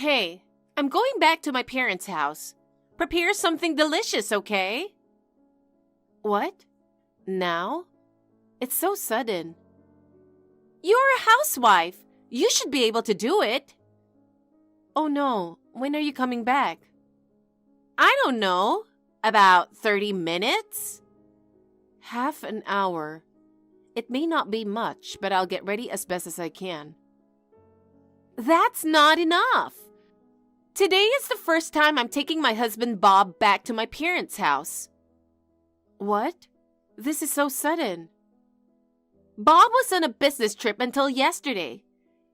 Hey, I'm going back to my parents' house. Prepare something delicious, okay? What? Now? It's so sudden. You're a housewife. You should be able to do it. Oh no, when are you coming back? I don't know. About 30 minutes? Half an hour. It may not be much, but I'll get ready as best as I can. That's not enough. Today is the first time I'm taking my husband Bob back to my parents' house. What? This is so sudden. Bob was on a business trip until yesterday.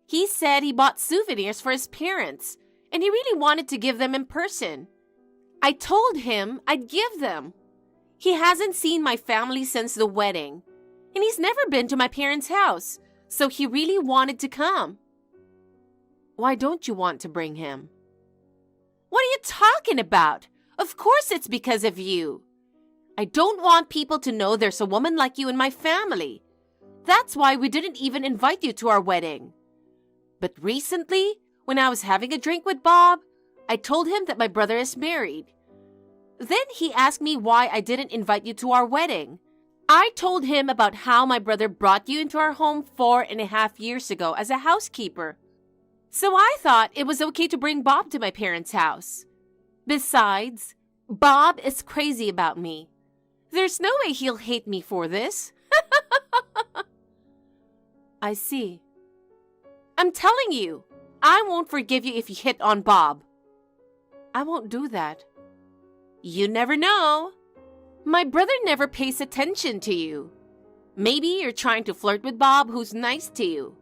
He said he bought souvenirs for his parents, and he really wanted to give them in person. I told him I'd give them. He hasn't seen my family since the wedding, and he's never been to my parents' house, so he really wanted to come. Why don't you want to bring him? What are you talking about? Of course it's because of you. I don't want people to know there's a woman like you in my family. That's why we didn't even invite you to our wedding. But recently, when I was having a drink with Bob, I told him that my brother is married. Then he asked me why I didn't invite you to our wedding. I told him about how my brother brought you into our home 4.5 years ago as a housekeeper. So I thought it was okay to bring Bob to my parents' house. Besides, Bob is crazy about me. There's no way he'll hate me for this. I see. I'm telling you, I won't forgive you if you hit on Bob. I won't do that. You never know. My brother never pays attention to you. Maybe you're trying to flirt with Bob, who's nice to you.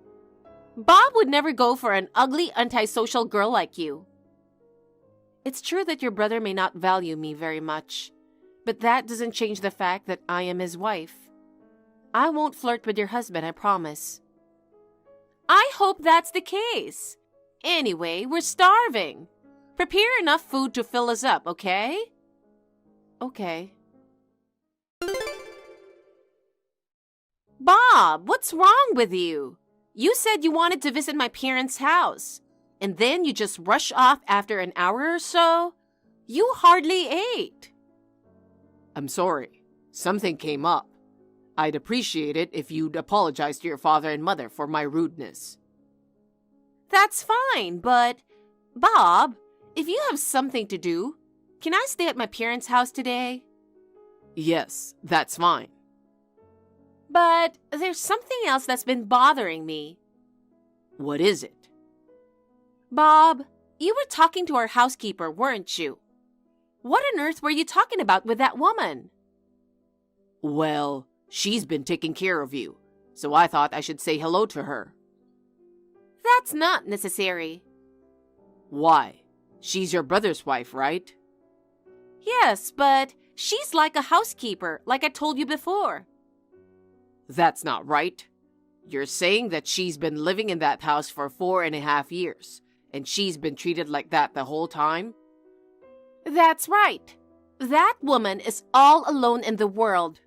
Bob would never go for an ugly, antisocial girl like you. It's true that your brother may not value me very much, but that doesn't change the fact that I am his wife. I won't flirt with your husband, I promise. I hope that's the case. Anyway, we're starving. Prepare enough food to fill us up, okay? Okay. Bob, what's wrong with you? You said you wanted to visit my parents' house, and then you just rush off after an hour or so? You hardly ate. I'm sorry. Something came up. I'd appreciate it if you'd apologize to your father and mother for my rudeness. That's fine, but... Bob, if you have something to do, can I stay at my parents' house today? Yes, that's fine. But there's something else that's been bothering me. What is it? Bob, you were talking to our housekeeper, weren't you? What on earth were you talking about with that woman? Well, she's been taking care of you, so I thought I should say hello to her. That's not necessary. Why? She's your brother's wife, right? Yes, but she's like a housekeeper, like I told you before. That's not right. You're saying that she's been living in that house for 4.5 years, and she's been treated like that the whole time? That's right. That woman is all alone in the world.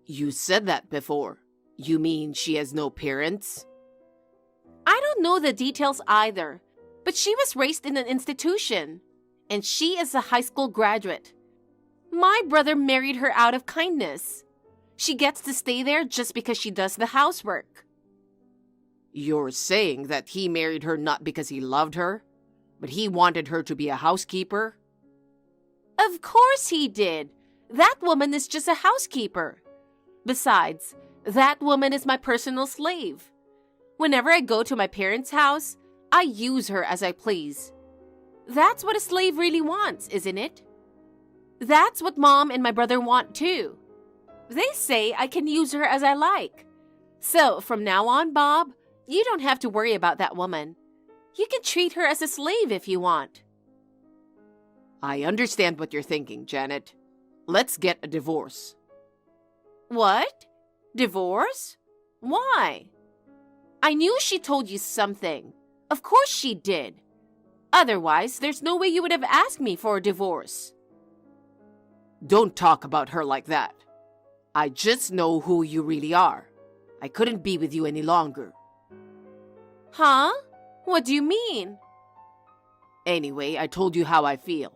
You said that before. You mean she has no parents? I don't know the details either, but she was raised in an institution, and she is a high school graduate. My brother married her out of kindness. She gets to stay there just because she does the housework. You're saying that he married her not because he loved her, but he wanted her to be a housekeeper? Of course he did. That woman is just a housekeeper. Besides, that woman is my personal slave. Whenever I go to my parents' house, I use her as I please. That's what a slave really wants, isn't it? That's what Mom and my brother want too. They say I can use her as I like. So from now on, Bob, you don't have to worry about that woman. You can treat her as a slave if you want. I understand what you're thinking, Janet. Let's get a divorce. What? Divorce? Why? I knew she told you something. Of course she did. Otherwise, there's no way you would have asked me for a divorce. Don't talk about her like that. I just know who you really are. I couldn't be with you any longer. Huh? What do you mean? Anyway, I told you how I feel.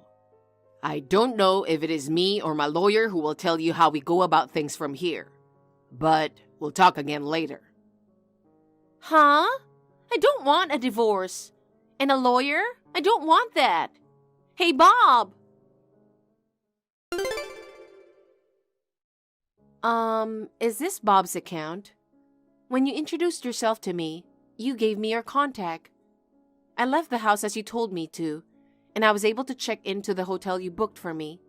I don't know if it is me or my lawyer who will tell you how we go about things from here. But we'll talk again later. Huh? I don't want a divorce. And a lawyer? I don't want that. Hey, Bob! Is this Bob's account? When you introduced yourself to me, you gave me your contact. I left the house as you told me to, and I was able to check into the hotel you booked for me.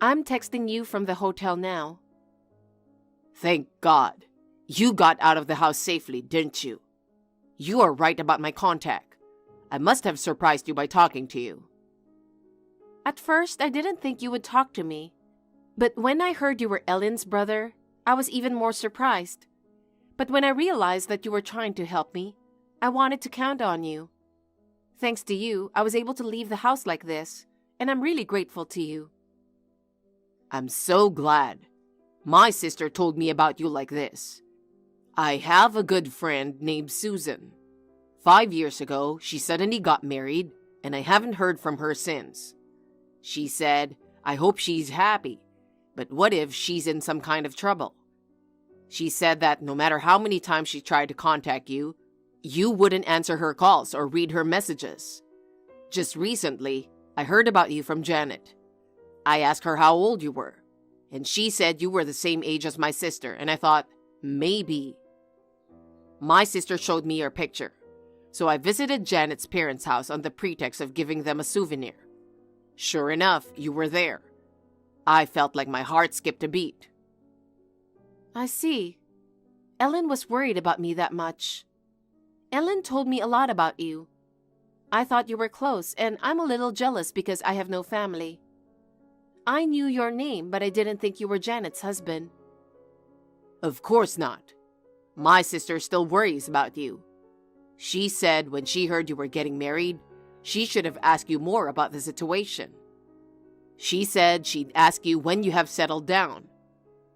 I'm texting you from the hotel now. Thank God. You got out of the house safely, didn't you? You are right about my contact. I must have surprised you by talking to you. At first, I didn't think you would talk to me. But when I heard you were Ellen's brother, I was even more surprised. But when I realized that you were trying to help me, I wanted to count on you. Thanks to you, I was able to leave the house like this, and I'm really grateful to you. I'm so glad. My sister told me about you like this. I have a good friend named Susan. 5 years ago, she suddenly got married, and I haven't heard from her since. She said, I hope she's happy, but what if she's in some kind of trouble? She said that no matter how many times she tried to contact you, you wouldn't answer her calls or read her messages. Just recently, I heard about you from Janet. I asked her how old you were, and she said you were the same age as my sister, and I thought, maybe. My sister showed me your picture, so I visited Janet's parents' house on the pretext of giving them a souvenir. Sure enough, you were there. I felt like my heart skipped a beat. I see. Ellen was worried about me that much. Ellen told me a lot about you. I thought you were close, and I'm a little jealous because I have no family. I knew your name, but I didn't think you were Janet's husband. Of course not. My sister still worries about you. She said when she heard you were getting married, she should have asked you more about the situation. She said she'd ask you when you have settled down,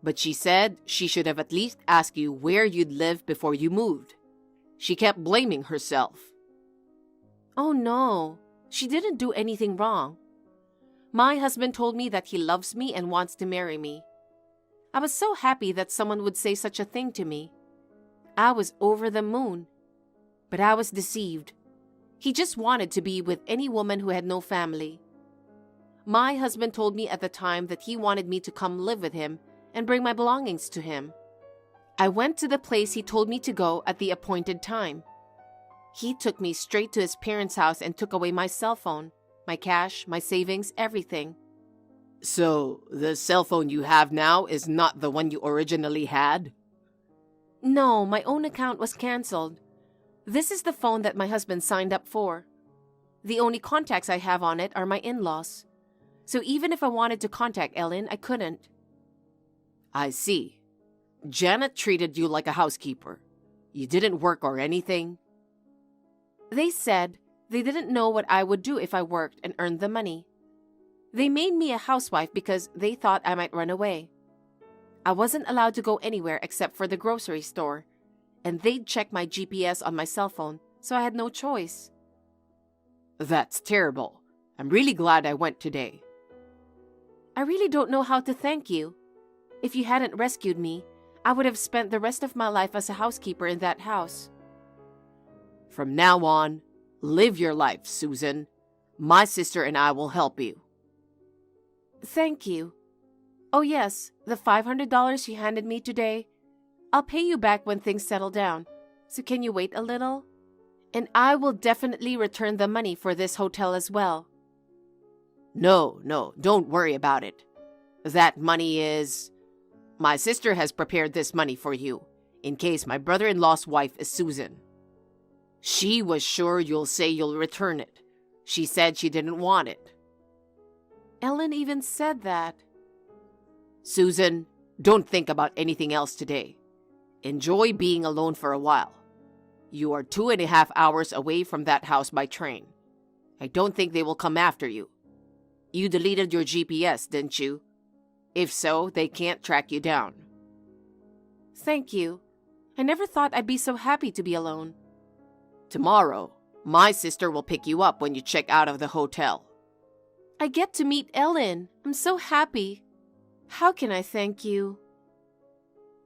but she said she should have at least asked you where you'd live before you moved. She kept blaming herself. Oh no, she didn't do anything wrong. My husband told me that he loves me and wants to marry me. I was so happy that someone would say such a thing to me. I was over the moon. But I was deceived. He just wanted to be with any woman who had no family. My husband told me at the time that he wanted me to come live with him and bring my belongings to him. I went to the place he told me to go at the appointed time. He took me straight to his parents' house and took away my cell phone, my cash, my savings, everything. So, the cell phone you have now is not the one you originally had? No, my own account was canceled. This is the phone that my husband signed up for. The only contacts I have on it are my in-laws. So even if I wanted to contact Ellen, I couldn't. I see. Janet treated you like a housekeeper. You didn't work or anything? They said they didn't know what I would do if I worked and earned the money. They made me a housewife because they thought I might run away. I wasn't allowed to go anywhere except for the grocery store, and they'd check my GPS on my cell phone, so I had no choice. That's terrible. I'm really glad I went today. I really don't know how to thank you. If you hadn't rescued me, I would have spent the rest of my life as a housekeeper in that house. From now on, live your life, Susan. My sister and I will help you. Thank you. Oh yes, the $500 you handed me today, I'll pay you back when things settle down. So can you wait a little? And I will definitely return the money for this hotel as well. No, don't worry about it. That money is... My sister has prepared this money for you, in case my brother-in-law's wife is Susan. She was sure you'll say you'll return it. She said she didn't want it. Ellen even said that. Susan, don't think about anything else today. Enjoy being alone for a while. You are 2.5 hours away from that house by train. I don't think they will come after you. You deleted your GPS, didn't you? If so, they can't track you down. Thank you. I never thought I'd be so happy to be alone. Tomorrow, My sister will pick you up when you check out of the hotel. I get to meet Ellen. I'm so happy. How can I thank you?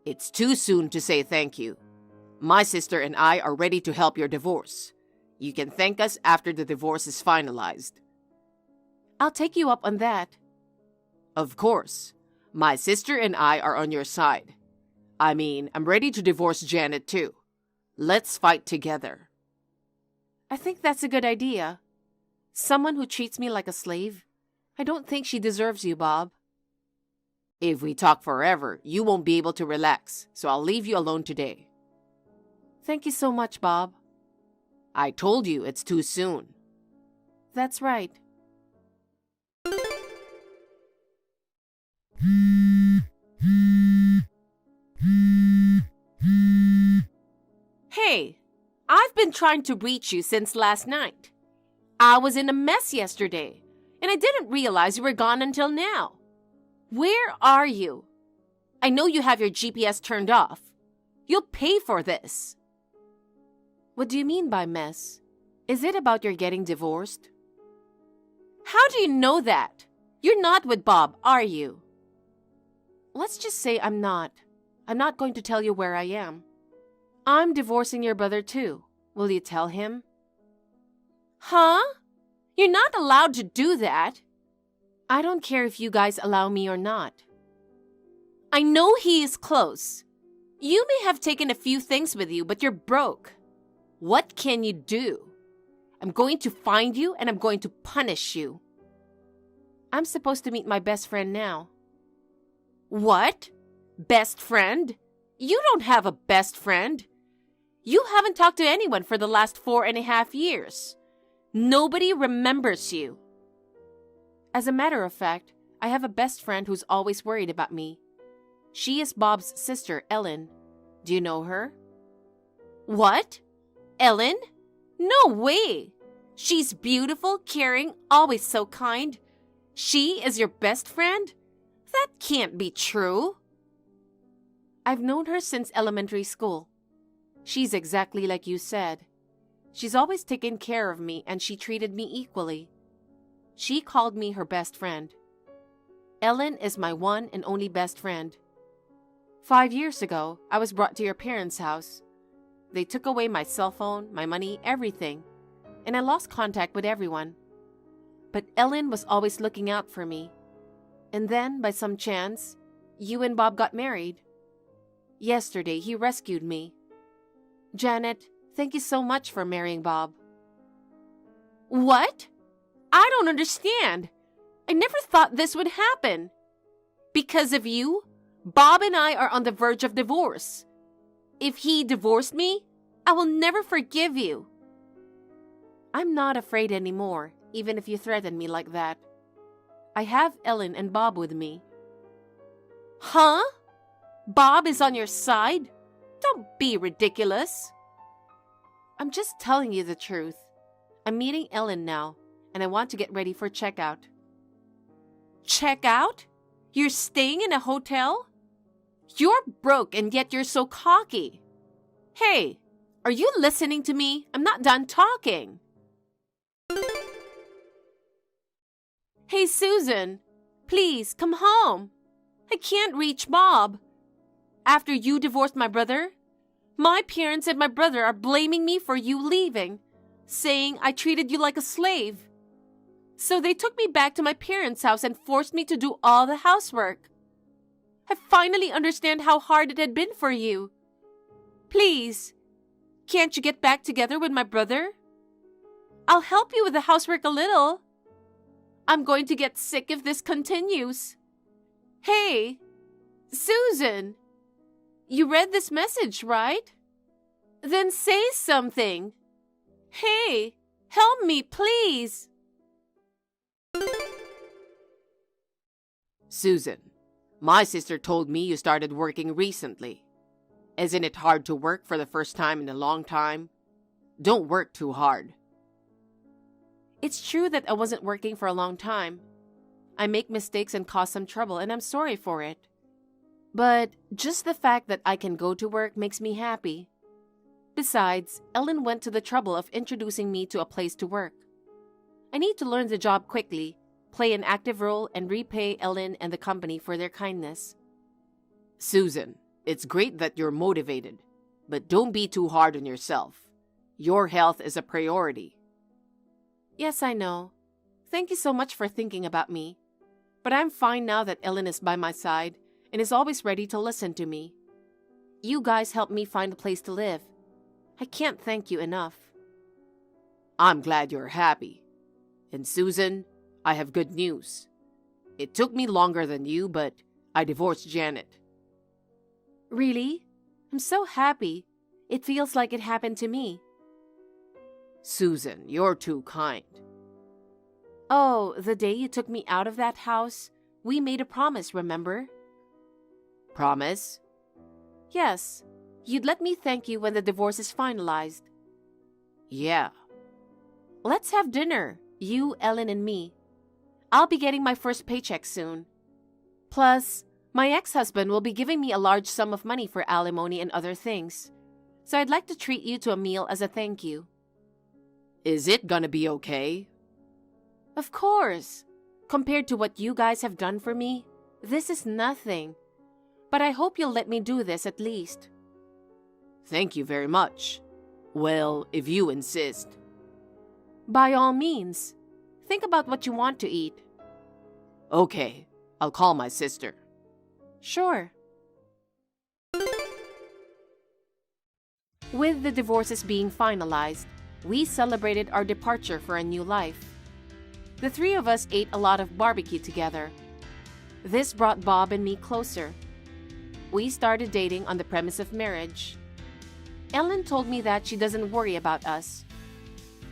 It's too soon to say thank you. My sister and I are ready to help your divorce. You can thank us after the divorce is finalized. I'll take you up on that. Of course. My sister and I are on your side. I'm ready to divorce Janet too. Let's fight together. I think that's a good idea. Someone who treats me like a slave? I don't think she deserves you, Bob. If we talk forever, you won't be able to relax, so I'll leave you alone today. Thank you so much, Bob. I told you it's too soon. That's right. Hey, I've been trying to reach you since last night. I was in a mess yesterday, and I didn't realize you were gone until now. Where are you? I know you have your GPS turned off. You'll pay for this. What do you mean by mess? Is it about your getting divorced? How do you know that? You're not with Bob, are you? Let's just say I'm not. I'm not going to tell you where I am. I'm divorcing your brother too. Will you tell him? Huh? You're not allowed to do that. I don't care if you guys allow me or not. I know he is close. You may have taken a few things with you, but you're broke. What can you do? I'm going to find you and I'm going to punish you. I'm supposed to meet my best friend now. What? Best friend? You don't have a best friend. You haven't talked to anyone for the last 4.5 years. Nobody remembers you. As a matter of fact, I have a best friend who's always worried about me. She is Bob's sister, Ellen. Do you know her? What? Ellen? No way! She's beautiful, caring, always so kind. She is your best friend? That can't be true. I've known her since elementary school. She's exactly like you said. She's always taken care of me and she treated me equally. She called me her best friend. Ellen is my one and only best friend. 5 years ago, I was brought to your parents' house. They took away my cell phone, my money, everything, and I lost contact with everyone. But Ellen was always looking out for me. And then, by some chance, you and Bob got married. Yesterday, he rescued me. Janet, thank you so much for marrying Bob. What? I don't understand. I never thought this would happen. Because of you, Bob and I are on the verge of divorce. If he divorced me, I will never forgive you. I'm not afraid anymore, even if you threaten me like that. I have Ellen and Bob with me. Huh? Bob is on your side? Don't be ridiculous. I'm just telling you the truth. I'm meeting Ellen now, and I want to get ready for checkout. Checkout? You're staying in a hotel? You're broke and yet you're so cocky. Hey, are you listening to me? I'm not done talking. Hey, Susan, please come home. I can't reach Bob. After you divorced my brother, my parents and my brother are blaming me for you leaving, saying I treated you like a slave. So they took me back to my parents' house and forced me to do all the housework. I finally understand how hard it had been for you. Please, can't you get back together with my brother? I'll help you with the housework a little. I'm going to get sick if this continues. Hey, Susan, you read this message, right? Then say something. Hey, help me, please. Susan, my sister told me you started working recently. Isn't it hard to work for the first time in a long time? Don't work too hard. It's true that I wasn't working for a long time. I make mistakes and cause some trouble, and I'm sorry for it. But just the fact that I can go to work makes me happy. Besides, Ellen went to the trouble of introducing me to a place to work. I need to learn the job quickly, play an active role, and repay Ellen and the company for their kindness. Susan, it's great that you're motivated, but don't be too hard on yourself. Your health is a priority. Yes, I know. Thank you so much for thinking about me. But I'm fine now that Ellen is by my side and is always ready to listen to me. You guys helped me find a place to live. I can't thank you enough. I'm glad you're happy. And Susan, I have good news. It took me longer than you, but I divorced Janet. Really? I'm so happy. It feels like it happened to me. Susan, you're too kind. Oh, the day you took me out of that house, we made a promise, remember? Promise? Yes. You'd let me thank you when the divorce is finalized. Yeah. Let's have dinner, you, Ellen, and me. I'll be getting my first paycheck soon. Plus, my ex-husband will be giving me a large sum of money for alimony and other things. So I'd like to treat you to a meal as a thank you. Is it gonna be okay? Of course. Compared to what you guys have done for me, this is nothing. But I hope you'll let me do this at least. Thank you very much. Well, if you insist. By all means. Think about what you want to eat. Okay, I'll call my sister. Sure. With the divorces being finalized, we celebrated our departure for a new life. The three of us ate a lot of barbecue together. This brought Bob and me closer. We started dating on the premise of marriage. Ellen told me that she doesn't worry about us.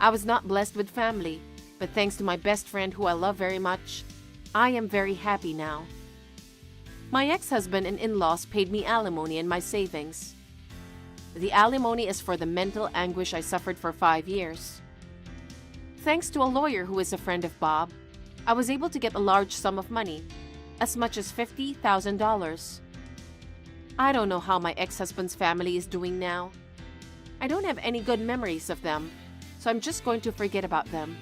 I was not blessed with family, but thanks to my best friend who I love very much, I am very happy now. My ex-husband and in-laws paid me alimony and my savings. The alimony is for the mental anguish I suffered for 5 years. Thanks to a lawyer who is a friend of Bob, I was able to get a large sum of money, as much as $50,000. I don't know how my ex-husband's family is doing now. I don't have any good memories of them, so I'm just going to forget about them.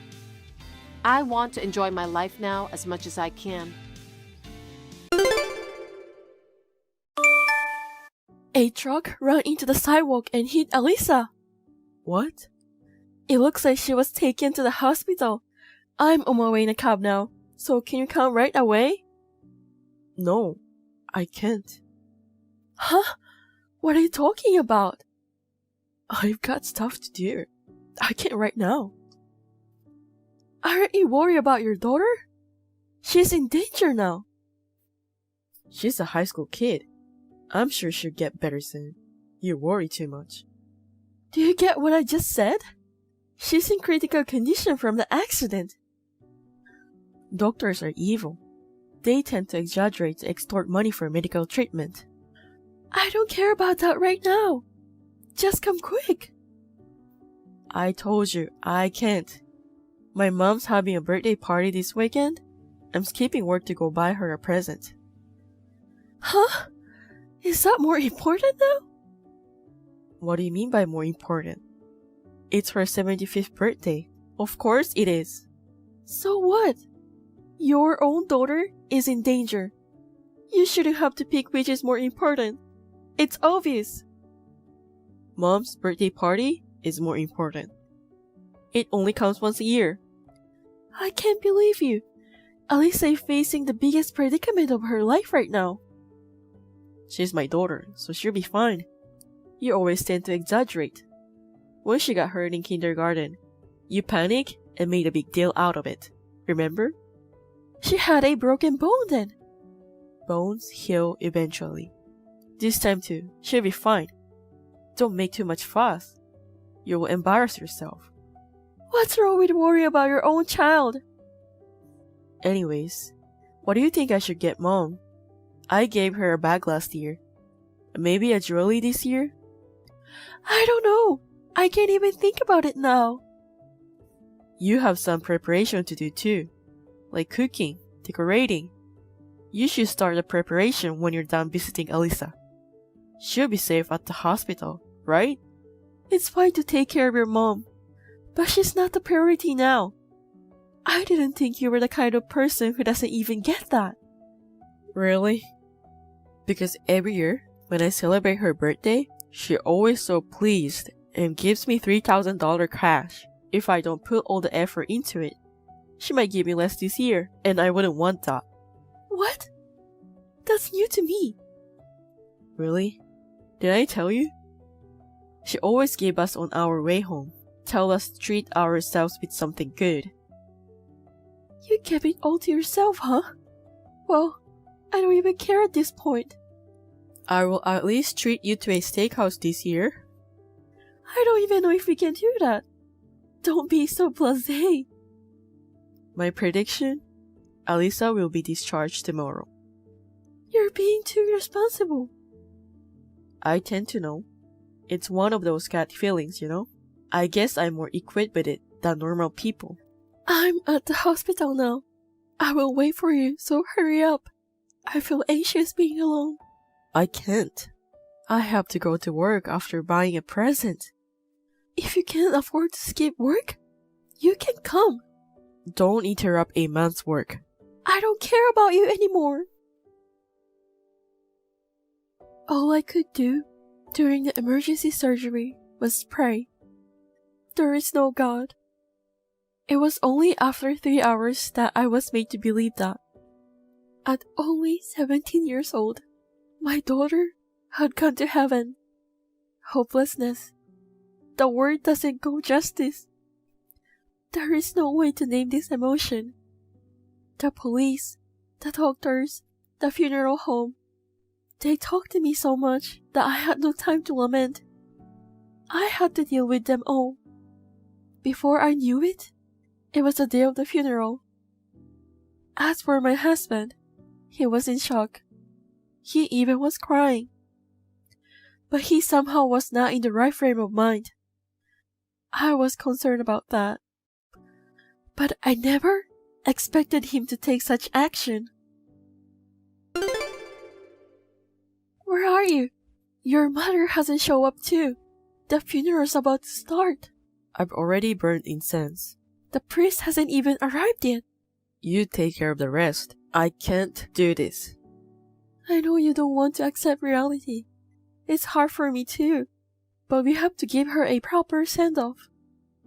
I want to enjoy my life now as much as I can. A truck ran into the sidewalk and hit Alisa. What? It looks like she was taken to the hospital. I'm on my way in a cab now, so can you come right away? No, I can't. Huh? What are you talking about? I've got stuff to do. I can't right now. Aren't you worried about your daughter? She's in danger now. She's a high school kid. I'm sure she'll get better soon. You worry too much. Do you get what I just said? She's in critical condition from the accident. Doctors are evil. They tend to exaggerate to extort money for medical treatment. I don't care about that right now. Just come quick. I told you, I can't. My mom's having a birthday party this weekend. I'm skipping work to go buy her a present. Huh? Is that more important now? What do you mean by more important? It's her 75th birthday. Of course it is. So what? Your own daughter is in danger. You shouldn't have to pick which is more important. It's obvious. Mom's birthday party is more important. It only comes once a year. I can't believe you. Alisa is facing the biggest predicament of her life right now. She's my daughter, so she'll be fine. You always tend to exaggerate. When she got hurt in kindergarten, you panicked and made a big deal out of it. Remember? She had a broken bone then. Bones heal eventually. This time too, she'll be fine. Don't make too much fuss. You will embarrass yourself. What's wrong with worry about your own child? Anyways, what do you think I should get Mom? I gave her a bag last year. Maybe a jewelry this year? I don't know. I can't even think about it now. You have some preparation to do too, like cooking, decorating. You should start the preparation when you're done visiting Alisa. She'll be safe at the hospital, right? It's fine to take care of your mom, but she's not the priority now. I didn't think you were the kind of person who doesn't even get that. Really? Because every year, when I celebrate her birthday, she always so pleased and gives me $3,000 cash if I don't put all the effort into it. She might give me less this year, and I wouldn't want that. What? That's new to me. Really? Did I tell you? She always gave us on our way home, tell us to treat ourselves with something good. You kept it all to yourself, huh? Well, I don't even care at this point. I will at least treat you to a steakhouse this year. I don't even know if we can do that. Don't be so blasé. My prediction? Alisa will be discharged tomorrow. You're being too irresponsible. I tend to know. It's one of those gut feelings, you know? I guess I'm more equipped with it than normal people. I'm at the hospital now. I will wait for you, so hurry up. I feel anxious being alone. I can't. I have to go to work after buying a present. If you can't afford to skip work, you can come. Don't interrupt a man's work. I don't care about you anymore. All I could do during the emergency surgery was pray. There is no God. It was only after 3 hours that I was made to believe that. At only 17 years old, my daughter had gone to heaven. Hopelessness. The word doesn't go justice. There is no way to name this emotion. The police, the doctors, the funeral home, they talked to me so much that I had no time to lament. I had to deal with them all. Before I knew it, it was the day of the funeral. As for my husband, he was in shock. He even was crying. But he somehow was not in the right frame of mind. I was concerned about that. But I never expected him to take such action. Where are you? Your mother hasn't shown up too. The funeral's about to start. I've already burned incense. The priest hasn't even arrived yet. You take care of the rest. I can't do this. I know you don't want to accept reality. It's hard for me too. But we have to give her a proper send-off.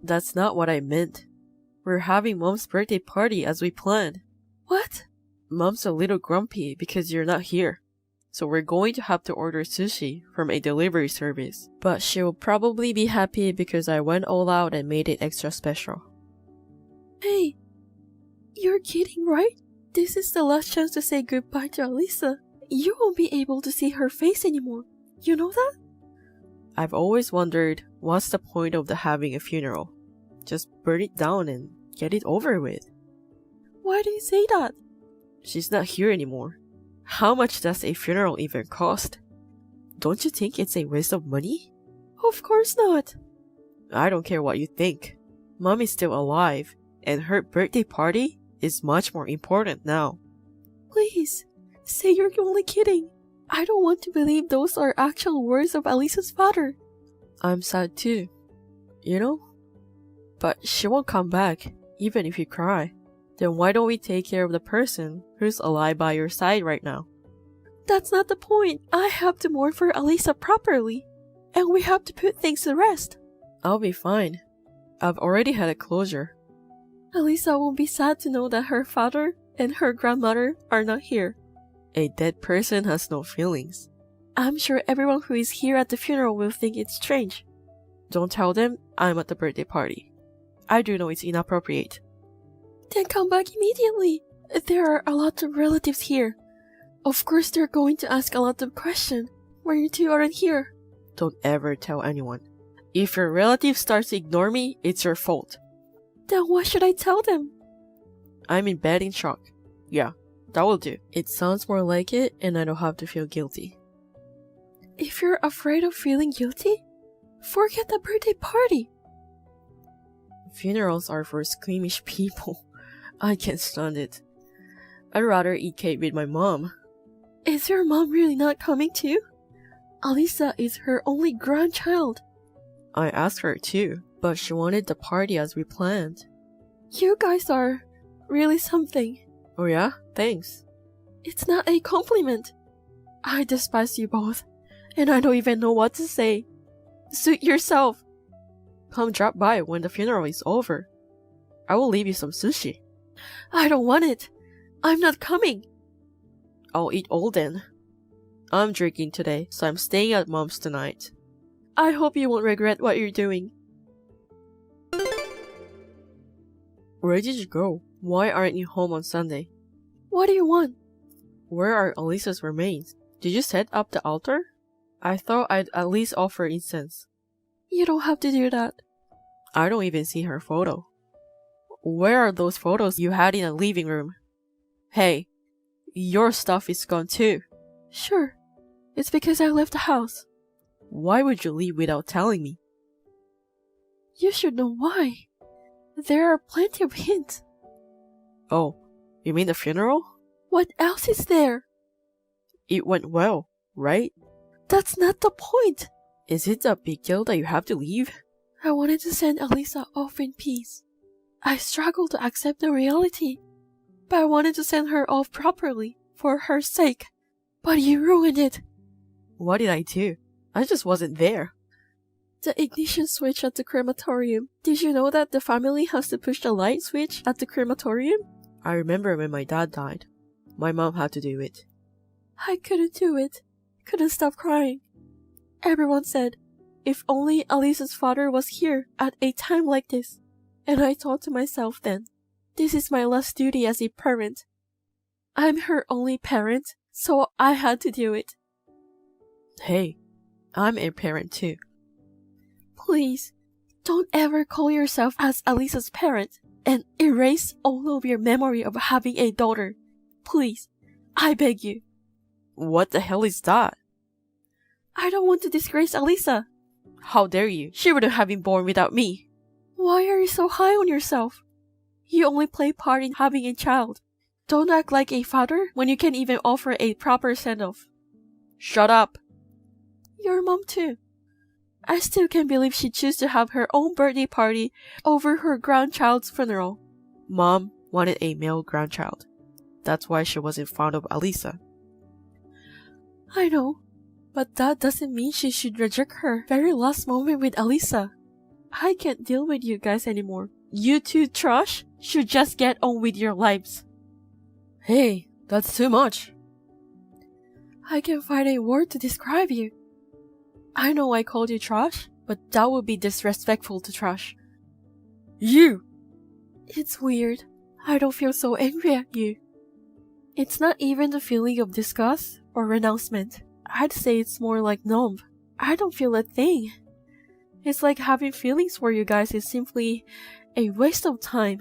That's not what I meant. We're having Mom's birthday party as we planned. What? Mom's a little grumpy because you're not here. So we're going to have to order sushi from a delivery service. But she'll probably be happy because I went all out and made it extra special. Hey, you're kidding, right? This is the last chance to say goodbye to Alisa. You won't be able to see her face anymore. You know that? I've always wondered, what's the point of having a funeral? Just burn it down and get it over with. Why do you say that? She's not here anymore. How much does a funeral even cost? Don't you think it's a waste of money? Of course not. I don't care what you think. Mom is still alive, and her birthday party is much more important now. Please, say you're only kidding. I don't want to believe those are actual words of Alisa's father. I'm sad too. You know? But she won't come back, even if you cry. Then why don't we take care of the person who's alive by your side right now? That's not the point. I have to mourn for Alisa properly. And we have to put things to rest. I'll be fine. I've already had a closure. Alisa won't be sad to know that her father and her grandmother are not here. A dead person has no feelings. I'm sure everyone who is here at the funeral will think it's strange. Don't tell them I'm at the birthday party. I do know it's inappropriate. Then come back immediately. There are a lot of relatives here. Of course they're going to ask a lot of questions when you two aren't here. Don't ever tell anyone. If your relative starts to ignore me, it's your fault. Then why should I tell them? I'm in bed in shock. Yeah, that will do. It sounds more like it, and I don't have to feel guilty. If you're afraid of feeling guilty, forget the birthday party. Funerals are for squeamish people. I can't stand it. I'd rather eat cake with my mom. Is your mom really not coming too? Alisa is her only grandchild. I asked her too, but she wanted the party as we planned. You guys are really something. Oh yeah? Thanks. It's not a compliment. I despise you both, and I don't even know what to say. Suit yourself. Come drop by when the funeral is over. I will leave you some sushi. I don't want it. I'm not coming. I'll eat all then. I'm drinking today, so I'm staying at Mom's tonight. I hope you won't regret what you're doing. Where did you go? Why aren't you home on Sunday? What do you want? Where are Elisa's remains? Did you set up the altar? I thought I'd at least offer incense. You don't have to do that. I don't even see her photo. Where are those photos you had in the living room? Hey, your stuff is gone too. Sure. It's because I left the house. Why would you leave without telling me? You should know why. There are plenty of hints. Oh, you mean the funeral? What else is there? It went well, right? That's not the point. Is it a big deal that you have to leave? I wanted to send Elisa off in peace. I struggled to accept the reality, but I wanted to send her off properly for her sake. But you ruined it. What did I do? I just wasn't there. The ignition switch at the crematorium. Did you know that the family has to push the light switch at the crematorium? I remember when my dad died. My mom had to do it. I couldn't do it. Couldn't stop crying. Everyone said, if only Elisa's father was here at a time like this. And I thought to myself then, this is my last duty as a parent. I'm her only parent, so I had to do it. Hey, I'm a parent too. Please, don't ever call yourself as Elisa's parent and erase all of your memory of having a daughter. Please, I beg you. What the hell is that? I don't want to disgrace Elisa. How dare you? She wouldn't have been born without me. Why are you so high on yourself? You only play part in having a child. Don't act like a father when you can't even offer a proper send-off. Shut up. Your mom too. I still can't believe she chose to have her own birthday party over her grandchild's funeral. Mom wanted a male grandchild. That's why she wasn't fond of Elisa. I know, but that doesn't mean she should reject her very last moment with Elisa. I can't deal with you guys anymore. You two trash should just get on with your lives. Hey, that's too much. I can't find a word to describe you. I know I called you trash, but that would be disrespectful to trash. You! It's weird. I don't feel so angry at you. It's not even the feeling of disgust or renouncement. I'd say it's more like numb. I don't feel a thing. It's like having feelings for you guys is simply a waste of time.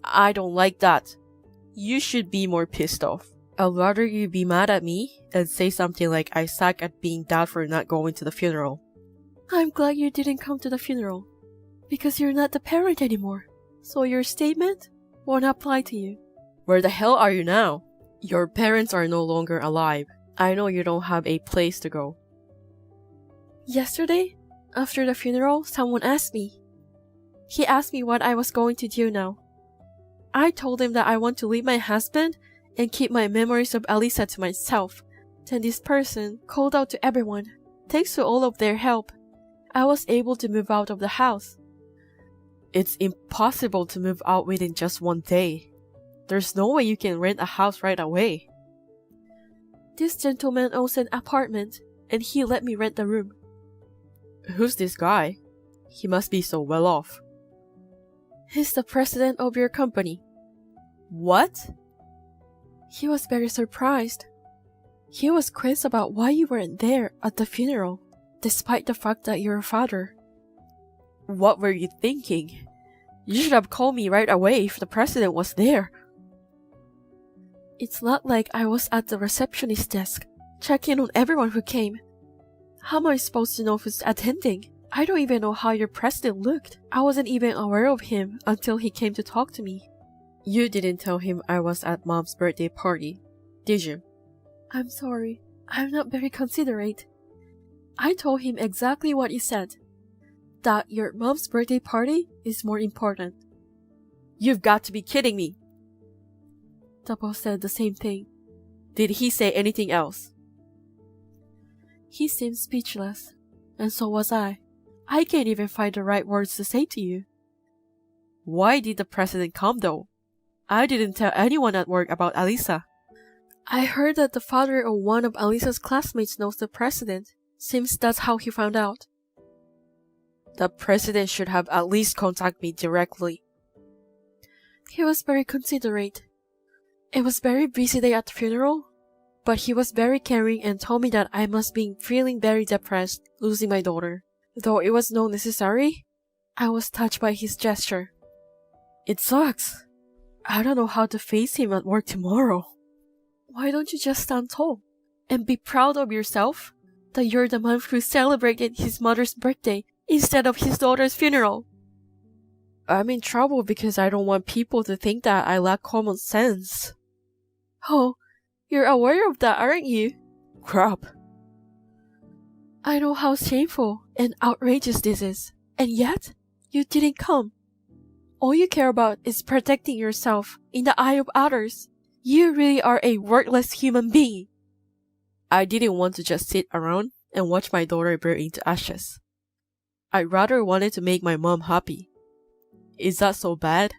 I don't like that. You should be more pissed off. I'd rather you be mad at me than say something like I suck at being dad for not going to the funeral. I'm glad you didn't come to the funeral, because you're not the parent anymore, so your statement won't apply to you. Where the hell are you now? Your parents are no longer alive. I know you don't have a place to go. Yesterday, after the funeral, someone asked me. He asked me what I was going to do now. I told him that I want to leave my husband and keep my memories of Elisa to myself. Then this person called out to everyone. Thanks to all of their help, I was able to move out of the house. It's impossible to move out within just one day. There's no way you can rent a house right away. This gentleman owns an apartment, and he let me rent the room. Who's this guy? He must be so well off. He's the president of your company. What? He was very surprised. He was quizzed about why you weren't there at the funeral, despite the fact that you're a father. What were you thinking? You should have called me right away if the president was there. It's not like I was at the receptionist desk, checking on everyone who came. How am I supposed to know who's attending? I don't even know how your president looked. I wasn't even aware of him until he came to talk to me. You didn't tell him I was at Mom's birthday party, did you? I'm sorry. I'm not very considerate. I told him exactly what you said. that your mom's birthday party is more important. You've got to be kidding me. The boss said the same thing. Did he say anything else? He seemed speechless, and so was I. I can't even find the right words to say to you. Why did the president come though? I didn't tell anyone at work about Alisa. I heard that the father of one of Alisa's classmates knows the president. Seems that's how he found out. The president should have at least contacted me directly. He was very considerate. It was very busy day at the funeral, but he was very caring and told me that I must be feeling very depressed, losing my daughter. Though it was not necessary, I was touched by his gesture. It sucks. I don't know how to face him at work tomorrow. Why don't you just stand tall and be proud of yourself that you're the man who celebrated his mother's birthday instead of his daughter's funeral? I'm in trouble because I don't want people to think that I lack common sense. Oh, you're aware of that, aren't you? Crap. I know how shameful and outrageous this is, and yet you didn't come. All you care about is protecting yourself in the eye of others. You really are a worthless human being. I didn't want to just sit around and watch my daughter burn into ashes. I rather wanted to make my mom happy. Is that so bad?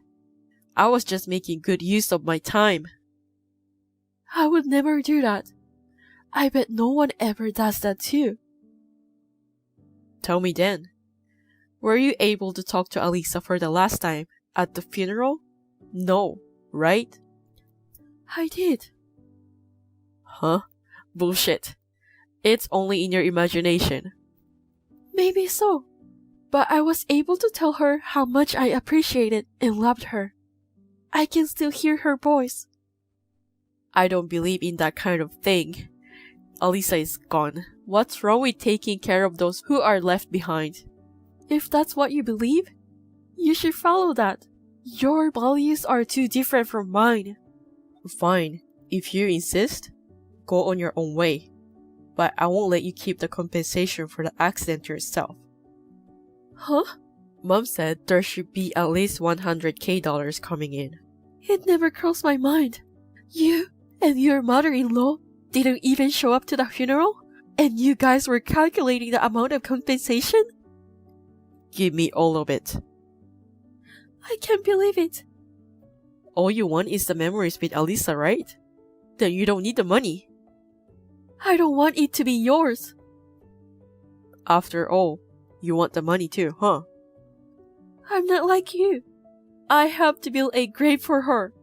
I was just making good use of my time. I would never do that. I bet no one ever does that too. Tell me then. Were you able to talk to Alisa for the last time at the funeral? No, right? I did. Huh? Bullshit. It's only in your imagination. Maybe so. But I was able to tell her how much I appreciated and loved her. I can still hear her voice. I don't believe in that kind of thing. Alisa is gone. What's wrong with taking care of those who are left behind? If that's what you believe, you should follow that. Your values are too different from mine. Fine. If you insist, go on your own way. But I won't let you keep the compensation for the accident yourself. Huh? Mom said there should be at least $100K coming in. It never crossed my mind. You and your mother-in-law didn't even show up to the funeral? And you guys were calculating the amount of compensation? Give me all of it. I can't believe it. All you want is the memories with Alisa, right? Then you don't need the money. I don't want it to be yours. After all, you want the money too, huh? I'm not like you. I have to build a grave for her.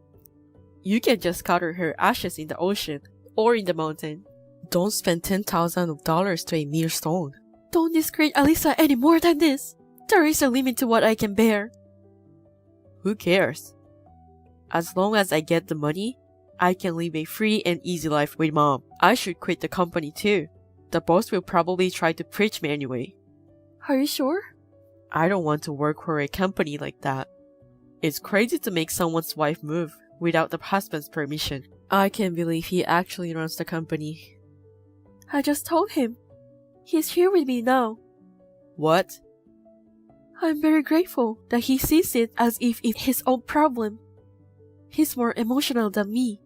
You can just scatter her ashes in the ocean or in the mountain. Don't spend $10,000 to a mere stone. Don't discredit Alisa any more than this. There is a limit to what I can bear. Who cares? As long as I get the money, I can live a free and easy life with Mom. I should quit the company too. The boss will probably try to preach me anyway. Are you sure? I don't want to work for a company like that. It's crazy to make someone's wife move without the husband's permission. I can't believe he actually runs the company. I just told him. He's here with me now. What? I'm very grateful that he sees it as if it's his own problem. He's more emotional than me.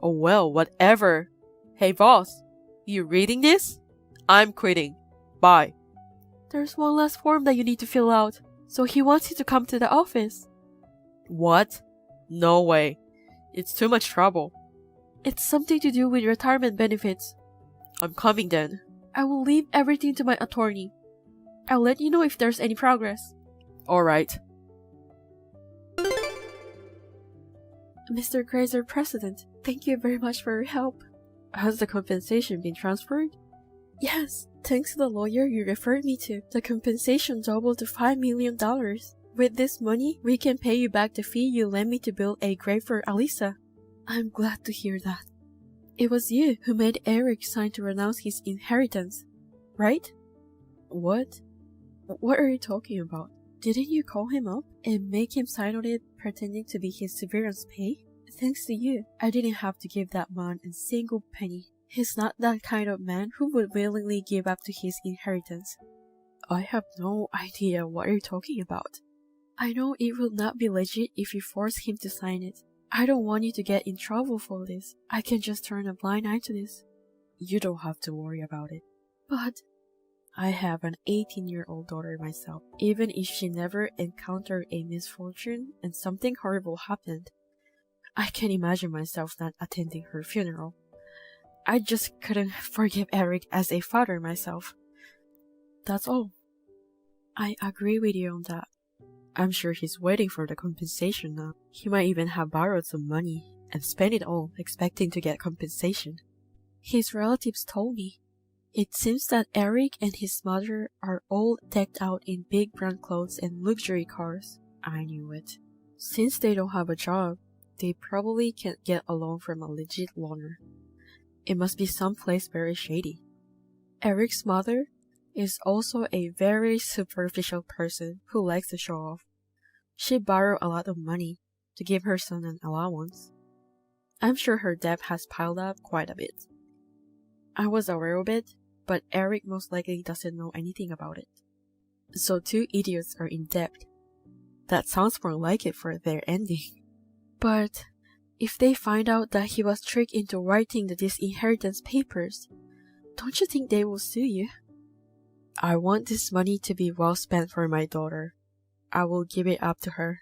Oh well, whatever. Hey boss, you reading this? I'm quitting. Bye. There's one last form that you need to fill out, so he wants you to come to the office. What? No way. It's too much trouble. It's something to do with retirement benefits. I'm coming then. I will leave everything to my attorney. I'll let you know if there's any progress. Alright. Mr. Grazer, President, thank you very much for your help. Has the compensation been transferred? Yes, thanks to the lawyer you referred me to, the compensation doubled to $5 million. With this money, we can pay you back the fee you lent me to build a grave for Alisa. I'm glad to hear that. It was you who made Eric sign to renounce his inheritance, right? What? What are you talking about? Didn't you call him up and make him sign on it pretending to be his severance pay? Thanks to you, I didn't have to give that man a single penny. He's not that kind of man who would willingly give up to his inheritance. I have no idea what you're talking about. I know it will not be legit if you force him to sign it. I don't want you to get in trouble for this. I can just turn a blind eye to this. You don't have to worry about it. But I have an 18-year-old daughter myself. Even if she never encountered a misfortune and something horrible happened, I can imagine myself not attending her funeral. I just couldn't forgive Eric as a father myself. That's all. I agree with you on that. I'm sure he's waiting for the compensation now. He might even have borrowed some money and spent it all expecting to get compensation. His relatives told me. It seems that Eric and his mother are all decked out in big brand clothes and luxury cars. I knew it. Since they don't have a job, they probably can't get a loan from a legit loaner. It must be someplace very shady. Eric's mother is also a very superficial person who likes to show off. She borrowed a lot of money to give her son an allowance. I'm sure her debt has piled up quite a bit. I was aware of it, but Eric most likely doesn't know anything about it. So 2 idiots are in debt. That sounds more like it for their ending. But if they find out that he was tricked into writing the disinheritance papers, don't you think they will sue you? I want this money to be well spent for my daughter. I will give it up to her.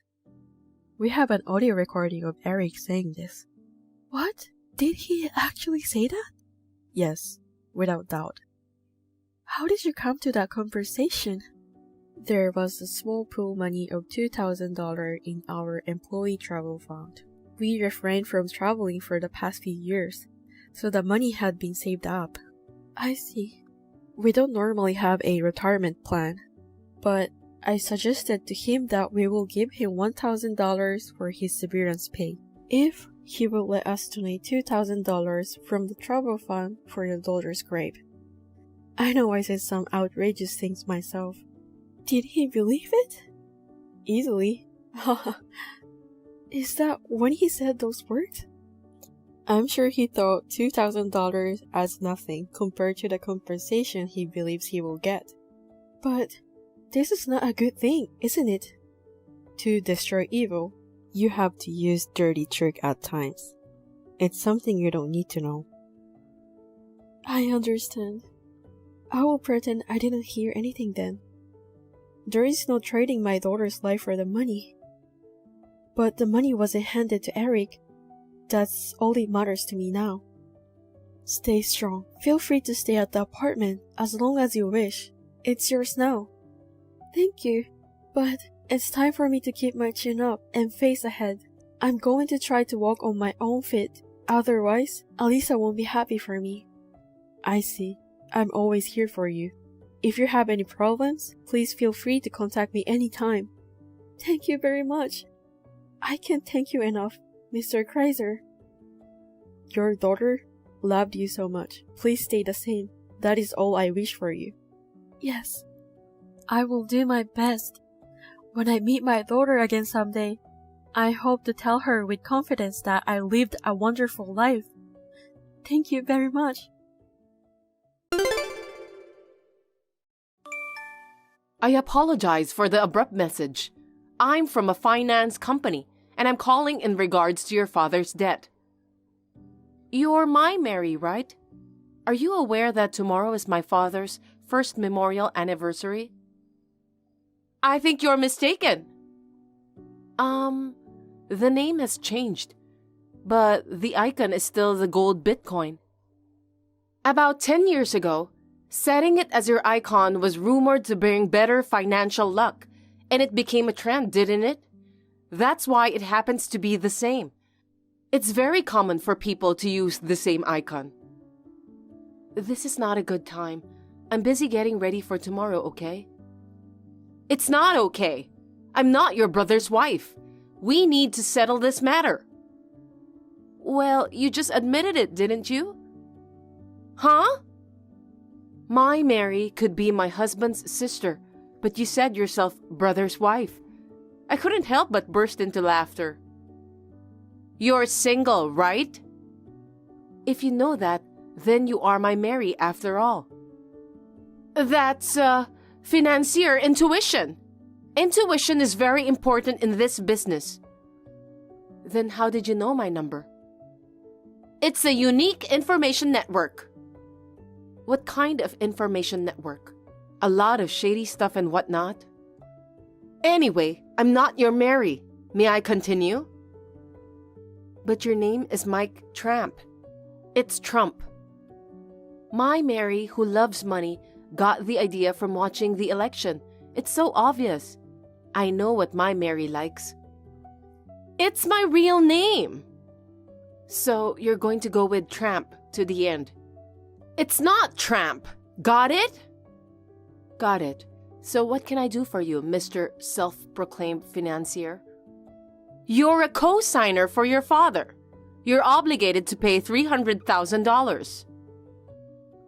We have an audio recording of Eric saying this. What? Did he actually say that? Yes, without doubt. How did you come to that conversation? There was a small pool money of $2,000 in our employee travel fund. We refrained from traveling for the past few years, so the money had been saved up. I see. We don't normally have a retirement plan, but I suggested to him that we will give him $1,000 for his severance pay, if he will let us donate $2,000 from the travel fund for your daughter's grave. I know I said some outrageous things myself. Did he believe it? Easily. Is that when he said those words? I'm sure he thought $2,000 as nothing compared to the compensation he believes he will get. But this is not a good thing, isn't it? To destroy evil, you have to use dirty trick at times. It's something you don't need to know. I understand. I will pretend I didn't hear anything then. There is no trading my daughter's life for the money. But the money wasn't handed to Eric. That's all that matters to me now. Stay strong. Feel free to stay at the apartment as long as you wish. It's yours now. Thank you. But it's time for me to keep my chin up and face ahead. I'm going to try to walk on my own feet. Otherwise, Alisa won't be happy for me. I see. I'm always here for you. If you have any problems, please feel free to contact me anytime. Thank you very much. I can't thank you enough, Mr. Kreiser. Your daughter loved you so much. Please stay the same. That is all I wish for you. Yes, I will do my best. When I meet my daughter again someday, I hope to tell her with confidence that I lived a wonderful life. Thank you very much. I apologize for the abrupt message. I'm from a finance company, and I'm calling in regards to your father's debt. You're my Mary, right? Are you aware that tomorrow is my father's first memorial anniversary? I think you're mistaken. The name has changed, but the icon is still the gold Bitcoin. About 10 years ago, setting it as your icon was rumored to bring better financial luck, and it became a trend, didn't it? That's why it happens to be the same. It's very common for people to use the same icon. This is not a good time. I'm busy getting ready for tomorrow, okay? It's not okay. I'm not your brother's wife. We need to settle this matter. Well, you just admitted it, didn't you? Huh? My Mary could be my husband's sister, but you said yourself brother's wife. I couldn't help but burst into laughter. You're single, right? If you know that, then you are my Mary after all. That's Financier intuition. Intuition is very important in this business. Then how did you know my number? It's a unique information network. What kind of information network? A lot of shady stuff and whatnot? Anyway, I'm not your Mary. May I continue? But your name is Mike Tramp. It's Trump. My Mary, who loves money, got the idea from watching the election. It's so obvious. I know what my Mary likes. It's my real name. So you're going to go with Tramp to the end. It's not Tramp. Got it? Got it. So what can I do for you, Mr. Self-Proclaimed Financier? You're a co-signer for your father. You're obligated to pay $300,000.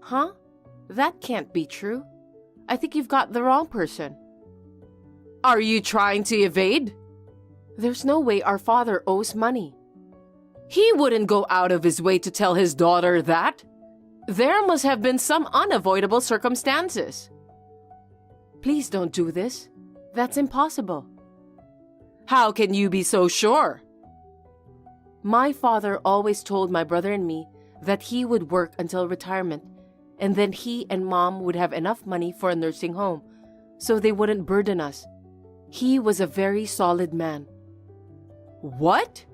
Huh? That can't be true. I think you've got the wrong person. Are you trying to evade? There's no way our father owes money. He wouldn't go out of his way to tell his daughter that. There must have been some unavoidable circumstances. Please don't do this. That's impossible. How can you be so sure? My father always told my brother and me that he would work until retirement, and then he and Mom would have enough money for a nursing home, so they wouldn't burden us. He was a very solid man. What?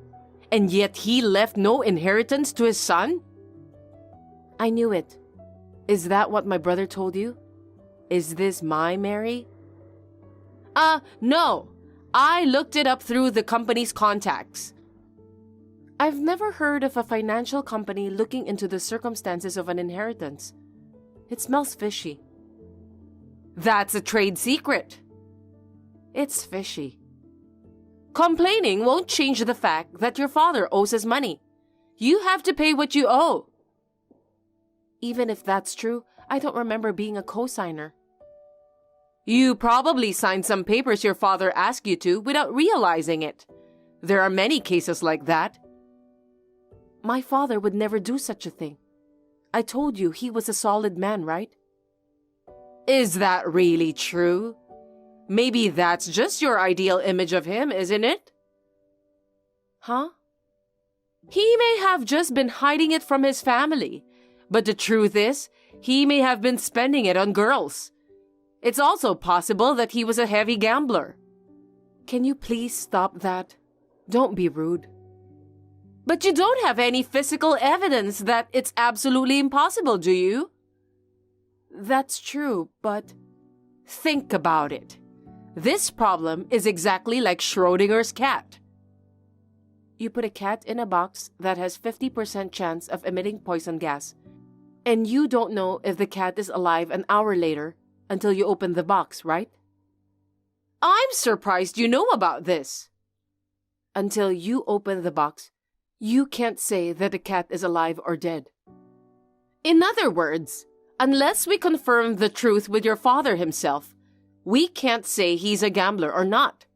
And yet he left no inheritance to his son? I knew it. Is that what my brother told you? Is this my Mary? No. I looked it up through the company's contacts. I've never heard of a financial company looking into the circumstances of an inheritance. It smells fishy. That's a trade secret. It's fishy. Complaining won't change the fact that your father owes us money. You have to pay what you owe. Even if that's true, I don't remember being a co-signer. You probably signed some papers your father asked you to without realizing it. There are many cases like that. My father would never do such a thing. I told you he was a solid man, right? Is that really true? Maybe that's just your ideal image of him, isn't it? Huh? He may have just been hiding it from his family, but the truth is, he may have been spending it on girls. It's also possible that he was a heavy gambler. Can you please stop that? Don't be rude. But you don't have any physical evidence that it's absolutely impossible, do you? That's true, but... Think about it. This problem is exactly like Schrodinger's cat. You put a cat in a box that has 50% chance of emitting poison gas, and you don't know if the cat is alive an hour later until you open the box, right? I'm surprised you know about this. Until you open the box, you can't say that the cat is alive or dead. In other words, unless we confirm the truth with your father himself, we can't say he's a gambler or not.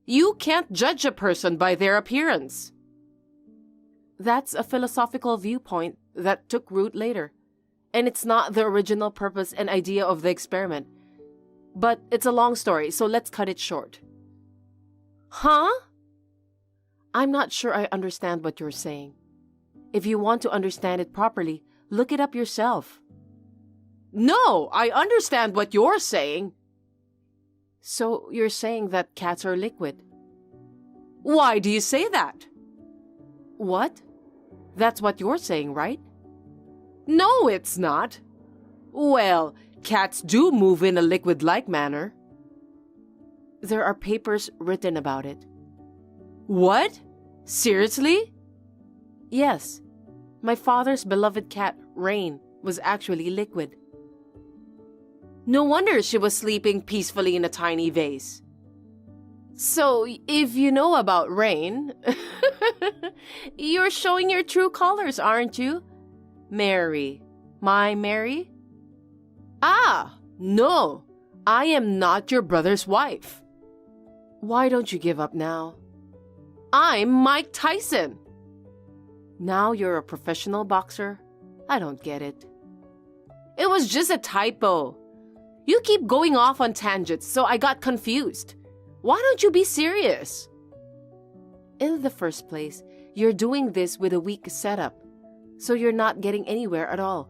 You can't judge a person by their appearance. That's a philosophical viewpoint that took root later, and it's not the original purpose and idea of the experiment. But it's a long story, so let's cut it short. Huh? I'm not sure I understand what you're saying. If you want to understand it properly, look it up yourself. No, I understand what you're saying. So you're saying that cats are liquid? Why do you say that? What? That's what you're saying, right? No, it's not. Well, cats do move in a liquid-like manner. There are papers written about it. What? Seriously? Yes. My father's beloved cat, Rain, was actually liquid. No wonder she was sleeping peacefully in a tiny vase. So, if you know about Rain, you're showing your true colors, aren't you? Mary. My Mary? Ah, no. I am not your brother's wife. Why don't you give up now? I'm Mike Tyson. Now you're a professional boxer? I don't get it. It was just a typo. You keep going off on tangents, so I got confused. Why don't you be serious? In the first place, you're doing this with a weak setup, so you're not getting anywhere at all.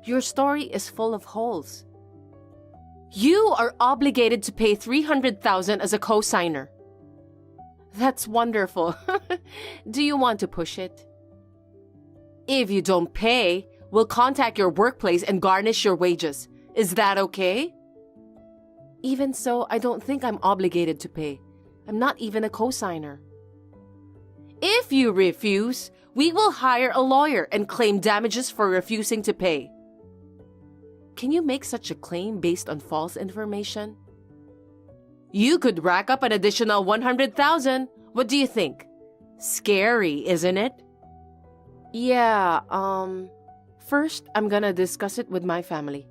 Your story is full of holes. You are obligated to pay $300,000 as a co-signer. That's wonderful. Do you want to push it? If you don't pay, we'll contact your workplace and garnish your wages. Is that okay? Even so, I don't think I'm obligated to pay. I'm not even a co-signer. If you refuse, we will hire a lawyer and claim damages for refusing to pay. Can you make such a claim based on false information? You could rack up an additional $100,000. What do you think? Scary, isn't it? Yeah, first I'm gonna discuss it with my family.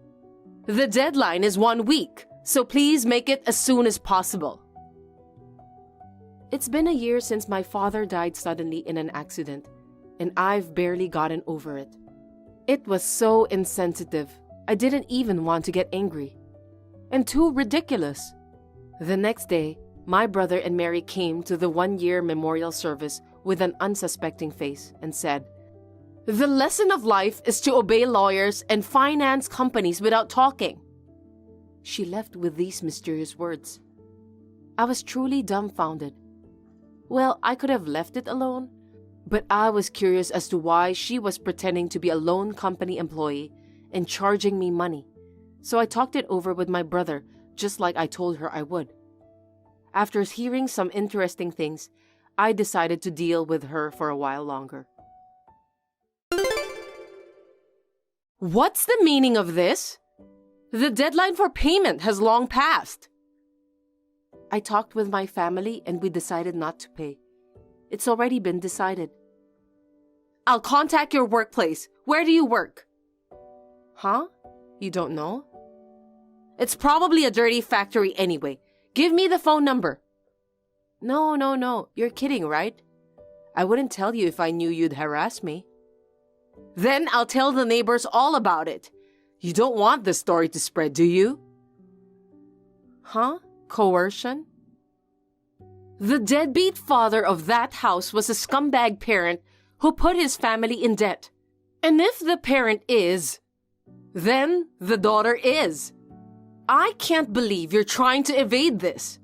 The deadline is 1 week, so please make it as soon as possible. It's been a year since my father died suddenly in an accident, and I've barely gotten over it. It was so insensitive. I didn't even want to get angry. And too ridiculous. The next day, my brother and Mary came to the 1-year memorial service with an unsuspecting face and said, "The lesson of life is to obey lawyers and finance companies without talking." She left with these mysterious words. I was truly dumbfounded. Well, I could have left it alone, but I was curious as to why she was pretending to be a loan company employee and charging me money. So I talked it over with my brother, just like I told her I would. After hearing some interesting things, I decided to deal with her for a while longer. What's the meaning of this? The deadline for payment has long passed. I talked with my family and we decided not to pay. It's already been decided. I'll contact your workplace. Where do you work? Huh? You don't know? It's probably a dirty factory anyway. Give me the phone number. No. You're kidding, right? I wouldn't tell you if I knew you'd harass me. Then I'll tell the neighbors all about it. You don't want the story to spread, do you? Huh? Coercion? The deadbeat father of that house was a scumbag parent who put his family in debt. And if the parent is, then the daughter is. I can't believe you're trying to evade this.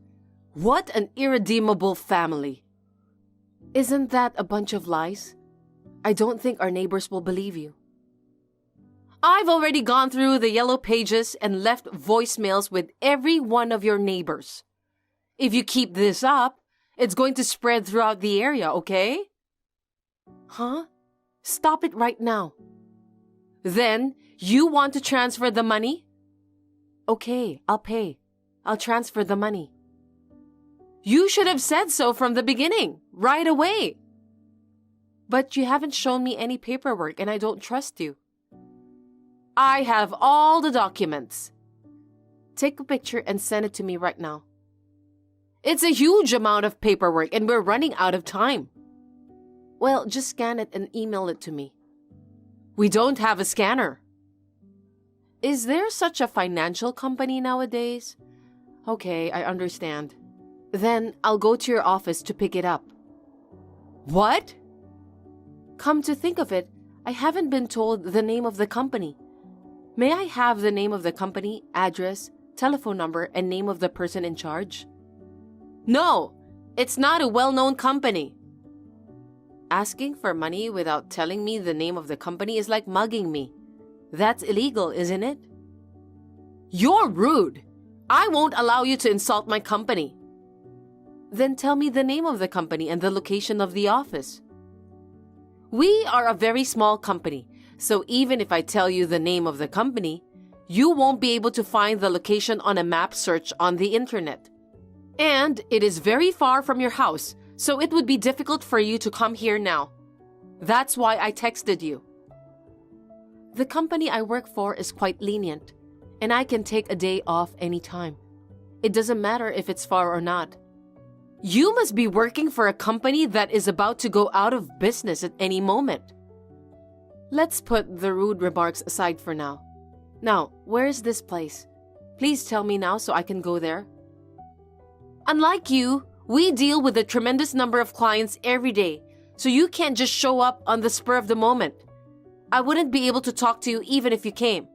What an irredeemable family. Isn't that a bunch of lies? I don't think our neighbors will believe you. I've already gone through the yellow pages and left voicemails with every one of your neighbors. If you keep this up, it's going to spread throughout the area, okay? Huh? Stop it right now. Then, you want to transfer the money? Okay, I'll pay. I'll transfer the money. You should have said so from the beginning, right away. But you haven't shown me any paperwork and I don't trust you. I have all the documents. Take a picture and send it to me right now. It's a huge amount of paperwork and we're running out of time. Well, just scan it and email it to me. We don't have a scanner. Is there such a financial company nowadays? Okay, I understand. Then I'll go to your office to pick it up. What? Come to think of it, I haven't been told the name of the company. May I have the name of the company, address, telephone number, and name of the person in charge? No, it's not a well-known company. Asking for money without telling me the name of the company is like mugging me. That's illegal, isn't it? You're rude. I won't allow you to insult my company. Then tell me the name of the company and the location of the office. We are a very small company, so even if I tell you the name of the company, you won't be able to find the location on a map search on the internet. And it is very far from your house, so it would be difficult for you to come here now. That's why I texted you. The company I work for is quite lenient, and I can take a day off anytime. It doesn't matter if it's far or not. You must be working for a company that is about to go out of business at any moment. Let's put the rude remarks aside for now. Now, where is this place? Please tell me now so I can go there. Unlike you, we deal with a tremendous number of clients every day, so you can't just show up on the spur of the moment. I wouldn't be able to talk to you even if you came.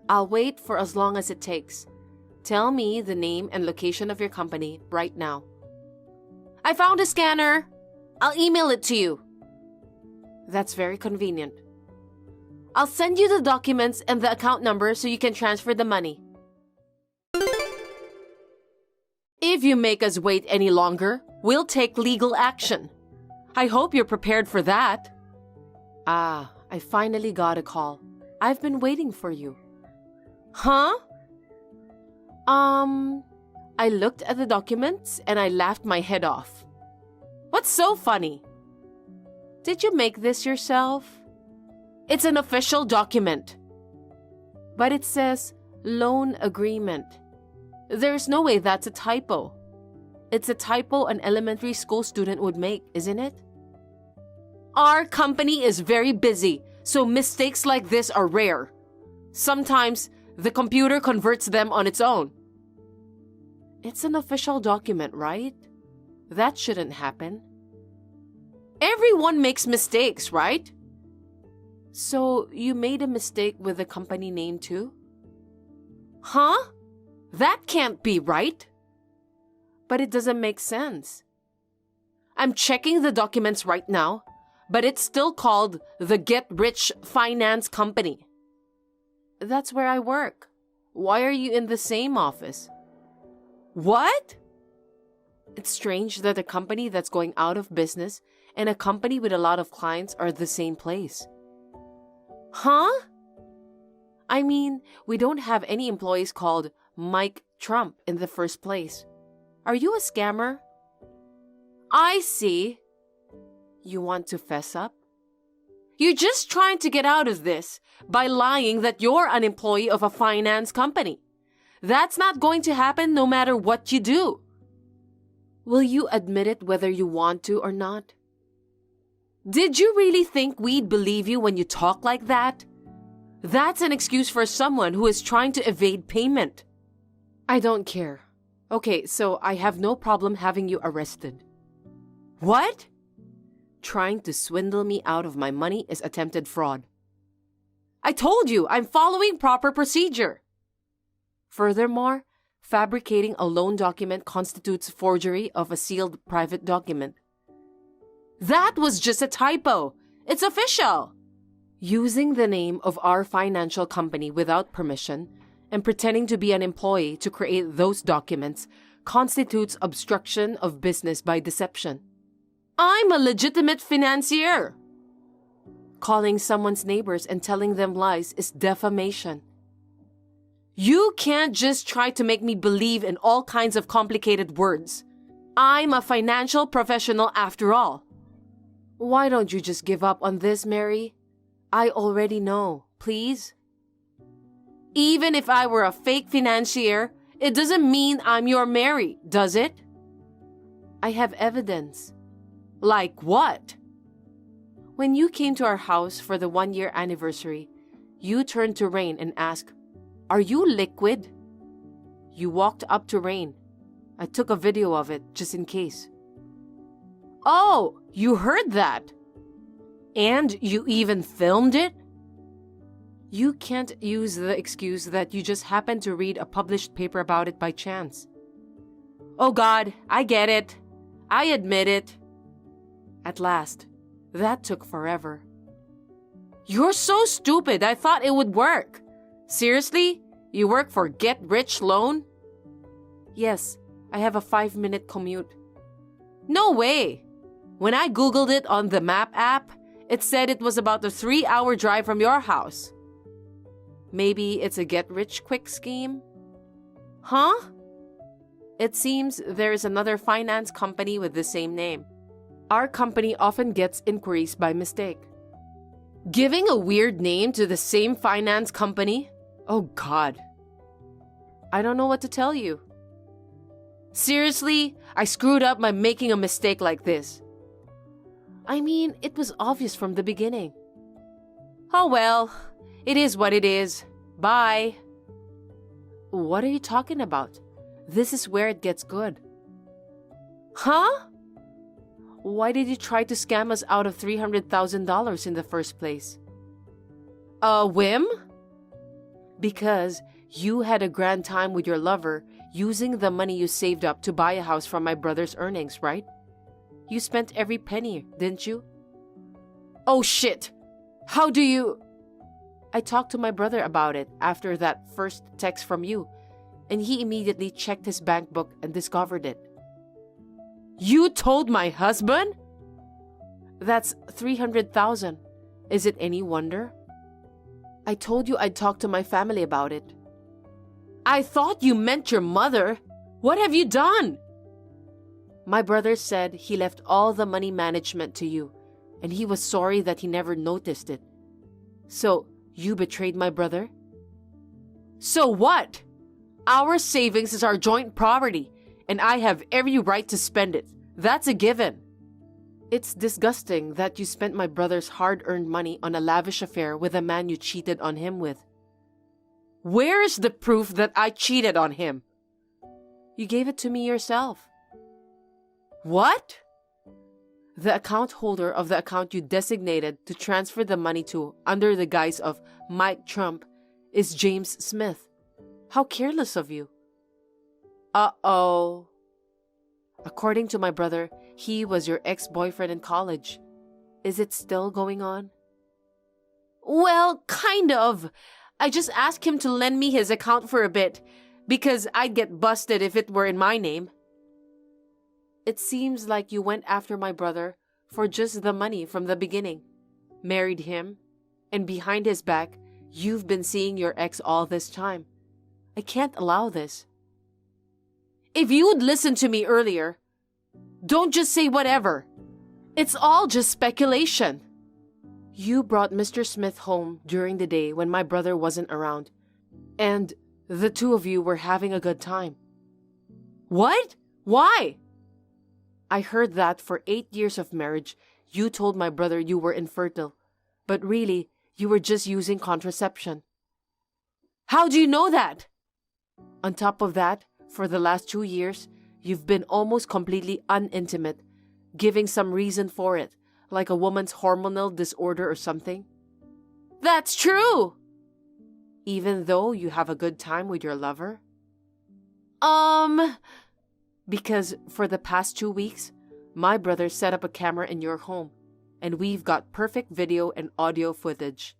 I'll wait for as long as it takes. Tell me the name and location of your company right now. I found a scanner. I'll email it to you. That's very convenient. I'll send you the documents and the account number so you can transfer the money. If you make us wait any longer, we'll take legal action. I hope you're prepared for that. Ah, I finally got a call. I've been waiting for you. Huh? I looked at the documents and I laughed my head off. What's so funny? Did you make this yourself? It's an official document. But it says loan agreement. There's no way that's a typo. It's a typo an elementary school student would make, isn't it? Our company is very busy, so mistakes like this are rare. Sometimes the computer converts them on its own. It's an official document, right? That shouldn't happen. Everyone makes mistakes, right? So you made a mistake with the company name too? Huh? That can't be right. But it doesn't make sense. I'm checking the documents right now, but it's still called the Get Rich Finance Company. That's where I work. Why are you in the same office? What? It's strange that a company that's going out of business and a company with a lot of clients are the same place. Huh? I mean, we don't have any employees called Mike Trump in the first place. Are you a scammer? I see. You want to fess up? You're just trying to get out of this by lying that you're an employee of a finance company. That's not going to happen no matter what you do. Will you admit it whether you want to or not? Did you really think we'd believe you when you talk like that? That's an excuse for someone who is trying to evade payment. I don't care. Okay, so I have no problem having you arrested. What? Trying to swindle me out of my money is attempted fraud. I told you, I'm following proper procedure. Furthermore, fabricating a loan document constitutes forgery of a sealed private document. That was just a typo. It's official. Using the name of our financial company without permission and pretending to be an employee to create those documents constitutes obstruction of business by deception. I'm a legitimate financier. Calling someone's neighbors and telling them lies is defamation. You can't just try to make me believe in all kinds of complicated words. I'm a financial professional after all. Why don't you just give up on this, Mary? I already know, please. Even if I were a fake financier, it doesn't mean I'm your Mary, does it? I have evidence. Like what? When you came to our house for the 1-year anniversary, you turned to Rain and asked, "Are you liquid?" You walked up to Rain. I took a video of it just in case. Oh, you heard that? And you even filmed it? You can't use the excuse that you just happened to read a published paper about it by chance. Oh God, I get it. I admit it. At last, that took forever. You're so stupid, I thought it would work. Seriously? You work for Get Rich Loan? Yes, I have a 5-minute commute. No way! When I googled it on the map app, it said it was about a 3-hour drive from your house. Maybe it's a get-rich-quick scheme? Huh? It seems there is another finance company with the same name. Our company often gets inquiries by mistake. Giving a weird name to the same finance company? Oh God. I don't know what to tell you. Seriously, I screwed up by making a mistake like this. I mean, it was obvious from the beginning. Oh well, it is what it is. Bye. What are you talking about? This is where it gets good. Huh? Why did you try to scam us out of $300,000 in the first place? A whim? Because you had a grand time with your lover using the money you saved up to buy a house from my brother's earnings, right? You spent every penny, didn't you? Oh shit! How do you... I talked to my brother about it after that first text from you, and he immediately checked his bank book and discovered it. You told my husband? That's $300,000. Is it any wonder? I told you I'd talk to my family about it. I thought you meant your mother. What have you done? My brother said he left all the money management to you, and he was sorry that he never noticed it. So, you betrayed my brother? So what? Our savings is our joint property, and I have every right to spend it. That's a given. It's disgusting that you spent my brother's hard-earned money on a lavish affair with a man you cheated on him with. Where is the proof that I cheated on him? You gave it to me yourself. What? The account holder of the account you designated to transfer the money to under the guise of Mike Trump is James Smith. How careless of you. Uh-oh. According to my brother, he was your ex-boyfriend in college. Is it still going on? Well, kind of. I just asked him to lend me his account for a bit, because I'd get busted if it were in my name. It seems like you went after my brother for just the money from the beginning, married him, and behind his back, you've been seeing your ex all this time. I can't allow this. If you'd listened to me earlier, don't just say whatever. It's all just speculation. You brought Mr. Smith home during the day when my brother wasn't around, and the two of you were having a good time. What? Why? I heard that for 8 years of marriage, you told my brother you were infertile, but really, you were just using contraception. How do you know that? On top of that, for the last 2 years, you've been almost completely unintimate, giving some reason for it, like a woman's hormonal disorder or something. That's true! Even though you have a good time with your lover? Because for the past 2 weeks, my brother set up a camera in your home, and we've got perfect video and audio footage.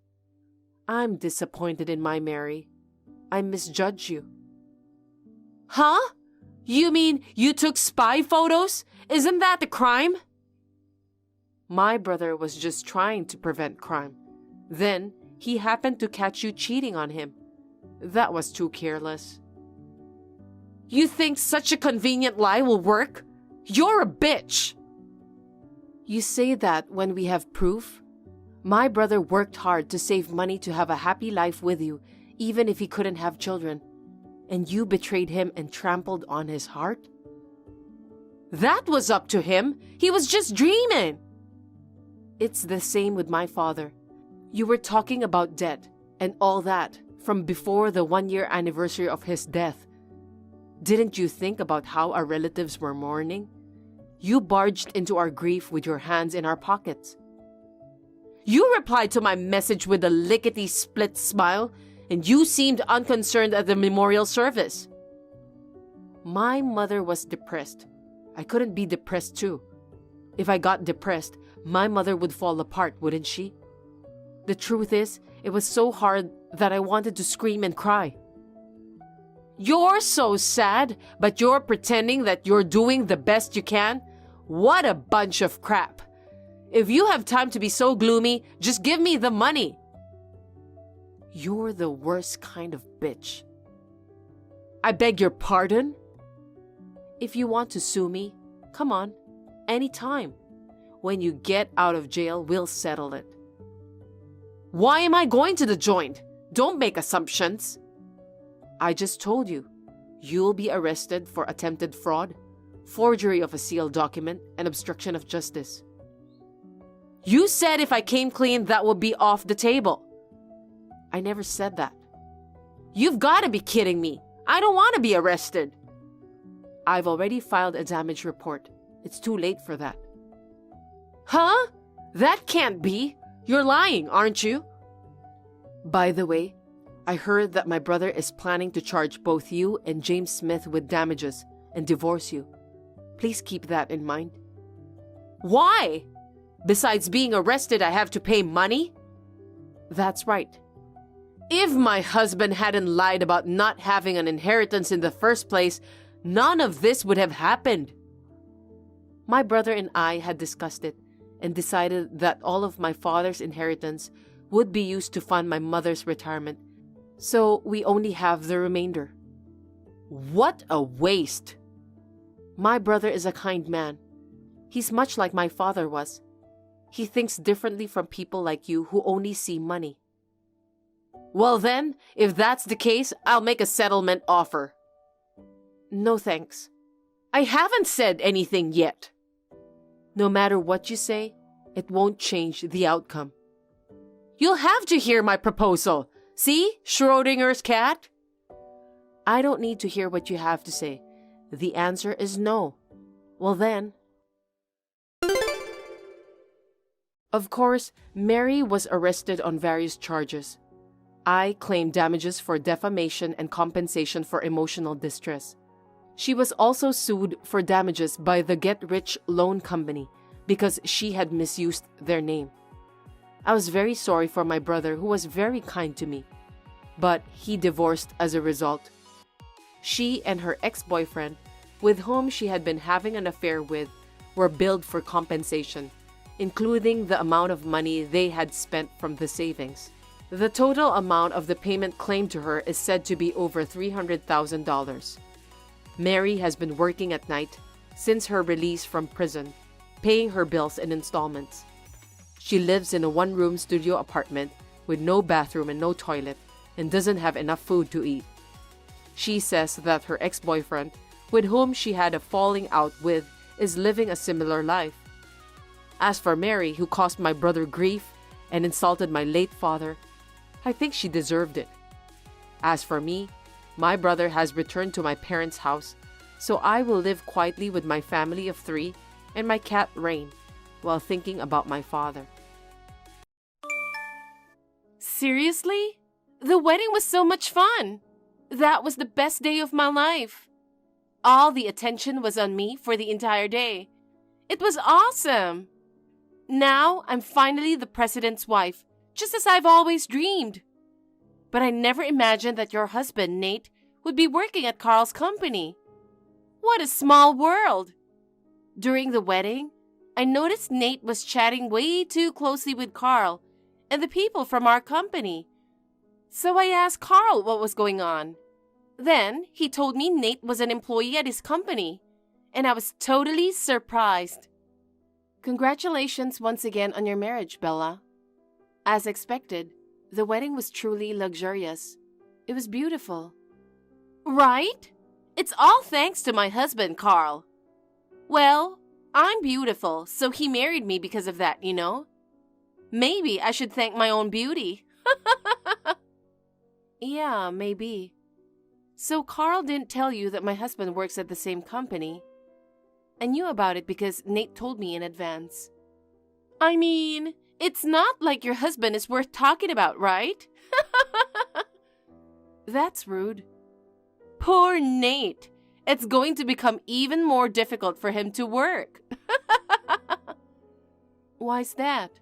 I'm disappointed in my Mary. I misjudged you. Huh? You mean you took spy photos? Isn't that a crime? My brother was just trying to prevent crime. Then, he happened to catch you cheating on him. That was too careless. You think such a convenient lie will work? You're a bitch! You say that when we have proof? My brother worked hard to save money to have a happy life with you, even if he couldn't have children. And you betrayed him and trampled on his heart? That was up to him. He was just dreaming. It's the same with my father. You were talking about debt and all that from before the 1-year anniversary of his death. Didn't you think about how our relatives were mourning? You barged into our grief with your hands in our pockets. You replied to my message with a lickety-split smile, and you seemed unconcerned at the memorial service. My mother was depressed. I couldn't be depressed too. If I got depressed, my mother would fall apart, wouldn't she? The truth is, it was so hard that I wanted to scream and cry. You're so sad, but you're pretending that you're doing the best you can? What a bunch of crap. If you have time to be so gloomy, just give me the money. You're the worst kind of bitch. I beg your pardon? If you want to sue me, come on, anytime. When you get out of jail, we'll settle it. Why am I going to the joint? Don't make assumptions. I just told you. You'll be arrested for attempted fraud, forgery of a sealed document, and obstruction of justice. You said if I came clean, that would be off the table. I never said that. You've got to be kidding me. I don't want to be arrested. I've already filed a damage report. It's too late for that. Huh? That can't be. You're lying, aren't you? By the way, I heard that my brother is planning to charge both you and James Smith with damages and divorce you. Please keep that in mind. Why? Besides being arrested, I have to pay money? That's right. If my husband hadn't lied about not having an inheritance in the first place, none of this would have happened. My brother and I had discussed it and decided that all of my father's inheritance would be used to fund my mother's retirement, so we only have the remainder. What a waste! My brother is a kind man. He's much like my father was. He thinks differently from people like you who only see money. Well then, if that's the case, I'll make a settlement offer. No thanks. I haven't said anything yet. No matter what you say, it won't change the outcome. You'll have to hear my proposal. See, Schrodinger's cat? I don't need to hear what you have to say. The answer is no. Well then. Of course, Mary was arrested on various charges. I claimed damages for defamation and compensation for emotional distress. She was also sued for damages by the Get Rich Loan Company because she had misused their name. I was very sorry for my brother, who was very kind to me, but he divorced as a result. She and her ex-boyfriend, with whom she had been having an affair with, were billed for compensation, including the amount of money they had spent from the savings. The total amount of the payment claimed to her is said to be over $300,000. Mary has been working at night since her release from prison, paying her bills in installments. She lives in a one-room studio apartment with no bathroom and no toilet and doesn't have enough food to eat. She says that her ex-boyfriend, with whom she had a falling out with, is living a similar life. As for Mary, who caused my brother grief and insulted my late father, I think she deserved it. As for me, my brother has returned to my parents' house, so I will live quietly with my family of 3 and my cat Rain while thinking about my father. Seriously? The wedding was so much fun. That was the best day of my life. All the attention was on me for the entire day. It was awesome. Now I'm finally the president's wife, just as I've always dreamed. But I never imagined that your husband, Nate, would be working at Carl's company. What a small world. During the wedding, I noticed Nate was chatting way too closely with Carl and the people from our company. So I asked Carl what was going on. Then he told me Nate was an employee at his company, and I was totally surprised. Congratulations once again on your marriage, Bella. As expected, the wedding was truly luxurious. It was beautiful. Right? It's all thanks to my husband, Carl. Well, I'm beautiful, so he married me because of that, you know? Maybe I should thank my own beauty. Yeah, maybe. So Carl didn't tell you that my husband works at the same company. I knew about it because Nate told me in advance. I mean, it's not like your husband is worth talking about, right? That's rude. Poor Nate. It's going to become even more difficult for him to work. Why's that?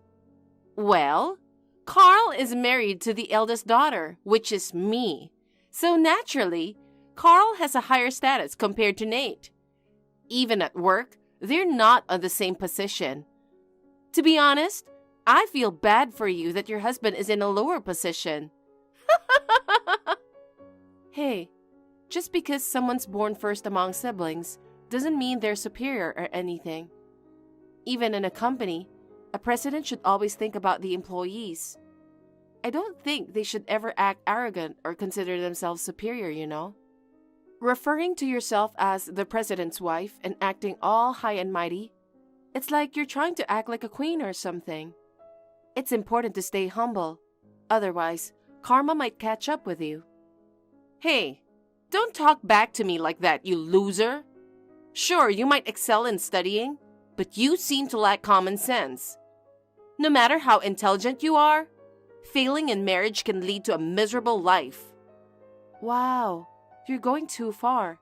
Well, Carl is married to the eldest daughter, which is me. So naturally, Carl has a higher status compared to Nate. Even at work, they're not on the same position. To be honest, I feel bad for you that your husband is in a lower position. Hey, just because someone's born first among siblings doesn't mean they're superior or anything. Even in a company, a president should always think about the employees. I don't think they should ever act arrogant or consider themselves superior, you know? Referring to yourself as the president's wife and acting all high and mighty, it's like you're trying to act like a queen or something. It's important to stay humble. Otherwise, karma might catch up with you. Hey, Don't talk back to me like that, you loser. Sure, you might excel in studying, but you seem to lack common sense. No matter how intelligent you are, failing in marriage can lead to a miserable life. Wow, you're going too far.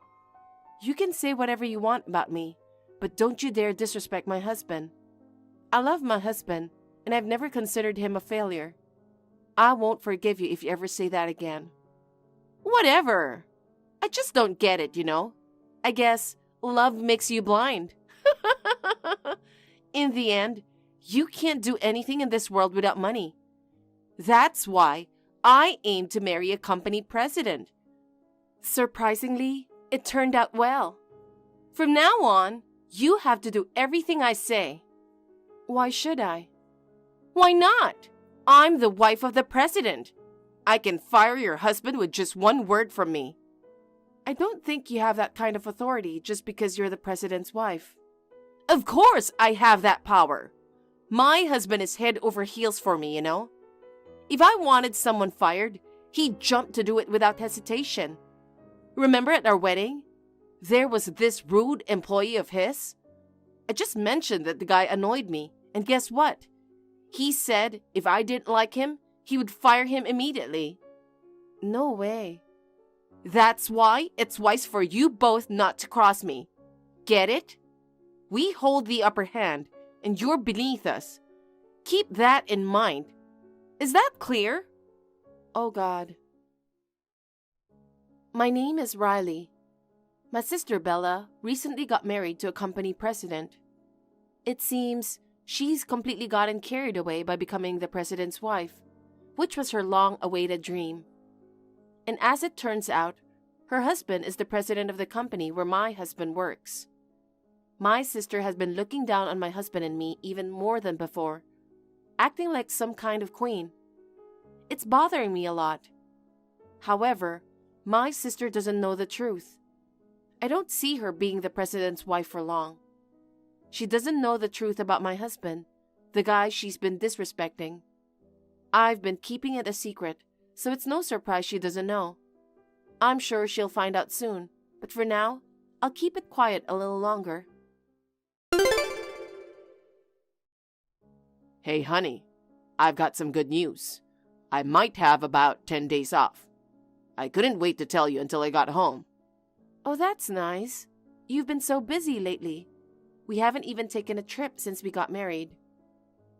You can say whatever you want about me, but don't you dare disrespect my husband. I love my husband, and I've never considered him a failure. I won't forgive you if you ever say that again. Whatever. I just don't get it, you know. I guess love makes you blind. In the end, you can't do anything in this world without money. That's why I aim to marry a company president. Surprisingly, it turned out well. From now on, you have to do everything I say. Why should I? Why not? I'm the wife of the president. I can fire your husband with just one word from me. I don't think you have that kind of authority just because you're the president's wife. Of course I have that power. My husband is head over heels for me, you know. If I wanted someone fired, he'd jump to do it without hesitation. Remember at our wedding? There was this rude employee of his. I just mentioned that the guy annoyed me, and guess what? He said if I didn't like him, he would fire him immediately. No way. That's why it's wise for you both not to cross me. Get it? We hold the upper hand, and you're beneath us. Keep that in mind. Is that clear? Oh, God. My name is Riley. My sister Bella recently got married to a company president. It seems she's completely gotten carried away by becoming the president's wife, which was her long-awaited dream. And as it turns out, her husband is the president of the company where my husband works. My sister has been looking down on my husband and me even more than before, acting like some kind of queen. It's bothering me a lot. However, my sister doesn't know the truth. I don't see her being the president's wife for long. She doesn't know the truth about my husband, the guy she's been disrespecting. I've been keeping it a secret, so it's no surprise she doesn't know. I'm sure she'll find out soon, but for now, I'll keep it quiet a little longer. Hey, honey, I've got some good news. I might have about 10 days off. I couldn't wait to tell you until I got home. Oh, that's nice. You've been so busy lately. We haven't even taken a trip since we got married.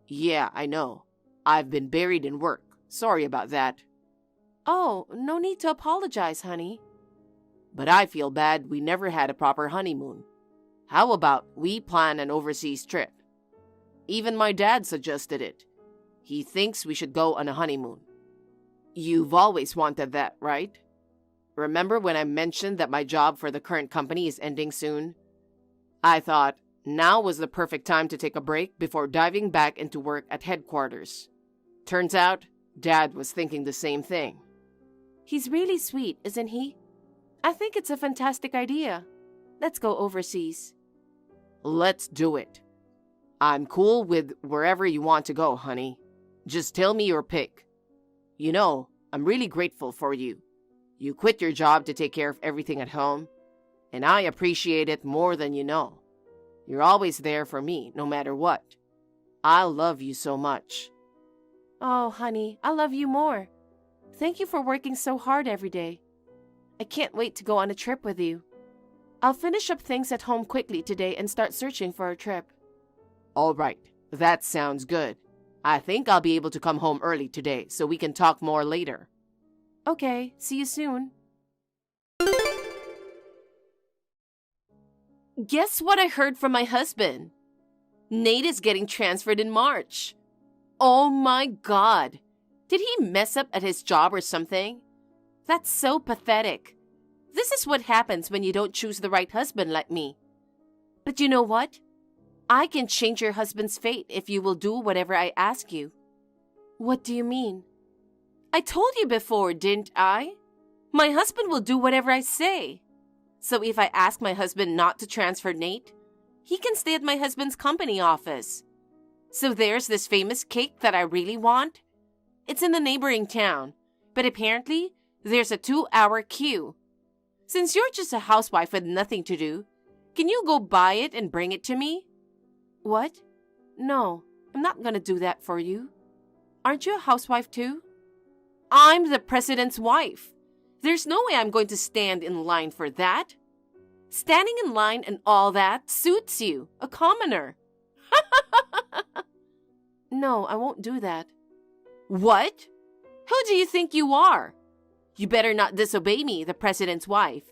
Yeah, I know. I've been buried in work. Sorry about that. Oh, no need to apologize, honey. But I feel bad we never had a proper honeymoon. How about we plan an overseas trip? Even my dad suggested it. He thinks we should go on a honeymoon. You've always wanted that, right? Remember when I mentioned that my job for the current company is ending soon? I thought now was the perfect time to take a break before diving back into work at headquarters. Turns out, Dad was thinking the same thing. He's really sweet, isn't he? I think it's a fantastic idea. Let's go overseas. Let's do it. I'm cool with wherever you want to go, honey. Just tell me your pick. You know, I'm really grateful for you. You quit your job to take care of everything at home, and I appreciate it more than you know. You're always there for me, no matter what. I love you so much. Oh, honey, I love you more. Thank you for working so hard every day. I can't wait to go on a trip with you. I'll finish up things at home quickly today and start searching for a trip. All right, that sounds good. I think I'll be able to come home early today so we can talk more later. Okay, see you soon. Guess what I heard from my husband? Nate is getting transferred in March. Oh my God. Did he mess up at his job or something? That's so pathetic. This is what happens when you don't choose the right husband like me. But you know what? I can change your husband's fate if you will do whatever I ask you. What do you mean? I told you before, didn't I? My husband will do whatever I say. So if I ask my husband not to transfer Nate, he can stay at my husband's company office. So there's this famous cake that I really want. It's in the neighboring town, but apparently there's a 2-hour queue. Since you're just a housewife with nothing to do, can you go buy it and bring it to me? What? No, I'm not gonna do that for you. Aren't you a housewife too? I'm the president's wife. There's no way I'm going to stand in line for that. Standing in line and all that suits you, a commoner. No, I won't do that. What? Who do you think you are? You better not disobey me, the president's wife.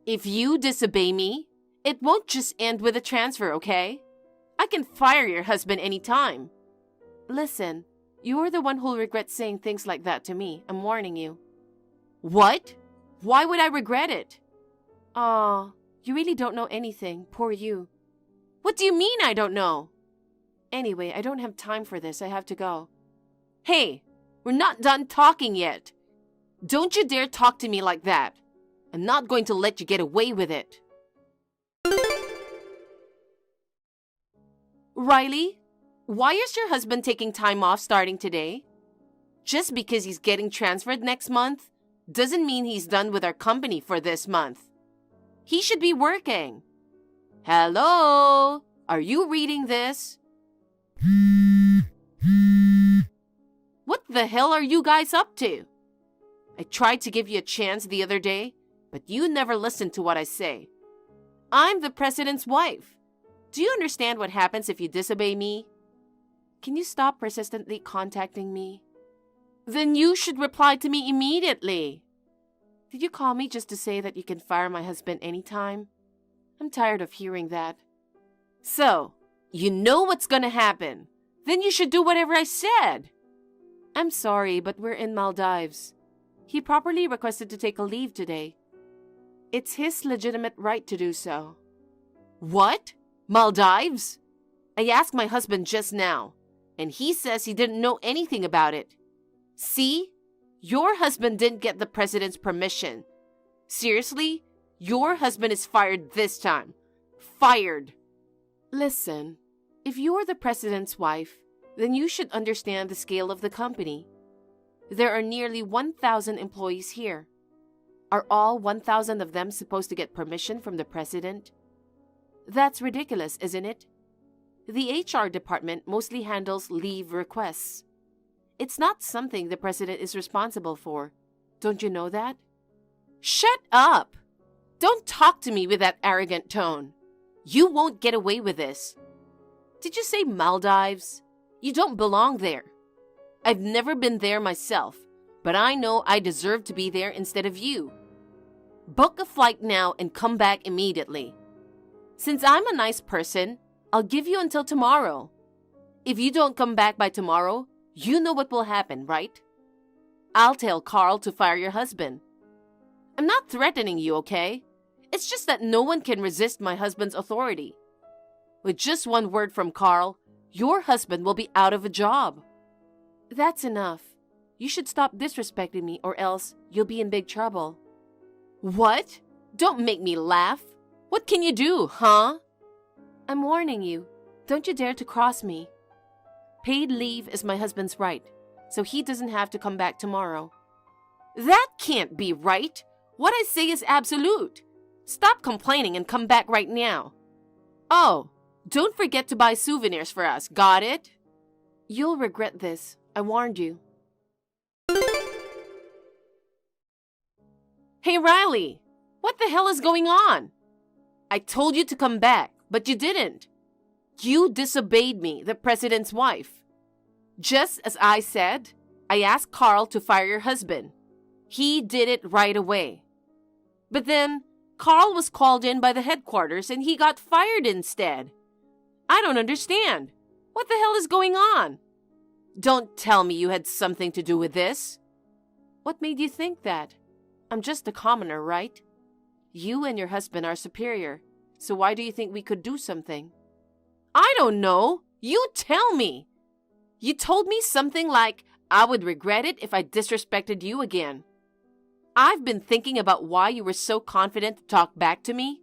If you disobey me, it won't just end with a transfer, okay? I can fire your husband anytime. Listen, you're the one who'll regret saying things like that to me. I'm warning you. What? Why would I regret it? Aw, you really don't know anything. Poor you. What do you mean I don't know? Anyway, I don't have time for this. I have to go. Hey, we're not done talking yet. Don't you dare talk to me like that. I'm not going to let you get away with it. Riley, why is your husband taking time off starting today? Just because he's getting transferred next month doesn't mean he's done with our company for this month. He should be working. Hello? Are you reading this? What the hell are you guys up to? I tried to give you a chance the other day, but you never listened to what I say. I'm the president's wife. Do you understand what happens if you disobey me? Can you stop persistently contacting me? Then you should reply to me immediately. Did you call me just to say that you can fire my husband anytime? I'm tired of hearing that. So, you know what's gonna happen. Then you should do whatever I said. I'm sorry, but we're in Maldives. He properly requested to take a leave today. It's his legitimate right to do so. What? Maldives? I asked my husband just now, and he says he didn't know anything about it. See? Your husband didn't get the president's permission. Seriously? Your husband is fired this time. Fired. Listen, if you're the president's wife, then you should understand the scale of the company. There are nearly 1,000 employees here. Are all 1,000 of them supposed to get permission from the president? That's ridiculous, isn't it? The HR department mostly handles leave requests. It's not something the president is responsible for. Don't you know that? Shut up! Don't talk to me with that arrogant tone. You won't get away with this. Did you say Maldives? You don't belong there. I've never been there myself, but I know I deserve to be there instead of you. Book a flight now and come back immediately. Since I'm a nice person, I'll give you until tomorrow. If you don't come back by tomorrow, you know what will happen, right? I'll tell Carl to fire your husband. I'm not threatening you, okay? It's just that no one can resist my husband's authority. With just one word from Carl, your husband will be out of a job. That's enough. You should stop disrespecting me or else you'll be in big trouble. What? Don't make me laugh. What can you do, huh? I'm warning you. Don't you dare to cross me. Paid leave is my husband's right, so he doesn't have to come back tomorrow. That can't be right. What I say is absolute. Stop complaining and come back right now. Oh, don't forget to buy souvenirs for us, got it? You'll regret this. I warned you. Hey, Riley, what the hell is going on? I told you to come back, but you didn't. You disobeyed me, the president's wife. Just as I said, I asked Carl to fire your husband. He did it right away. But then, Carl was called in by the headquarters and he got fired instead. I don't understand. What the hell is going on? Don't tell me you had something to do with this. What made you think that? I'm just a commoner, right? You and your husband are superior, so why do you think we could do something? I don't know. You tell me. You told me something like, I would regret it if I disrespected you again. I've been thinking about why you were so confident to talk back to me.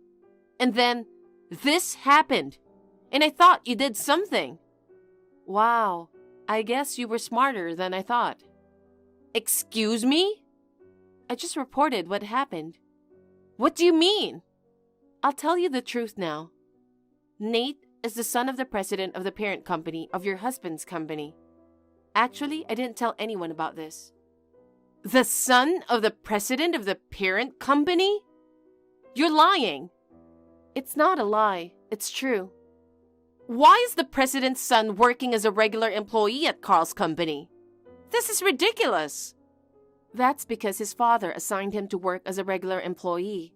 And then, this happened. And I thought you did something. Wow, I guess you were smarter than I thought. Excuse me? I just reported what happened. What do you mean? I'll tell you the truth now. Nate is the son of the president of the parent company of your husband's company. Actually, I didn't tell anyone about this. The son of the president of the parent company? You're lying. It's not a lie. It's true. Why is the president's son working as a regular employee at Carl's company? This is ridiculous. That's because his father assigned him to work as a regular employee.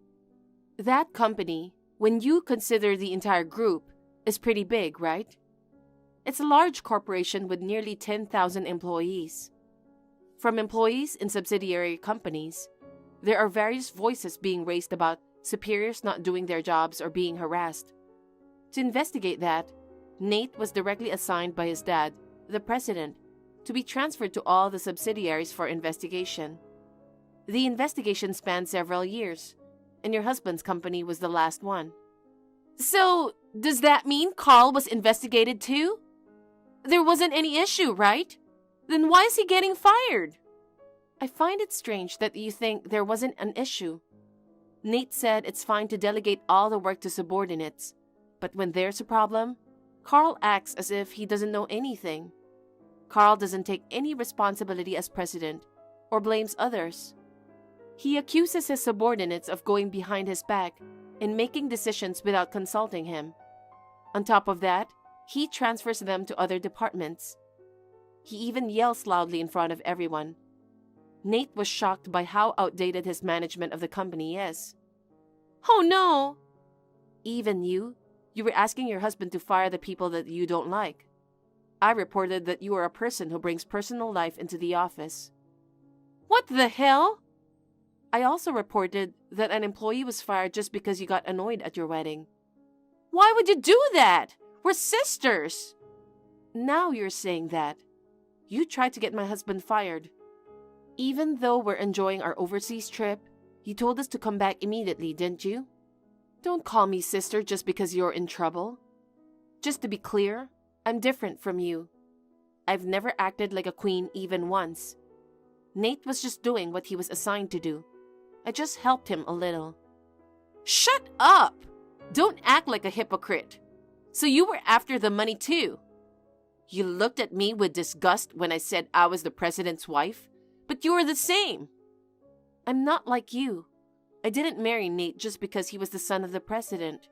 That company, when you consider the entire group, is pretty big, right? It's a large corporation with nearly 10,000 employees. From employees in subsidiary companies, there are various voices being raised about superiors not doing their jobs or being harassed. To investigate that, Nate was directly assigned by his dad, the president, to be transferred to all the subsidiaries for investigation. The investigation spanned several years, and your husband's company was the last one. So, does that mean Carl was investigated too? There wasn't any issue, right? Then why is he getting fired? I find it strange that you think there wasn't an issue. Nate said it's fine to delegate all the work to subordinates, but when there's a problem, Carl acts as if he doesn't know anything. Carl doesn't take any responsibility as president or blames others. He accuses his subordinates of going behind his back and making decisions without consulting him. On top of that, he transfers them to other departments. He even yells loudly in front of everyone. Nate was shocked by how outdated his management of the company is. Oh no! Even you were asking your husband to fire the people that you don't like. I reported that you are a person who brings personal life into the office. What the hell? I also reported that an employee was fired just because you got annoyed at your wedding. Why would you do that? We're sisters. Now you're saying that. You tried to get my husband fired. Even though we're enjoying our overseas trip, you told us to come back immediately, didn't you? Don't call me sister just because you're in trouble. Just to be clear, I'm different from you. I've never acted like a queen even once. Nate was just doing what he was assigned to do. I just helped him a little. Shut up! Don't act like a hypocrite. So you were after the money too. You looked at me with disgust when I said I was the president's wife, but you are the same. I'm not like you. I didn't marry Nate just because he was the son of the president.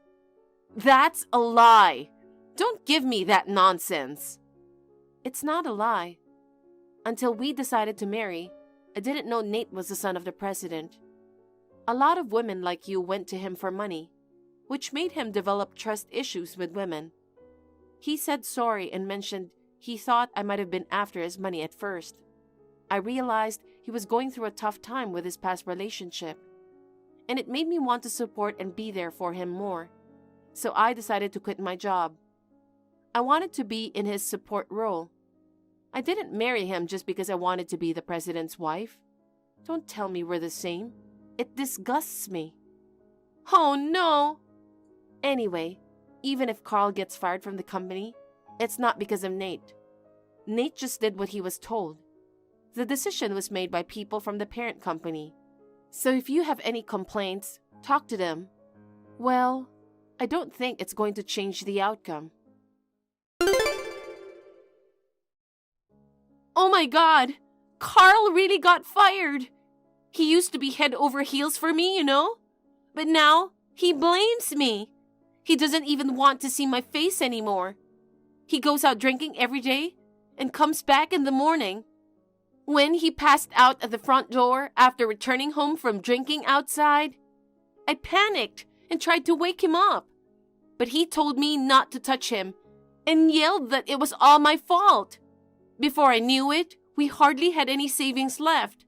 That's a lie. Don't give me that nonsense. It's not a lie. Until we decided to marry, I didn't know Nate was the son of the president. A lot of women like you went to him for money, which made him develop trust issues with women. He said sorry and mentioned he thought I might have been after his money at first. I realized he was going through a tough time with his past relationship, and it made me want to support and be there for him more. So I decided to quit my job. I wanted to be in his support role. I didn't marry him just because I wanted to be the president's wife. Don't tell me we're the same. It disgusts me. Oh no! Anyway, even if Carl gets fired from the company, it's not because of Nate. Nate just did what he was told. The decision was made by people from the parent company. So if you have any complaints, talk to them. Well, I don't think it's going to change the outcome. Oh my God! Carl really got fired! He used to be head over heels for me, you know? But now, he blames me. He doesn't even want to see my face anymore. He goes out drinking every day and comes back in the morning. When he passed out at the front door after returning home from drinking outside, I panicked and tried to wake him up. But he told me not to touch him and yelled that it was all my fault. Before I knew it, we hardly had any savings left.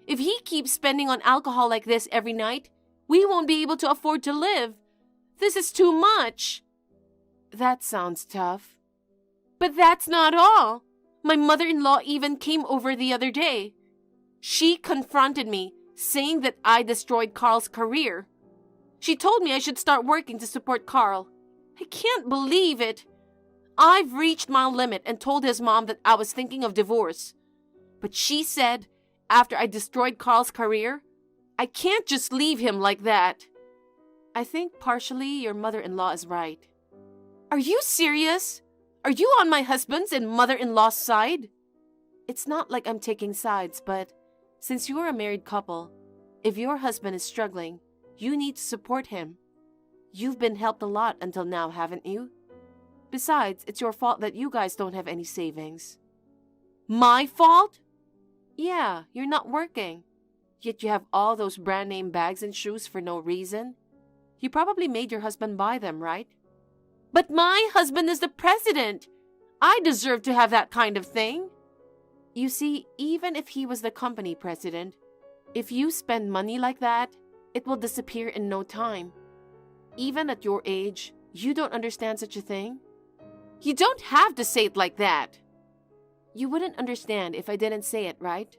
If he keeps spending on alcohol like this every night, we won't be able to afford to live. This is too much. That sounds tough. But that's not all. My mother-in-law even came over the other day. She confronted me, saying that I destroyed Carl's career. She told me I should start working to support Carl. I can't believe it. I've reached my limit and told his mom that I was thinking of divorce. But she said, after I destroyed Carl's career, I can't just leave him like that. I think partially your mother-in-law is right. Are you serious? Are you on my husband's and mother-in-law's side? It's not like I'm taking sides, but since you're a married couple, if your husband is struggling, you need to support him. You've been helped a lot until now, haven't you? Besides, it's your fault that you guys don't have any savings. My fault? Yeah, you're not working. Yet you have all those brand name bags and shoes for no reason. You probably made your husband buy them, right? But my husband is the president. I deserve to have that kind of thing. You see, even if he was the company president, if you spend money like that, it will disappear in no time. Even at your age, you don't understand such a thing? You don't have to say it like that. You wouldn't understand if I didn't say it, right?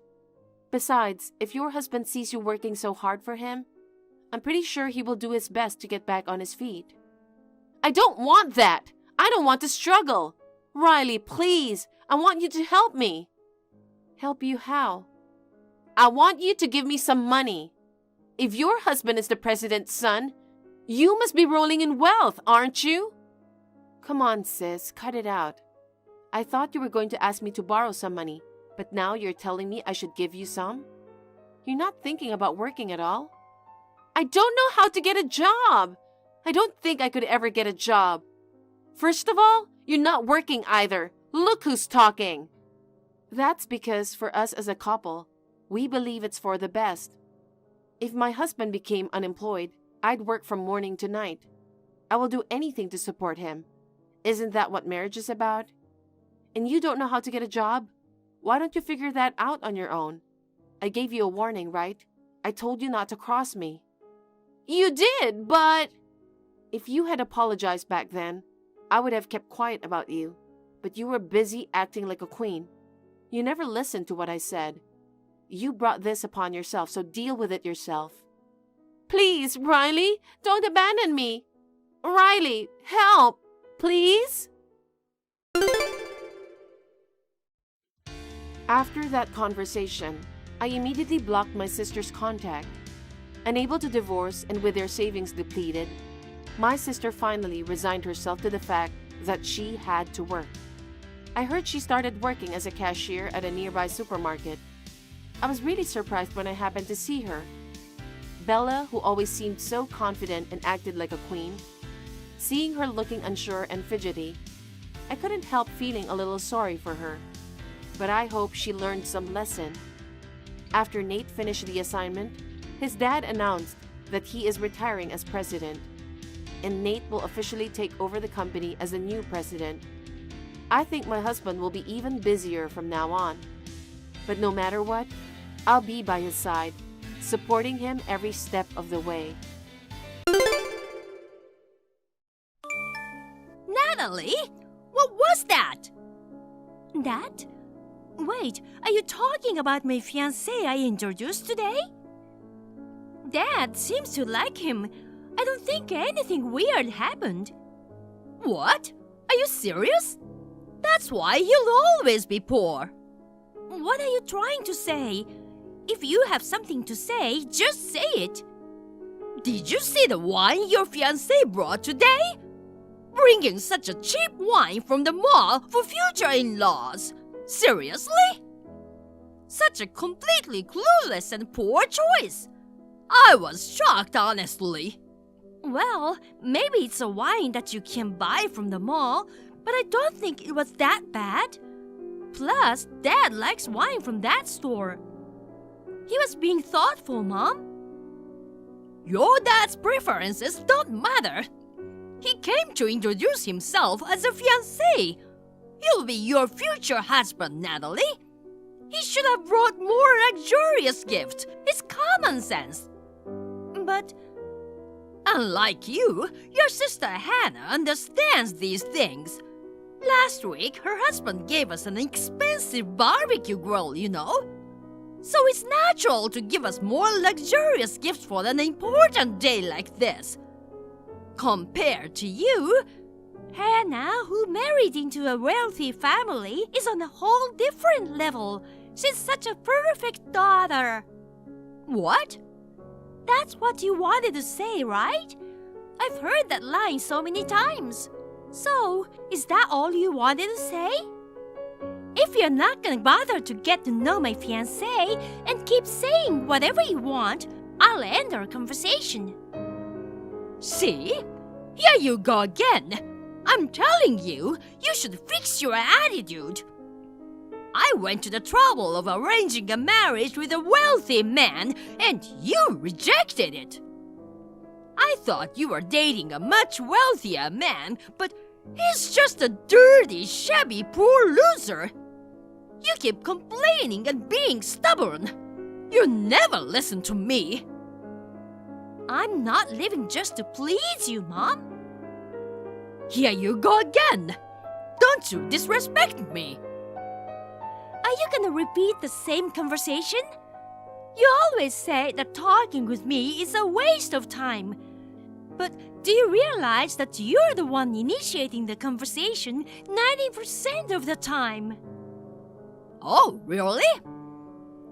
Besides, if your husband sees you working so hard for him, I'm pretty sure he will do his best to get back on his feet. I don't want that. I don't want to struggle. Riley, please, I want you to help me. Help you how? I want you to give me some money. If your husband is the president's son, you must be rolling in wealth, aren't you? Come on, sis, cut it out. I thought you were going to ask me to borrow some money, but now you're telling me I should give you some? You're not thinking about working at all? I don't know how to get a job. I don't think I could ever get a job. First of all, you're not working either. Look who's talking. That's because for us as a couple, we believe it's for the best. If my husband became unemployed, I'd work from morning to night. I will do anything to support him. Isn't that what marriage is about? And you don't know how to get a job? Why don't you figure that out on your own? I gave you a warning, right? I told you not to cross me. You did, but... If you had apologized back then, I would have kept quiet about you. But you were busy acting like a queen. You never listened to what I said. You brought this upon yourself, so deal with it yourself. Please, Riley, don't abandon me. Riley, help, please. After that conversation, I immediately blocked my sister's contact. Unable to divorce and with their savings depleted, my sister finally resigned herself to the fact that she had to work. I heard she started working as a cashier at a nearby supermarket. I was really surprised when I happened to see her. Bella, who always seemed so confident and acted like a queen, seeing her looking unsure and fidgety, I couldn't help feeling a little sorry for her. But I hope she learned some lesson. After Nate finished the assignment, his dad announced that he is retiring as president, and Nate will officially take over the company as the new president. I think my husband will be even busier from now on. But no matter what, I'll be by his side, supporting him every step of the way. Natalie? What was that? That? Wait, are you talking about my fiancé I introduced today? Dad seems to like him. I don't think anything weird happened. What? Are you serious? That's why you'll always be poor. What are you trying to say? If you have something to say, just say it. Did you see the wine your fiancé brought today? Bringing such a cheap wine from the mall for future in-laws. Seriously? Such a completely clueless and poor choice. I was shocked, honestly. Well, maybe it's a wine that you can buy from the mall, but I don't think it was that bad. Plus, Dad likes wine from that store. He was being thoughtful, Mom. Your dad's preferences don't matter. He came to introduce himself as a fiancé. He'll be your future husband, Natalie. He should have brought more luxurious gifts. It's common sense. But unlike you, your sister Hannah understands these things. Last week, her husband gave us an expensive barbecue grill, you know. So it's natural to give us more luxurious gifts for an important day like this. Compared to you, Hannah, who married into a wealthy family, is on a whole different level. She's such a perfect daughter. What? That's what you wanted to say, right? I've heard that line so many times. So, is that all you wanted to say? If you're not gonna bother to get to know my fiancé and keep saying whatever you want, I'll end our conversation. See? Here you go again. I'm telling you, you should fix your attitude. I went to the trouble of arranging a marriage with a wealthy man, and you rejected it. I thought you were dating a much wealthier man, but he's just a dirty, shabby, poor loser. You keep complaining and being stubborn. You never listen to me. I'm not living just to please you, Mom. Here you go again. Don't you disrespect me. Are you gonna repeat the same conversation? You always say that talking with me is a waste of time. But do you realize that you're the one initiating the conversation 90% of the time? Oh, really?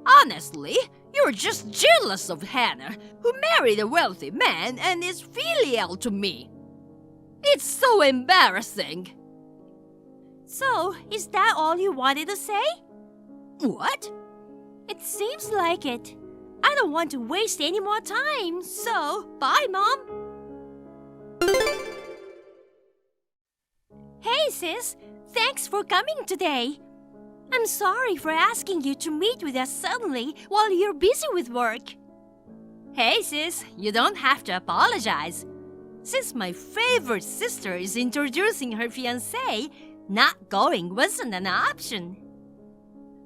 Honestly, you're just jealous of Hannah, who married a wealthy man and is filial to me. It's so embarrassing. So, is that all you wanted to say? What? It seems like it. I don't want to waste any more time, so bye, Mom. Hey, sis. Thanks for coming today. I'm sorry for asking you to meet with us suddenly while you're busy with work. Hey, sis. You don't have to apologize. Since my favorite sister is introducing her fiancé, not going wasn't an option.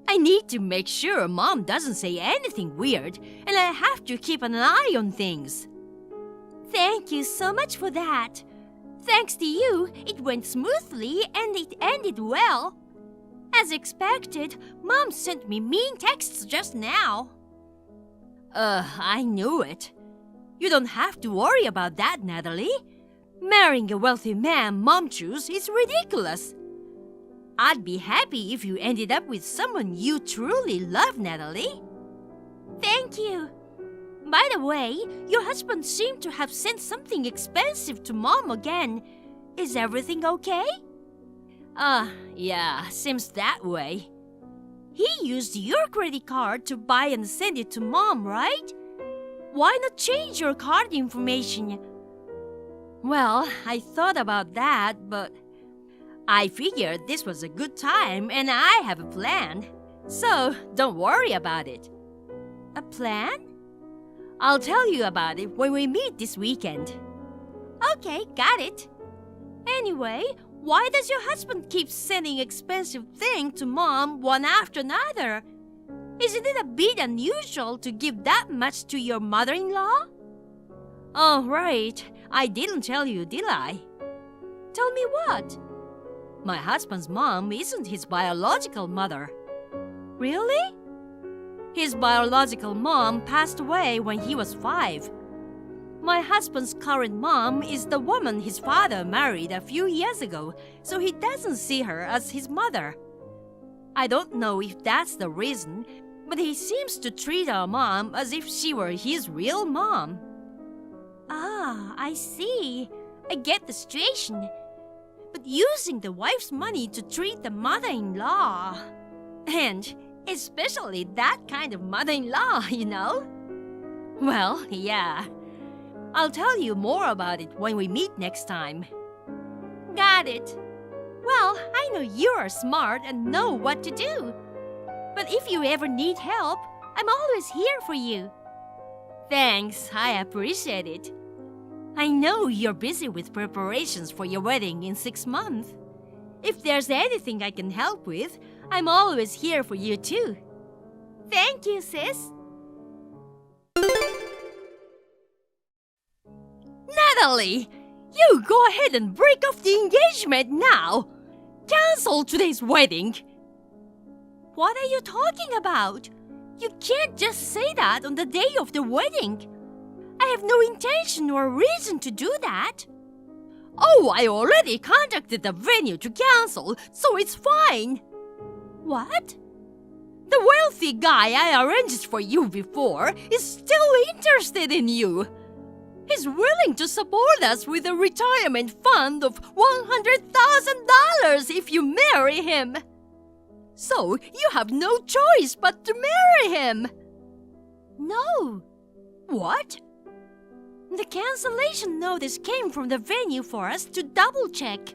I need to make sure Mom doesn't say anything weird, and I have to keep an eye on things. Thank you so much for that. Thanks to you, it went smoothly and it ended well. As expected, Mom sent me mean texts just now. I knew it. You don't have to worry about that, Natalie. Marrying a wealthy man Mom chose is ridiculous. I'd be happy if you ended up with someone you truly love, Natalie. Thank you. By the way, your husband seemed to have sent something expensive to Mom again. Is everything okay? Yeah, seems that way. He used your credit card to buy and send it to Mom, right? Why not change your card information? Well, I thought about that, but I figured this was a good time and I have a plan. So, don't worry about it. A plan? I'll tell you about it when we meet this weekend. Okay, got it. Anyway, why does your husband keep sending expensive things to Mom one after another? Isn't it a bit unusual to give that much to your mother-in-law? Oh, right. I didn't tell you, did I? Tell me what? My husband's mom isn't his biological mother. Really? His biological mom passed away when he was 5. My husband's current mom is the woman his father married a few years ago, so he doesn't see her as his mother. I don't know if that's the reason, but he seems to treat our mom as if she were his real mom. Ah, I see. I get the situation. But using the wife's money to treat the mother-in-law. And especially that kind of mother-in-law, you know? Well, yeah. I'll tell you more about it when we meet next time. Got it. Well, I know you're smart and know what to do. But if you ever need help, I'm always here for you. Thanks, I appreciate it. I know you're busy with preparations for your wedding in 6 months. If there's anything I can help with, I'm always here for you too. Thank you, sis. Natalie, you go ahead and break off the engagement now. Cancel today's wedding. What are you talking about? You can't just say that on the day of the wedding. I have no intention or reason to do that. Oh, I already contacted the venue to cancel, so it's fine. What? The wealthy guy I arranged for you before is still interested in you. He's willing to support us with a retirement fund of $100,000 if you marry him. So you have no choice but to marry him. No. What? The cancellation notice came from the venue for us to double-check.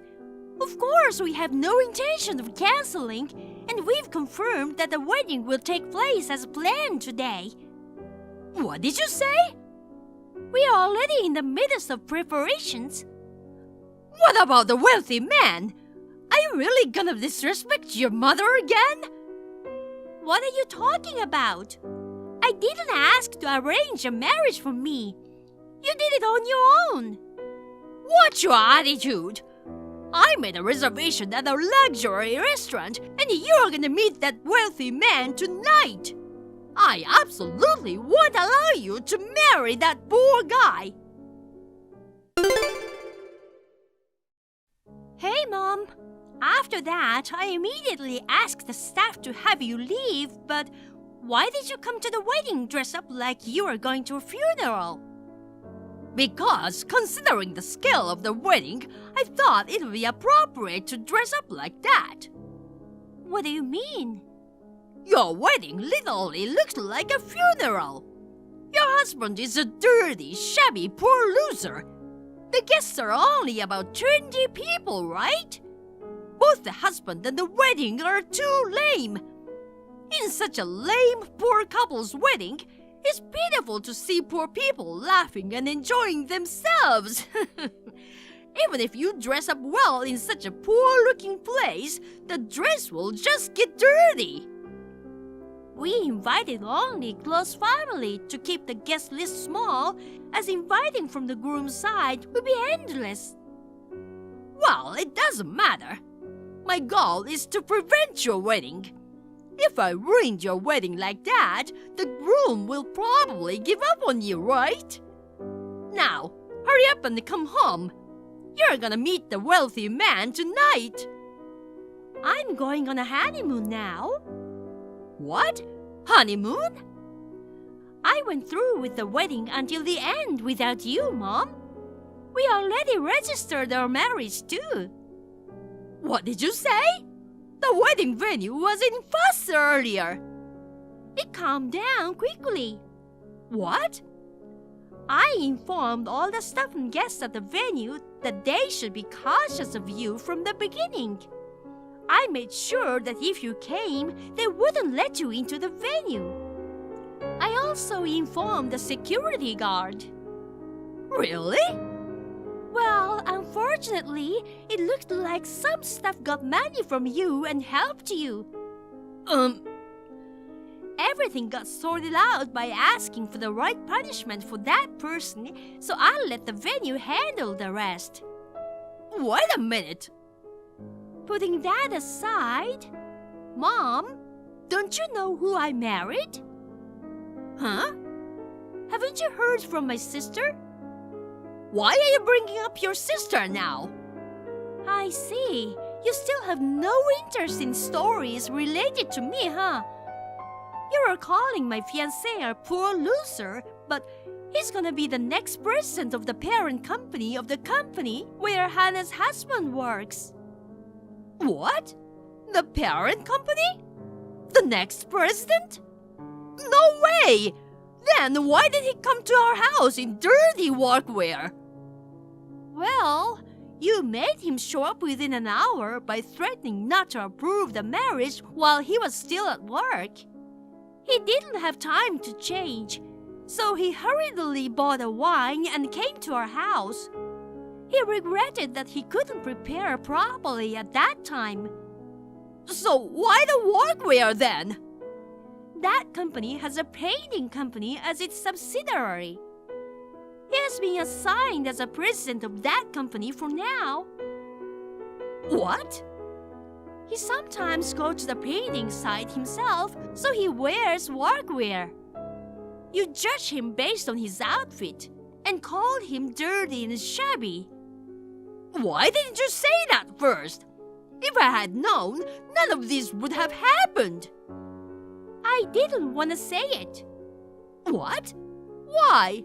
Of course, we have no intention of canceling, and we've confirmed that the wedding will take place as planned today. What did you say? We are already in the midst of preparations. What about the wealthy man? Are you really gonna disrespect your mother again? What are you talking about? I didn't ask to arrange a marriage for me. You did it on your own. What's your attitude? I made a reservation at a luxury restaurant, and you're gonna meet that wealthy man tonight. I absolutely won't allow you to marry that poor guy. Hey, Mom. After that, I immediately asked the staff to have you leave, but why did you come to the wedding dressed up like you were going to a funeral? Because, considering the scale of the wedding, I thought it would be appropriate to dress up like that. What do you mean? Your wedding literally looks like a funeral. Your husband is a dirty, shabby, poor loser. The guests are only about 20 people, right? Both the husband and the wedding are too lame. In such a lame, poor couple's wedding, it's pitiful to see poor people laughing and enjoying themselves. Even if you dress up well in such a poor-looking place, the dress will just get dirty. We invited only close family to keep the guest list small, as inviting from the groom's side would be endless. Well, it doesn't matter. My goal is to prevent your wedding. If I ruined your wedding like that, the groom will probably give up on you, right? Now, hurry up and come home. You're gonna meet the wealthy man tonight. I'm going on a honeymoon now. What? Honeymoon? I went through with the wedding until the end without you, Mom. We already registered our marriage too. What did you say? The wedding venue was in fuss earlier. It calmed down quickly. What? I informed all the staff and guests at the venue that they should be cautious of you from the beginning. I made sure that if you came, they wouldn't let you into the venue. I also informed the security guard. Really? Well, unfortunately, it looked like some staff got money from you and helped you. Everything got sorted out by asking for the right punishment for that person, so I let the venue handle the rest. Wait a minute. Putting that aside, Mom, don't you know who I married? Huh? Haven't you heard from my sister? Why are you bringing up your sister now? I see. You still have no interest in stories related to me, huh? You are calling my fiancé a poor loser, but he's gonna be the next president of the parent company of the company where Hannah's husband works. What? The parent company? The next president? No way! Then why did he come to our house in dirty workwear? Well, you made him show up within an hour by threatening not to approve the marriage while he was still at work. He didn't have time to change, so he hurriedly bought a wine and came to our house. He regretted that he couldn't prepare properly at that time. So why the workwear then? That company has a painting company as its subsidiary. He has been assigned as a president of that company for now. What? He sometimes goes to the painting site himself, so he wears workwear. You judge him based on his outfit and called him dirty and shabby. Why didn't you say that first? If I had known, none of this would have happened. I didn't want to say it. What? Why?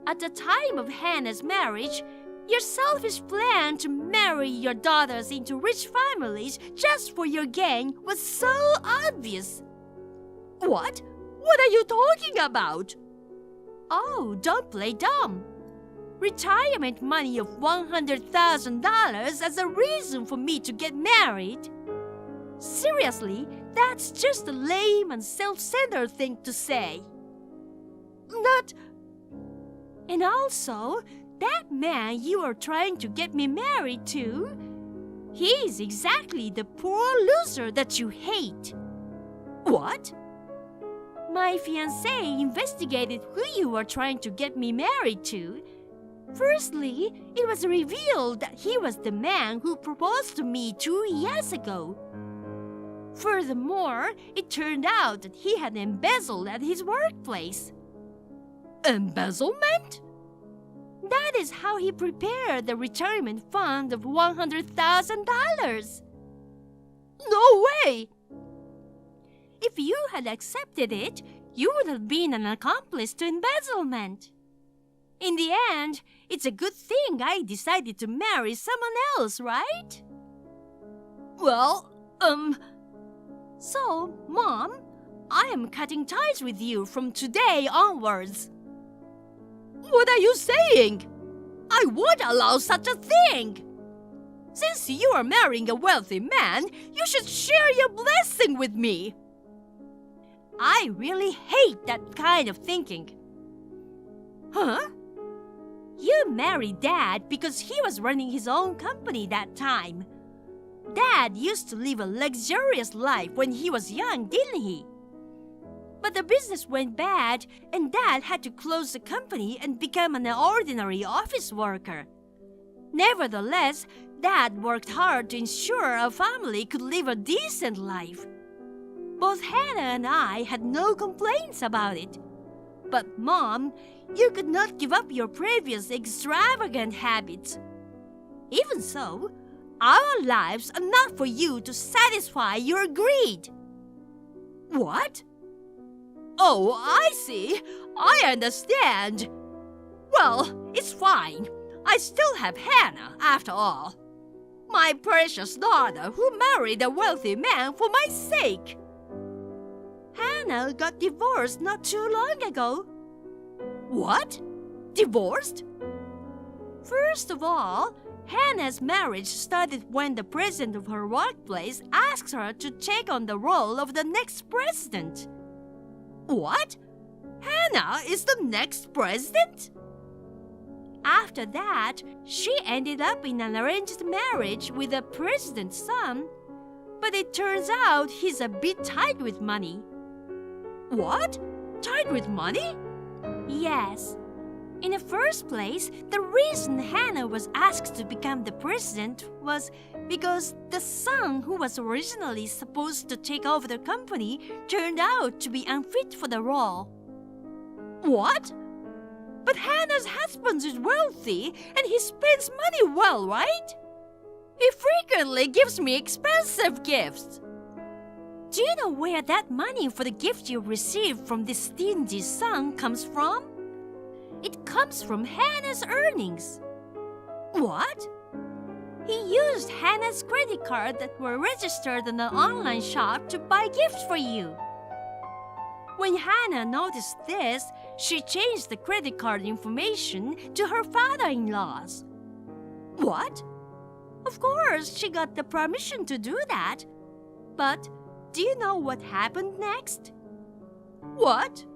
At the time of Hannah's marriage, your selfish plan to marry your daughters into rich families just for your gain was so obvious. What? What are you talking about? Oh, don't play dumb. Retirement money of $100,000 as a reason for me to get married? Seriously, that's just a lame and self-centered thing to say. Not... And also, that man you are trying to get me married to, he's exactly the poor loser that you hate. What? My fiancé investigated who you were trying to get me married to. Firstly, it was revealed that he was the man who proposed to me 2 years ago. Furthermore, it turned out that he had embezzled at his workplace. Embezzlement? That is how he prepared the retirement fund of $100,000. No way! If you had accepted it, you would have been an accomplice to embezzlement. In the end, it's a good thing I decided to marry someone else, right? Well, So, Mom, I am cutting ties with you from today onwards. What are you saying? I won't allow such a thing. Since you are marrying a wealthy man, you should share your blessing with me. I really hate that kind of thinking. Huh? You married Dad because he was running his own company that time. Dad used to live a luxurious life when he was young, didn't he? But the business went bad and Dad had to close the company and become an ordinary office worker. Nevertheless, Dad worked hard to ensure our family could live a decent life. Both Hannah and I had no complaints about it. But Mom, you could not give up your previous extravagant habits. Even so, our lives are not for you to satisfy your greed. What? Oh, I see. I understand. Well, it's fine. I still have Hannah, after all. My precious daughter who married a wealthy man for my sake. Hannah got divorced not too long ago. What? Divorced? First of all, Hannah's marriage started when the president of her workplace asked her to take on the role of the next president. What? Hannah is the next president? After that, she ended up in an arranged marriage with the president's son. But it turns out he's a bit tight with money. What? Tight with money? Yes. In the first place, the reason Hannah was asked to become the president was because the son who was originally supposed to take over the company turned out to be unfit for the role. What? But Hannah's husband is wealthy and he spends money well, right? He frequently gives me expensive gifts. Do you know where that money for the gift you received from this stingy son comes from? It comes from Hannah's earnings. What? He used Hannah's credit card that were registered in an online shop to buy gifts for you. When Hannah noticed this, she changed the credit card information to her father-in-law's. What? Of course, she got the permission to do that. But do you know what happened next? What?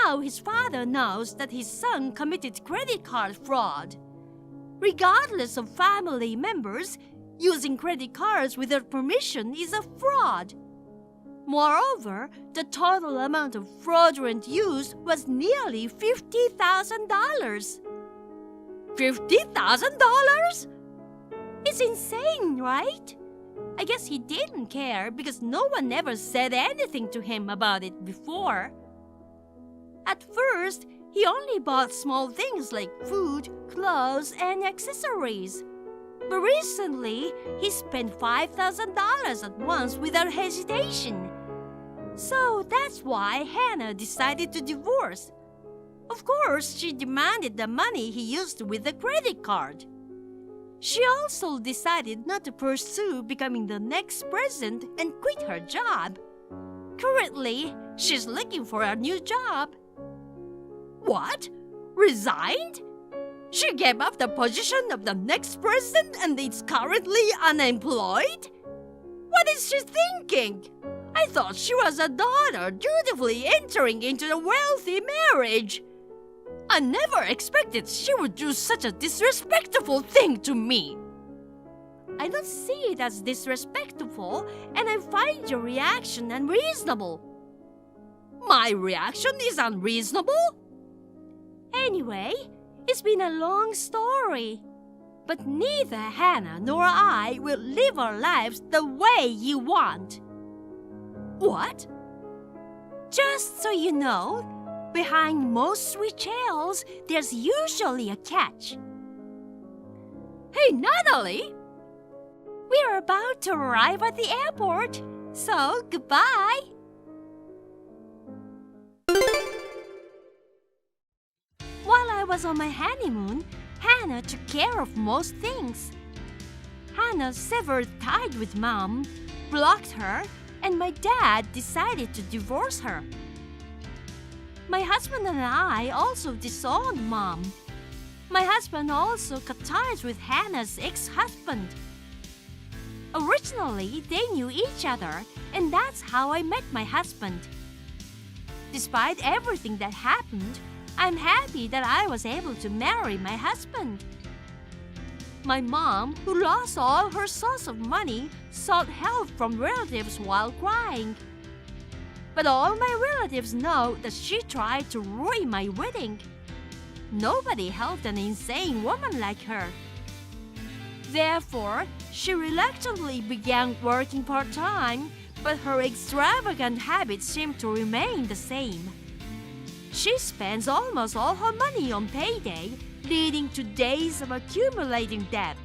Now his father knows that his son committed credit card fraud. Regardless of family members, using credit cards without permission is a fraud. Moreover, the total amount of fraudulent use was nearly $50,000. $50,000? It's insane, right? I guess he didn't care because no one ever said anything to him about it before. At first, he only bought small things like food, clothes, and accessories. But recently, he spent $5,000 at once without hesitation. So that's why Hannah decided to divorce. Of course, she demanded the money he used with the credit card. She also decided not to pursue becoming the next president and quit her job. Currently, she's looking for a new job. What? Resigned? She gave up the position of the next president and is currently unemployed? What is she thinking? I thought she was a daughter dutifully entering into a wealthy marriage. I never expected she would do such a disrespectful thing to me. I don't see it as disrespectful, and I find your reaction unreasonable. My reaction is unreasonable? Anyway, it's been a long story. But neither Hannah nor I will live our lives the way you want. What? Just so you know, behind most sweet tales, there's usually a catch. Hey, Natalie! We're about to arrive at the airport, so goodbye! While I was on my honeymoon, Hannah took care of most things. Hannah severed ties with Mom, blocked her, and my dad decided to divorce her. My husband and I also disowned Mom. My husband also cut ties with Hannah's ex-husband. Originally, they knew each other, and that's how I met my husband. Despite everything that happened, I'm happy that I was able to marry my husband. My mom, who lost all her source of money, sought help from relatives while crying. But all my relatives know that she tried to ruin my wedding. Nobody helped an insane woman like her. Therefore, she reluctantly began working part-time, but her extravagant habits seem to remain the same. She spends almost all her money on payday, leading to days of accumulating debt.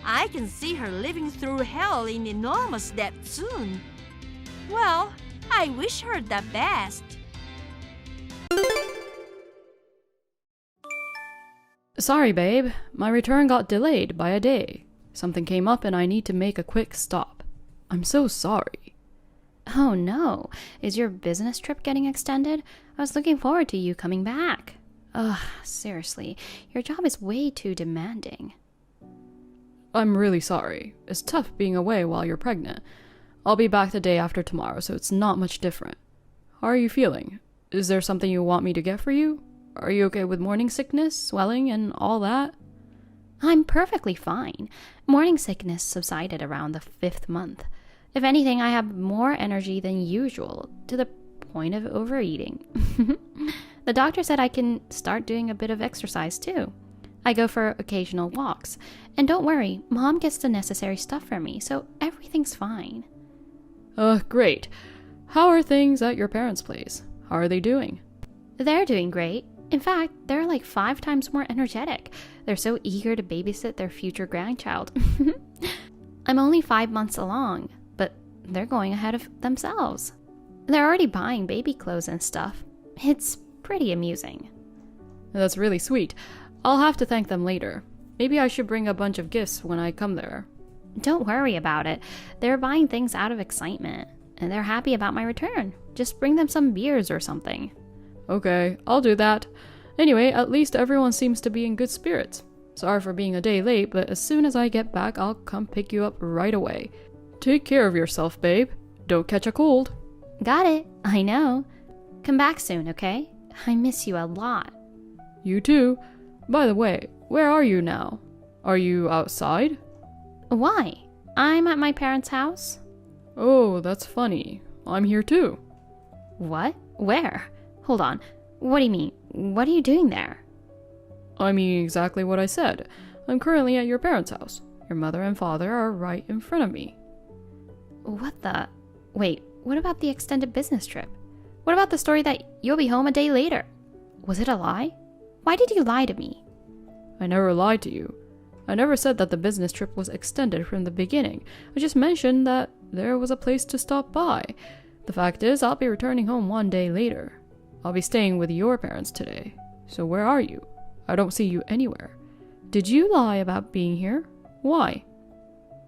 I can see her living through hell in enormous debt soon. Well, I wish her the best. Sorry, babe. My return got delayed by a day. Something came up and I need to make a quick stop. I'm so sorry. Oh no, is your business trip getting extended? I was looking forward to you coming back. Ugh, seriously, your job is way too demanding. I'm really sorry. It's tough being away while you're pregnant. I'll be back the day after tomorrow, so it's not much different. How are you feeling? Is there something you want me to get for you? Are you okay with morning sickness, swelling, and all that? I'm perfectly fine. Morning sickness subsided around the 5th month. If anything, I have more energy than usual, to the point of overeating. The doctor said I can start doing a bit of exercise too. I go for occasional walks. And don't worry, Mom gets the necessary stuff for me, so everything's fine. Great. How are things at your parents' place? How are they doing? They're doing great. In fact, they're like 5 times more energetic. They're so eager to babysit their future grandchild. I'm only 5 months along, but they're going ahead of themselves. They're already buying baby clothes and stuff. It's pretty amusing. That's really sweet. I'll have to thank them later. Maybe I should bring a bunch of gifts when I come there. Don't worry about it. They're buying things out of excitement, and they're happy about my return. Just bring them some beers or something. Okay, I'll do that. Anyway, at least everyone seems to be in good spirits. Sorry for being a day late, but as soon as I get back, I'll come pick you up right away. Take care of yourself, babe. Don't catch a cold. Got it. I know. Come back soon, okay? I miss you a lot. You too. By the way, where are you now? Are you outside? Why? I'm at my parents' house. Oh, that's funny. I'm here too. What? Where? Hold on. What do you mean? What are you doing there? I mean exactly what I said. I'm currently at your parents' house. Your mother and father are right in front of me. What the? Wait, what about the extended business trip? What about the story that you'll be home a day later? Was it a lie? Why did you lie to me? I never lied to you. I never said that the business trip was extended from the beginning. I just mentioned that there was a place to stop by. The fact is, I'll be returning home one day later. I'll be staying with your parents today. So where are you? I don't see you anywhere. Did you lie about being here? Why?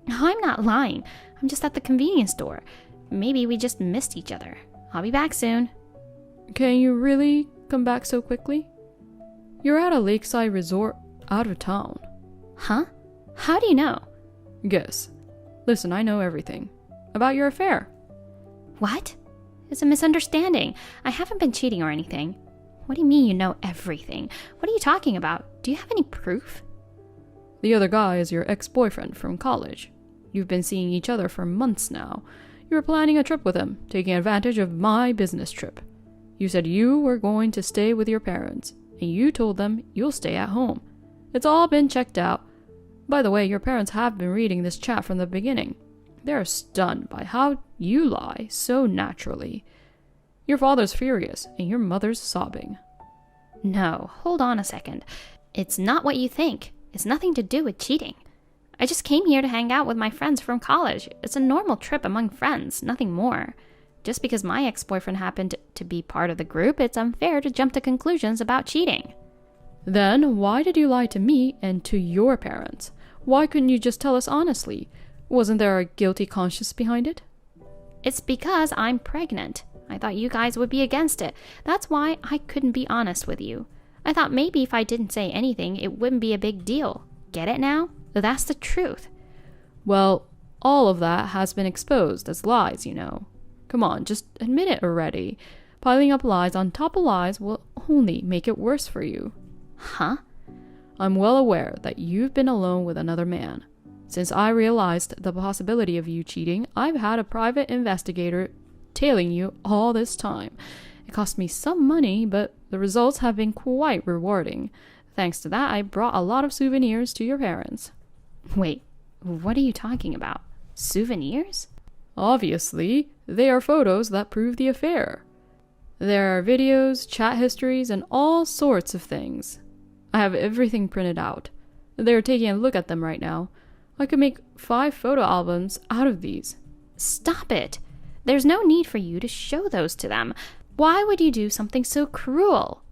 I'm not lying. I'm just at the convenience store. Maybe we just missed each other. I'll be back soon. Can you really come back so quickly? You're at a lakeside resort out of town. Huh? How do you know? Guess. Listen, I know everything. About your affair. What? It's a misunderstanding. I haven't been cheating or anything. What do you mean you know everything? What are you talking about? Do you have any proof? The other guy is your ex-boyfriend from college. You've been seeing each other for months now. You were planning a trip with him, taking advantage of my business trip. You said you were going to stay with your parents, and you told them you'll stay at home. It's all been checked out. By the way, your parents have been reading this chat from the beginning. They're stunned by how you lie so naturally. Your father's furious, and your mother's sobbing. No, hold on a second. It's not what you think. It's nothing to do with cheating. I just came here to hang out with my friends from college. It's a normal trip among friends, nothing more. Just because my ex-boyfriend happened to be part of the group, it's unfair to jump to conclusions about cheating. Then why did you lie to me and to your parents? Why couldn't you just tell us honestly? Wasn't there a guilty conscience behind it? It's because I'm pregnant. I thought you guys would be against it. That's why I couldn't be honest with you. I thought maybe if I didn't say anything, it wouldn't be a big deal. Get it now? That's the truth. Well, all of that has been exposed as lies, you know. Come on, just admit it already. Piling up lies on top of lies will only make it worse for you. Huh? I'm well aware that you've been alone with another man. Since I realized the possibility of you cheating, I've had a private investigator tailing you all this time. It cost me some money, but the results have been quite rewarding. Thanks to that, I brought a lot of souvenirs to your parents. Wait, what are you talking about? Souvenirs? Obviously, they are photos that prove the affair. There are videos, chat histories, and all sorts of things. I have everything printed out. They're taking a look at them right now. I could make 5 photo albums out of these. Stop it! There's no need for you to show those to them. Why would you do something so cruel?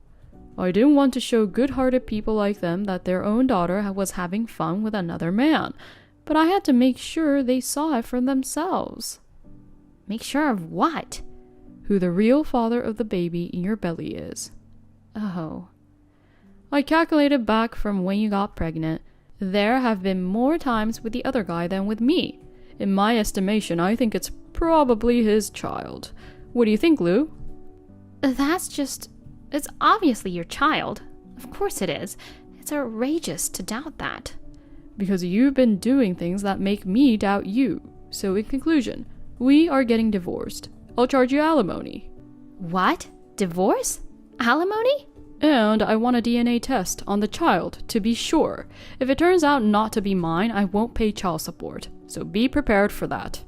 I didn't want to show good-hearted people like them that their own daughter was having fun with another man, but I had to make sure they saw it for themselves. Make sure of what? Who the real father of the baby in your belly is. Oh. I calculated back from when you got pregnant. There have been more times with the other guy than with me. In my estimation, I think it's probably his child. What do you think, Lou? It's obviously your child. Of course it is. It's outrageous to doubt that. Because you've been doing things that make me doubt you. So in conclusion, we are getting divorced. I'll charge you alimony. What? Divorce? Alimony? And I want a DNA test on the child to be sure. If it turns out not to be mine, I won't pay child support. So be prepared for that.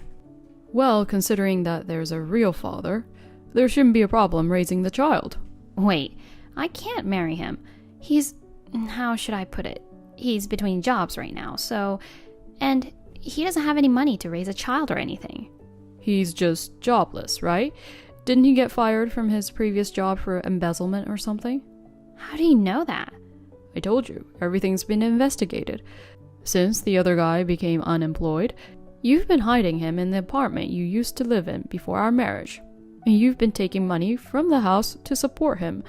Well, considering that there's a real father, there shouldn't be a problem raising the child. Wait, I can't marry him. How should I put it? He's between jobs right now, and he doesn't have any money to raise a child or anything. He's just jobless, right? Didn't he get fired from his previous job for embezzlement or something? How do you know that? I told you, everything's been investigated. Since the other guy became unemployed, you've been hiding him in the apartment you used to live in before our marriage. And you've been taking money from the house to support him.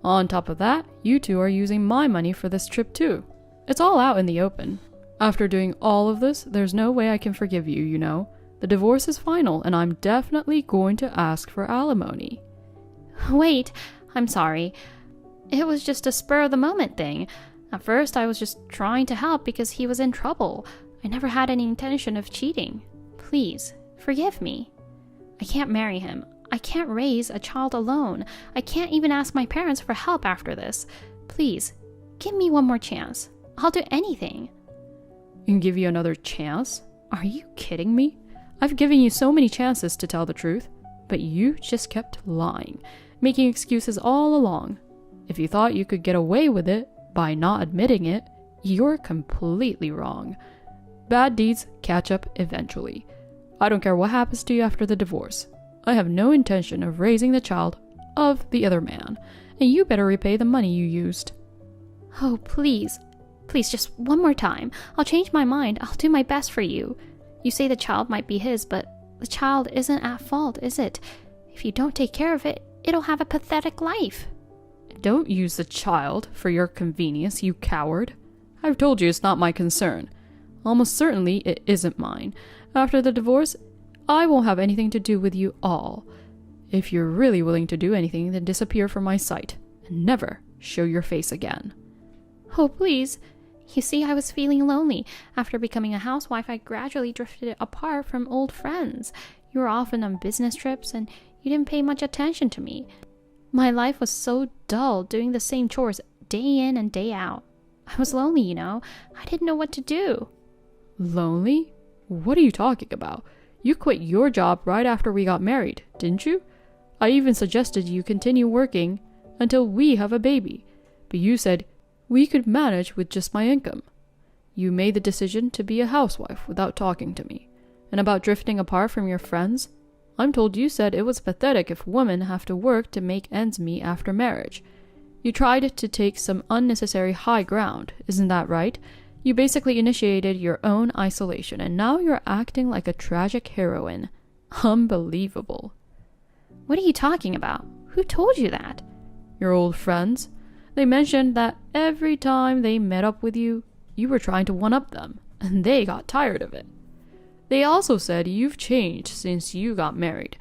On top of that, you two are using my money for this trip too. It's all out in the open. After doing all of this, there's no way I can forgive you, you know. The divorce is final, and I'm definitely going to ask for alimony. Wait, I'm sorry. It was just a spur-of-the-moment thing. At first, I was just trying to help because he was in trouble. I never had any intention of cheating. Please, forgive me. I can't marry him. I can't raise a child alone. I can't even ask my parents for help after this. Please, give me one more chance. I'll do anything. And give you another chance? Are you kidding me? I've given you so many chances to tell the truth, but you just kept lying, making excuses all along. If you thought you could get away with it by not admitting it, you're completely wrong. Bad deeds catch up eventually. I don't care what happens to you after the divorce. I have no intention of raising the child of the other man, and you better repay the money you used. Oh, please. Please, just one more time. I'll change my mind. I'll do my best for you. You say the child might be his, but the child isn't at fault, is it? If you don't take care of it, it'll have a pathetic life. Don't use the child for your convenience, you coward. I've told you it's not my concern. Almost certainly it isn't mine. After the divorce, I won't have anything to do with you all. If you're really willing to do anything, then disappear from my sight and never show your face again. Oh, please. You see, I was feeling lonely. After becoming a housewife, I gradually drifted apart from old friends. You were often on business trips, and you didn't pay much attention to me. My life was so dull, doing the same chores day in and day out. I was lonely, you know. I didn't know what to do. Lonely? What are you talking about? You quit your job right after we got married, didn't you? I even suggested you continue working until we have a baby, but you said we could manage with just my income. You made the decision to be a housewife without talking to me. And about drifting apart from your friends, I'm told you said it was pathetic if women have to work to make ends meet after marriage. You tried to take some unnecessary high ground, isn't that right? You basically initiated your own isolation, and now you're acting like a tragic heroine. Unbelievable. What are you talking about? Who told you that? Your old friends. They mentioned that every time they met up with you, you were trying to one-up them, and they got tired of it. They also said you've changed since you got married.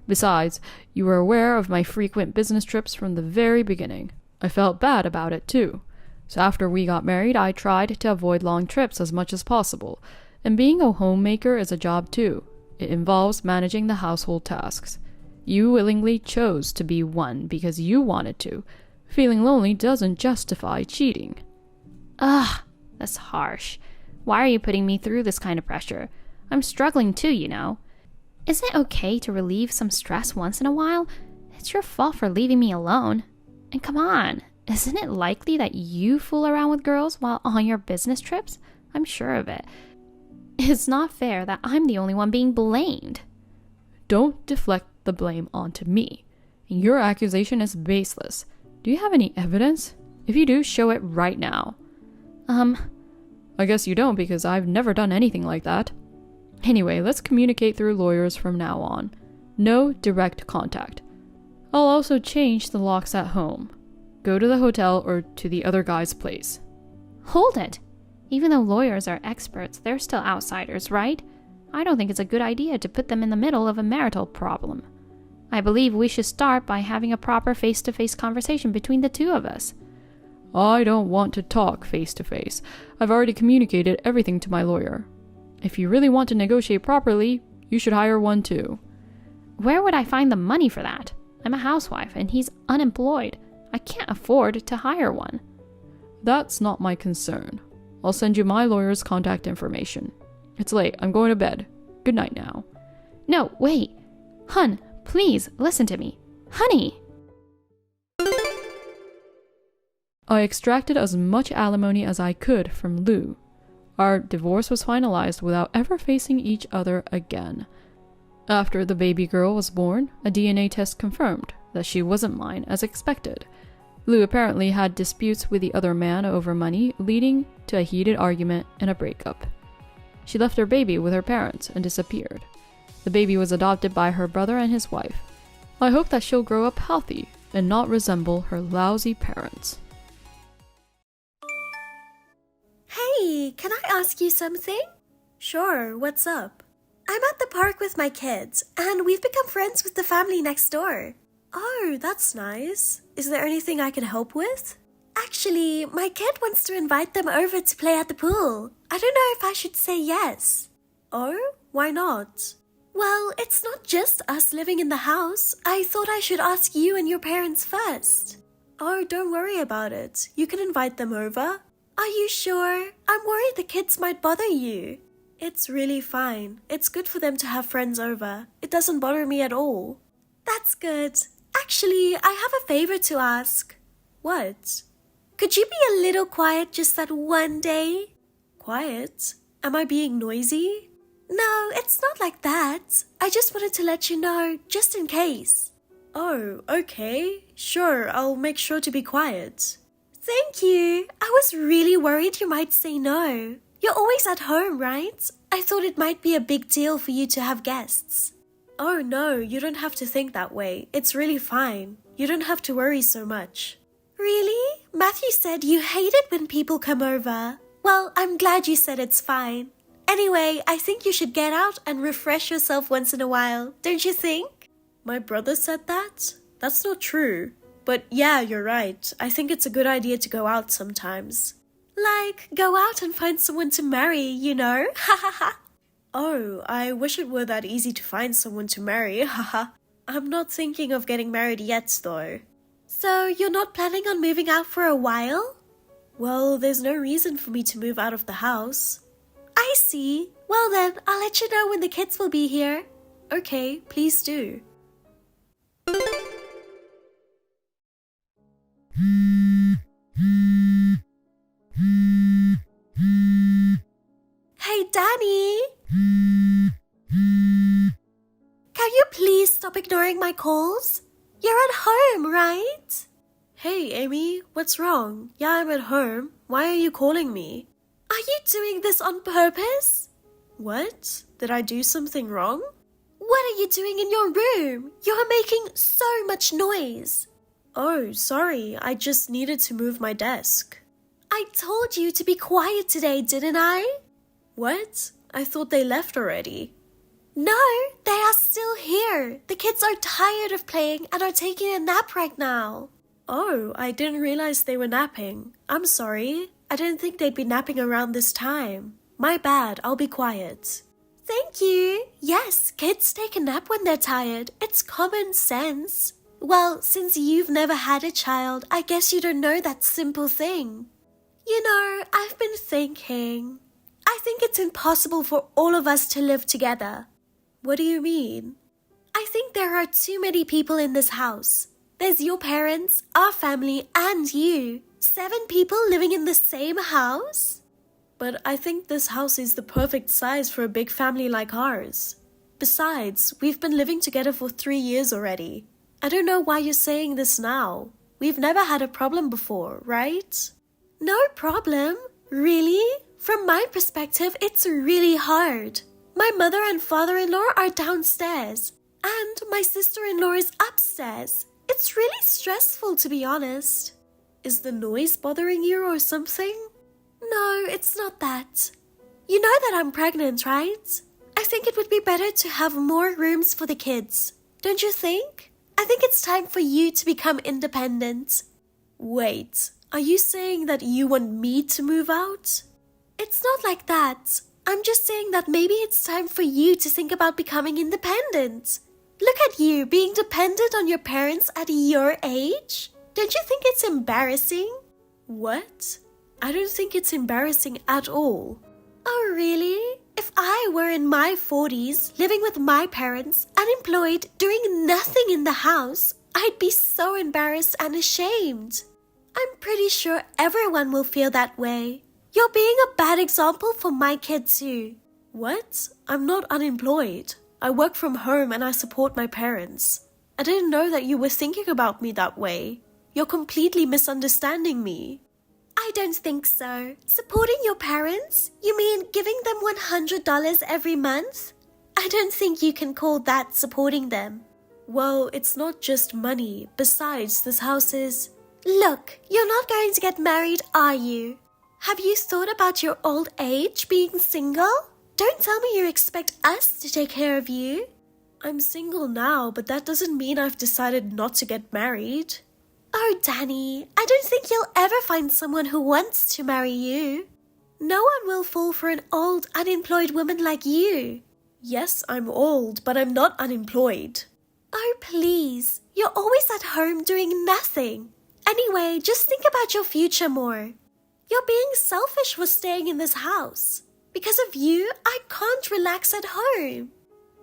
Besides, you were aware of my frequent business trips from the very beginning. I felt bad about it too. So after we got married, I tried to avoid long trips as much as possible. And being a homemaker is a job too. It involves managing the household tasks. You willingly chose to be one because you wanted to. Feeling lonely doesn't justify cheating. Ugh, that's harsh. Why are you putting me through this kind of pressure? I'm struggling too, you know. Isn't it okay to relieve some stress once in a while? It's your fault for leaving me alone. And come on, isn't it likely that you fool around with girls while on your business trips? I'm sure of it. It's not fair that I'm the only one being blamed. Don't deflect the blame onto me. Your accusation is baseless. Do you have any evidence? If you do, show it right now. I guess you don't, because I've never done anything like that. Anyway, let's communicate through lawyers from now on. No direct contact. I'll also change the locks at home. Go to the hotel or to the other guy's place. Hold it! Even though lawyers are experts, they're still outsiders, right? I don't think it's a good idea to put them in the middle of a marital problem. I believe we should start by having a proper face-to-face conversation between the two of us. I don't want to talk face-to-face. I've already communicated everything to my lawyer. If you really want to negotiate properly, you should hire one too. Where would I find the money for that? I'm a housewife and he's unemployed. I can't afford to hire one. That's not my concern. I'll send you my lawyer's contact information. It's late. I'm going to bed. Good night now. No, wait. Hun, please listen to me. Honey! I extracted as much alimony as I could from Lou. Our divorce was finalized without ever facing each other again. After the baby girl was born, a DNA test confirmed that she wasn't mine as expected. Lou apparently had disputes with the other man over money, leading to a heated argument and a breakup. She left her baby with her parents and disappeared. The baby was adopted by her brother and his wife. I hope that she'll grow up healthy and not resemble her lousy parents. Hey, can I ask you something? Sure, what's up? I'm at the park with my kids, and we've become friends with the family next door. Oh, that's nice. Is there anything I can help with? Actually, my kid wants to invite them over to play at the pool. I don't know if I should say yes. Oh, why not? Well, it's not just us living in the house. I thought I should ask you and your parents first. Oh, don't worry about it. You can invite them over. Are you sure? I'm worried the kids might bother you. It's really fine. It's good for them to have friends over. It doesn't bother me at all. That's good. Actually, I have a favor to ask. What? Could you be a little quiet just that one day? Quiet? Am I being noisy? No, it's It's not like that. I just wanted to let you know, just in case. Oh, okay. Sure, I'll make sure to be quiet. Thank you. I was really worried you might say no. You're always at home, right? I thought it might be a big deal for you to have guests. Oh no, you don't have to think that way. It's really fine. You don't have to worry so much. Really? Matthew said you hate it when people come over. Well, I'm glad you said it's fine. Anyway, I think you should get out and refresh yourself once in a while, don't you think? My brother said that? That's not true. But yeah, you're right. I think it's a good idea to go out sometimes. Like, go out and find someone to marry, you know? Ha ha ha. Oh, I wish it were that easy to find someone to marry, haha. I'm not thinking of getting married yet, though. So, you're not planning on moving out for a while? Well, there's no reason for me to move out of the house. I see. Well then, I'll let you know when the kids will be here. Okay, please do. Hey, Danny! Can you please stop ignoring my calls? You're at home, right? Hey, Amy, what's wrong? Yeah, I'm at home. Why are you calling me? Are you doing this on purpose? What? Did I do something wrong? What are you doing in your room? You're making so much noise. Oh, sorry. I just needed to move my desk. I told you to be quiet today, didn't I? What? I thought they left already. No, they are still here. The kids are tired of playing and are taking a nap right now. Oh, I didn't realize they were napping. I'm sorry. I didn't think they'd be napping around this time. My bad. I'll be quiet. Thank you. Yes, kids take a nap when they're tired. It's common sense. Well, since you've never had a child, I guess you don't know that simple thing. You know, I've been thinking. I think it's impossible for all of us to live together. What do you mean? I think there are too many people in this house. There's your parents, our family, and you. 7 people living in the same house? But I think this house is the perfect size for a big family like ours. Besides, we've been living together for 3 years already. I don't know why you're saying this now. We've never had a problem before, right? No problem. Really? From my perspective, it's really hard. My mother and father-in-law are downstairs, and my sister-in-law is upstairs. It's really stressful, to be honest. Is the noise bothering you or something? No, it's not that. You know that I'm pregnant, right? I think it would be better to have more rooms for the kids. Don't you think? I think it's time for you to become independent. Wait, are you saying that you want me to move out? It's not like that. I'm just saying that maybe it's time for you to think about becoming independent. Look at you being dependent on your parents at your age. Don't you think it's embarrassing? What? I don't think it's embarrassing at all. Oh, really? If I were in my 40s, living with my parents, unemployed, doing nothing in the house, I'd be so embarrassed and ashamed. I'm pretty sure everyone will feel that way. You're being a bad example for my kid too. What? I'm not unemployed. I work from home and I support my parents. I didn't know that you were thinking about me that way. You're completely misunderstanding me. I don't think so. Supporting your parents? You mean giving them $100 every month? I don't think you can call that supporting them. Well, it's not just money. Besides, this house is... Look, you're not going to get married, are you? Have you thought about your old age, being single? Don't tell me you expect us to take care of you. I'm single now, but that doesn't mean I've decided not to get married. Oh, Danny, I don't think you'll ever find someone who wants to marry you. No one will fall for an old, unemployed woman like you. Yes, I'm old, but I'm not unemployed. Oh, please. You're always at home doing nothing. Anyway, just think about your future more. You're being selfish for staying in this house. Because of you, I can't relax at home.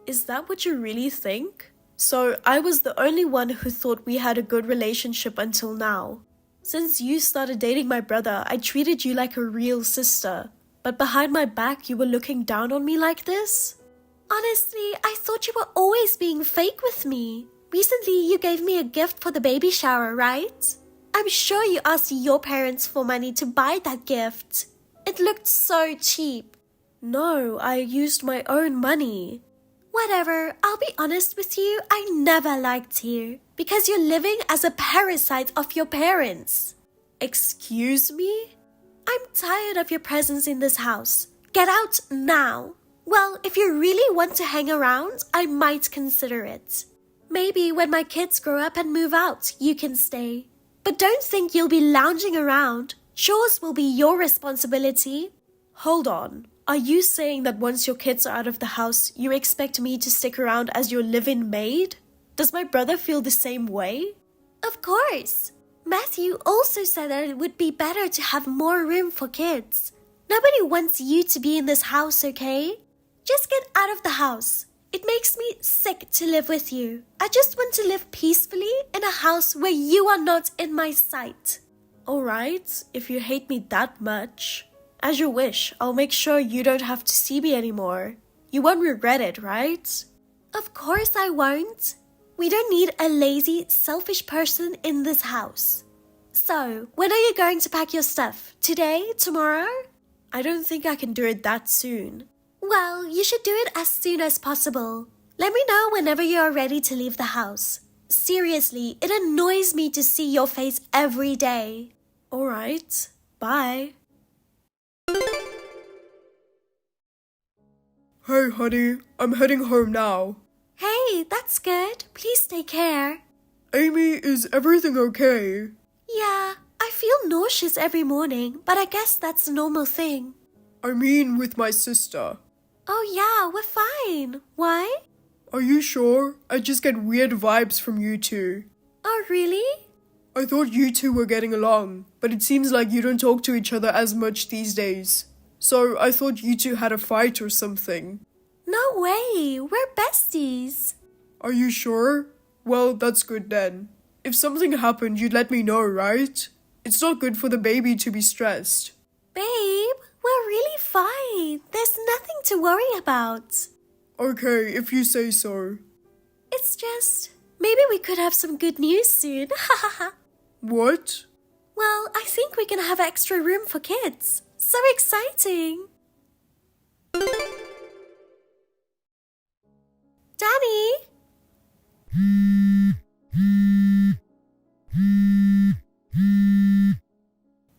Is that what you really think? So I was the only one who thought we had a good relationship until now. Since you started dating my brother, I treated you like a real sister. But behind my back, you were looking down on me like this? Honestly, I thought you were always being fake with me. Recently, you gave me a gift for the baby shower, right? I'm sure you asked your parents for money to buy that gift. It looked so cheap. No, I used my own money. Whatever, I'll be honest with you, I never liked you. Because you're living as a parasite of your parents. Excuse me? I'm tired of your presence in this house. Get out now. Well, if you really want to hang around, I might consider it. Maybe when my kids grow up and move out, you can stay. But don't think you'll be lounging around. Chores will be your responsibility. Hold on. Are you saying that once your kids are out of the house, you expect me to stick around as your live-in maid? Does my brother feel the same way? Of course. Matthew also said that it would be better to have more room for kids. Nobody wants you to be in this house, okay? Just get out of the house. It makes me sick to live with you. I just want to live peacefully in a house where you are not in my sight. Alright, if you hate me that much. As you wish, I'll make sure you don't have to see me anymore. You won't regret it, right? Of course I won't. We don't need a lazy, selfish person in this house. So, when are you going to pack your stuff? Today? Tomorrow? I don't think I can do it that soon. Well, you should do it as soon as possible. Let me know whenever you are ready to leave the house. Seriously, it annoys me to see your face every day. Alright, bye. Hey, honey, I'm heading home now. Hey, that's good. Please take care. Amy, is everything okay? Yeah, I feel nauseous every morning, but I guess that's a normal thing. I mean, with my sister. Oh yeah, we're fine. Why? Are you sure? I just get weird vibes from you two. Oh really? I thought you two were getting along, but it seems like you don't talk to each other as much these days. So I thought you two had a fight or something. No way, we're besties. Are you sure? Well, that's good then. If something happened, you'd let me know, right? It's not good for the baby to be stressed. Babe, we're really fine. There's nothing to worry about. Okay, if you say so. It's just, maybe we could have some good news soon. What? Well, I think we can have extra room for kids. So exciting. Danny?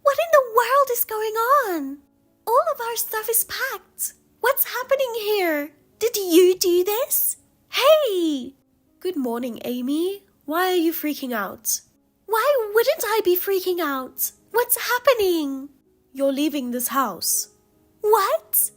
What in the world is going on? All of our stuff is packed. What's happening here? Did you do this? Hey! Good morning, Amy. Why are you freaking out? Why wouldn't I be freaking out? What's happening? You're leaving this house. What?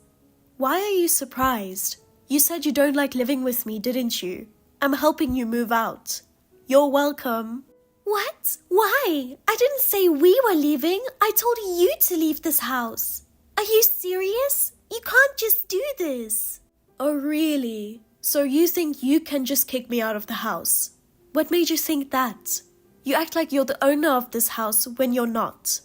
Why are you surprised? You said you don't like living with me, didn't you? I'm helping you move out. You're welcome. What? Why? I didn't say we were leaving. I told you to leave this house. Are you serious? You can't just do this. Oh, really? So you think you can just kick me out of the house? What made you think that? You act like you're the owner of this house when you're not.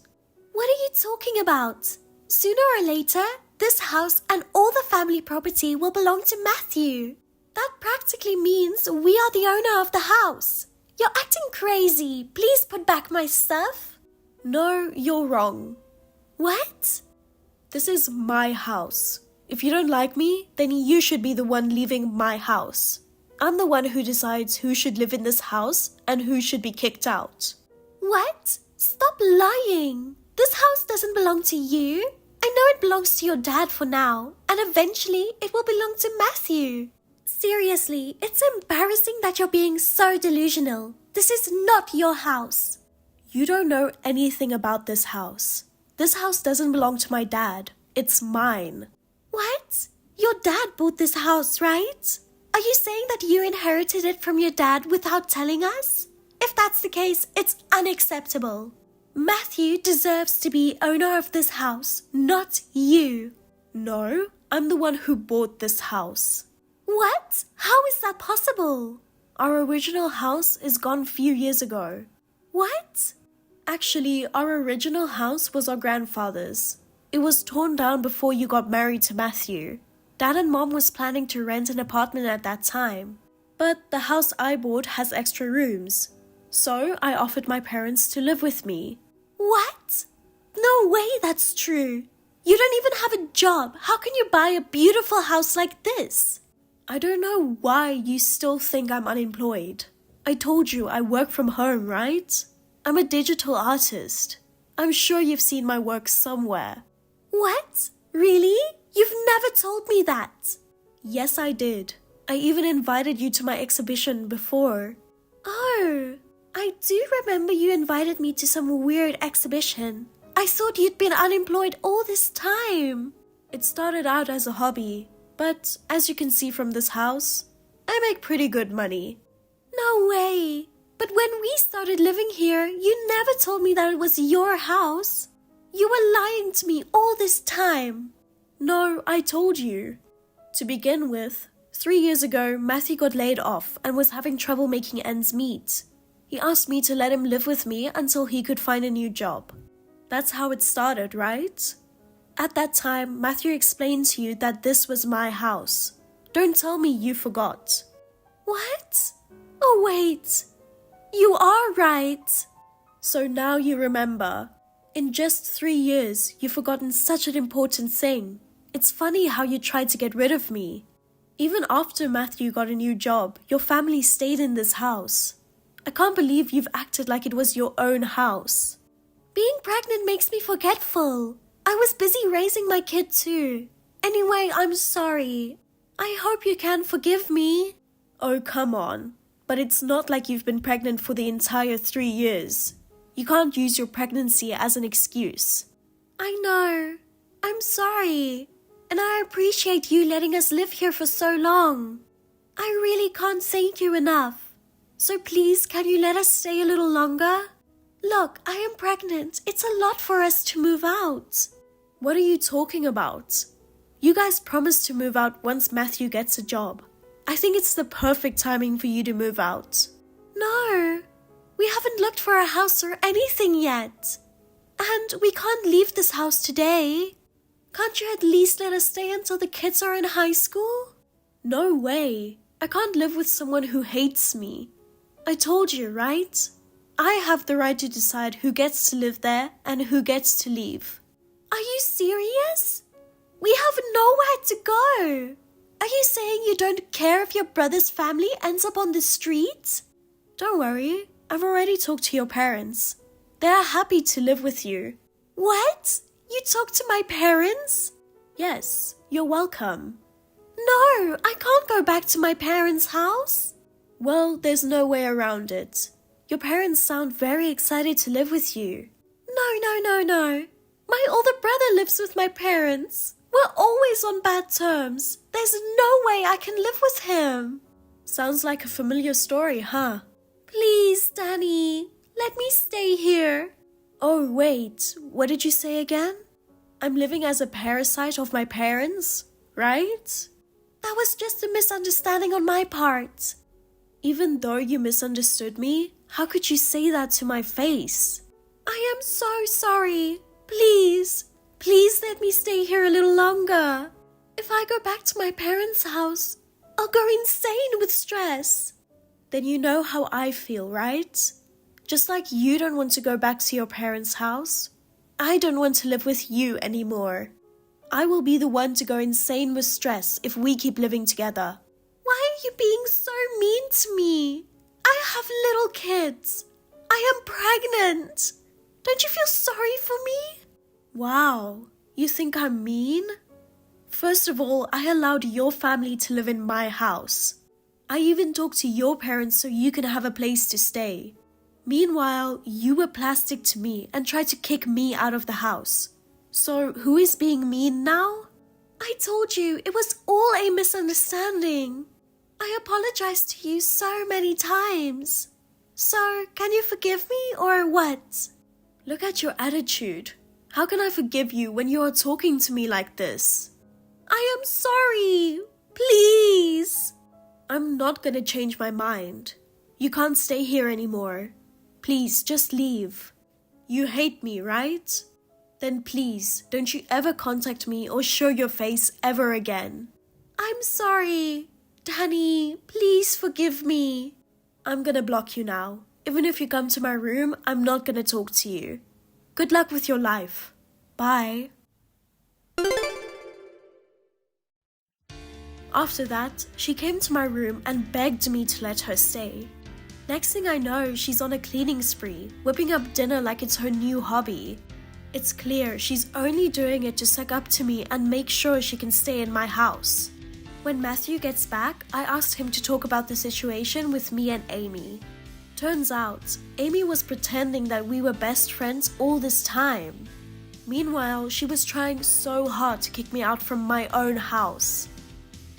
What are you talking about? Sooner or later, this house and all the family property will belong to Matthew. That practically means we are the owner of the house. You're acting crazy. Please put back my stuff. No, you're wrong. What? This is my house. If you don't like me, then you should be the one leaving my house. I'm the one who decides who should live in this house and who should be kicked out. What? Stop lying. This house doesn't belong to you. I know it belongs to your dad for now, and eventually it will belong to Matthew. Seriously, it's embarrassing that you're being so delusional. This is not your house. You don't know anything about this house. This house doesn't belong to my dad. It's mine. What? Your dad bought this house, right? Are you saying that you inherited it from your dad without telling us? If that's the case, it's unacceptable. Matthew deserves to be owner of this house, not you. No, I'm the one who bought this house. What? How is that possible? Our original house is gone a few years ago. What? Actually, our original house was our grandfather's. It was torn down before you got married to Matthew. Dad and Mom was planning to rent an apartment at that time. But the house I bought has extra rooms. So I offered my parents to live with me. What? No way that's true. You don't even have a job. How can you buy a beautiful house like this? I don't know why you still think I'm unemployed. I told you I work from home, right? I'm a digital artist. I'm sure you've seen my work somewhere. What? Really? You've never told me that. Yes, I did. I even invited you to my exhibition before. Oh, I do remember you invited me to some weird exhibition. I thought you'd been unemployed all this time. It started out as a hobby, but as you can see from this house, I make pretty good money. No way. But when we started living here, you never told me that it was your house. You were lying to me all this time. No, I told you. To begin with, 3 years ago, Matthew got laid off and was having trouble making ends meet. He asked me to let him live with me until he could find a new job. That's how it started, right? At that time, Matthew explained to you that this was my house. Don't tell me you forgot. What? Oh, wait. You are right. So now you remember. In just 3 years, you've forgotten such an important thing. It's funny how you tried to get rid of me. Even after Matthew got a new job, your family stayed in this house. I can't believe you've acted like it was your own house. Being pregnant makes me forgetful. I was busy raising my kid too. Anyway, I'm sorry. I hope you can forgive me. Oh, come on. But it's not like you've been pregnant for the entire 3 years. You can't use your pregnancy as an excuse. I know. I'm sorry. And I appreciate you letting us live here for so long. I really can't thank you enough. So please, can you let us stay a little longer? Look, I am pregnant. It's a lot for us to move out. What are you talking about? You guys promised to move out once Matthew gets a job. I think it's the perfect timing for you to move out. No, we haven't looked for a house or anything yet. And we can't leave this house today. Can't you at least let us stay until the kids are in high school? No way. I can't live with someone who hates me. I told you, right? I have the right to decide who gets to live there and who gets to leave. Are you serious? We have nowhere to go. Are you saying you don't care if your brother's family ends up on the street? Don't worry, I've already talked to your parents. They are happy to live with you. What? You talked to my parents? Yes, you're welcome. No, I can't go back to my parents' house. Well, there's no way around it. Your parents sound very excited to live with you. No. My older brother lives with my parents. We're always on bad terms. There's no way I can live with him. Sounds like a familiar story, huh? Please, Danny, let me stay here. Oh, wait, what did you say again? I'm living as a parasite of my parents, right? That was just a misunderstanding on my part. Even though you misunderstood me, how could you say that to my face? I am so sorry. Please let me stay here a little longer. If I go back to my parents' house, I'll go insane with stress. Then you know how I feel, right? Just like you don't want to go back to your parents' house, I don't want to live with you anymore. I will be the one to go insane with stress if we keep living together. Why are you being so mean to me? I have little kids. I am pregnant. Don't you feel sorry for me? Wow, you think I'm mean? First of all, I allowed your family to live in my house. I even talked to your parents so you can have a place to stay. Meanwhile, you were plastic to me and tried to kick me out of the house. So who is being mean now? I told you it was all a misunderstanding. I apologized to you so many times. So, can you forgive me or what? Look at your attitude. How can I forgive you when you are talking to me like this? I am sorry. Please. I'm not gonna change my mind. You can't stay here anymore. Please, just leave. You hate me, right? Then please, don't you ever contact me or show your face ever again. I'm sorry. Danny, please forgive me. I'm gonna block you now. Even if you come to my room, I'm not gonna talk to you. Good luck with your life. Bye. After that, she came to my room and begged me to let her stay. Next thing I know, she's on a cleaning spree, whipping up dinner like it's her new hobby. It's clear she's only doing it to suck up to me and make sure she can stay in my house. When Matthew gets back, I asked him to talk about the situation with me and Amy. Turns out, Amy was pretending that we were best friends all this time. Meanwhile, she was trying so hard to kick me out from my own house.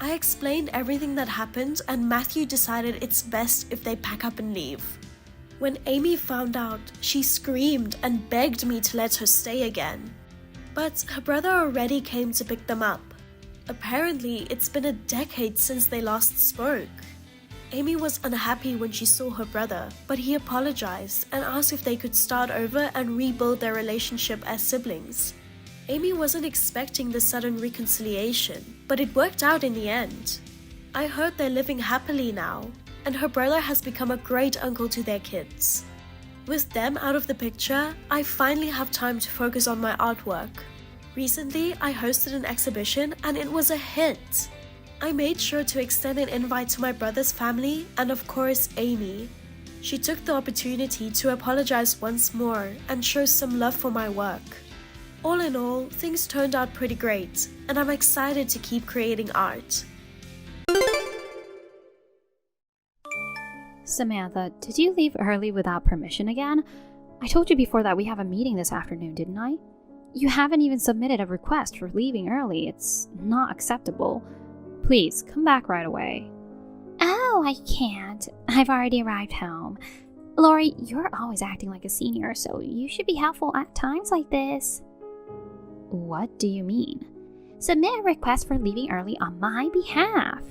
I explained everything that happened and Matthew decided it's best if they pack up and leave. When Amy found out, she screamed and begged me to let her stay again. But her brother already came to pick them up. Apparently, it's been a decade since they last spoke. Amy was unhappy when she saw her brother, but he apologized and asked if they could start over and rebuild their relationship as siblings. Amy wasn't expecting the sudden reconciliation, but it worked out in the end. I heard they're living happily now, and her brother has become a great uncle to their kids. With them out of the picture, I finally have time to focus on my artwork. Recently, I hosted an exhibition and it was a hit. I made sure to extend an invite to my brother's family and of course Amy. She took the opportunity to apologize once more and show some love for my work. All in all, things turned out pretty great, and I'm excited to keep creating art. Samantha, did you leave early without permission again? I told you before that we have a meeting this afternoon, didn't I? You haven't even submitted a request for leaving early. It's not acceptable. Please, come back right away. Oh, I can't. I've already arrived home. Lori, you're always acting like a senior, so you should be helpful at times like this. What do you mean? Submit a request for leaving early on my behalf.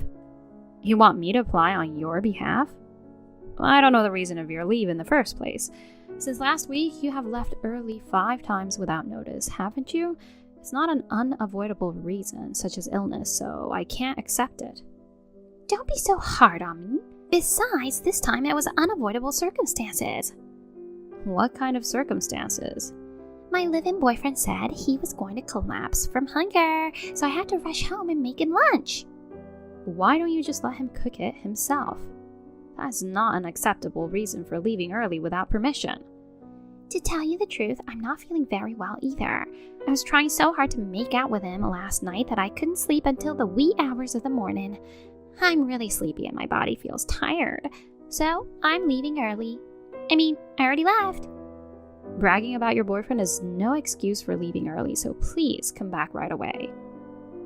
You want me to apply on your behalf? I don't know the reason of your leave in the first place. Since last week, you have left early 5 times without notice, haven't you? It's not an unavoidable reason, such as illness, so I can't accept it. Don't be so hard on me. Besides, this time it was unavoidable circumstances. What kind of circumstances? My live-in boyfriend said he was going to collapse from hunger, so I had to rush home and make him lunch. Why don't you just let him cook it himself? That's not an acceptable reason for leaving early without permission. To tell you the truth, I'm not feeling very well either. I was trying so hard to make out with him last night that I couldn't sleep until the wee hours of the morning. I'm really sleepy and my body feels tired, so I'm leaving early. I already left. Bragging about your boyfriend is no excuse for leaving early, so please come back right away.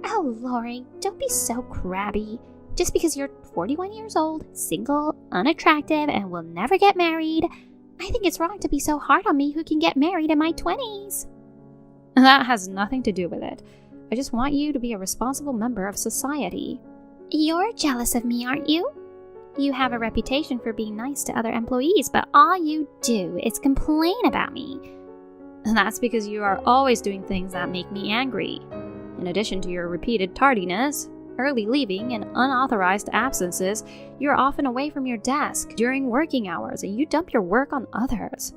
Oh, Lori, don't be so crabby. Just because you're 41 years old, single, unattractive, and will never get married, I think it's wrong to be so hard on me who can get married in my 20s. That has nothing to do with it. I just want you to be a responsible member of society. You're jealous of me, aren't you? You have a reputation for being nice to other employees, but all you do is complain about me. That's because you are always doing things that make me angry. In addition to your repeated tardiness, early leaving, and unauthorized absences, you're often away from your desk during working hours and you dump your work on others.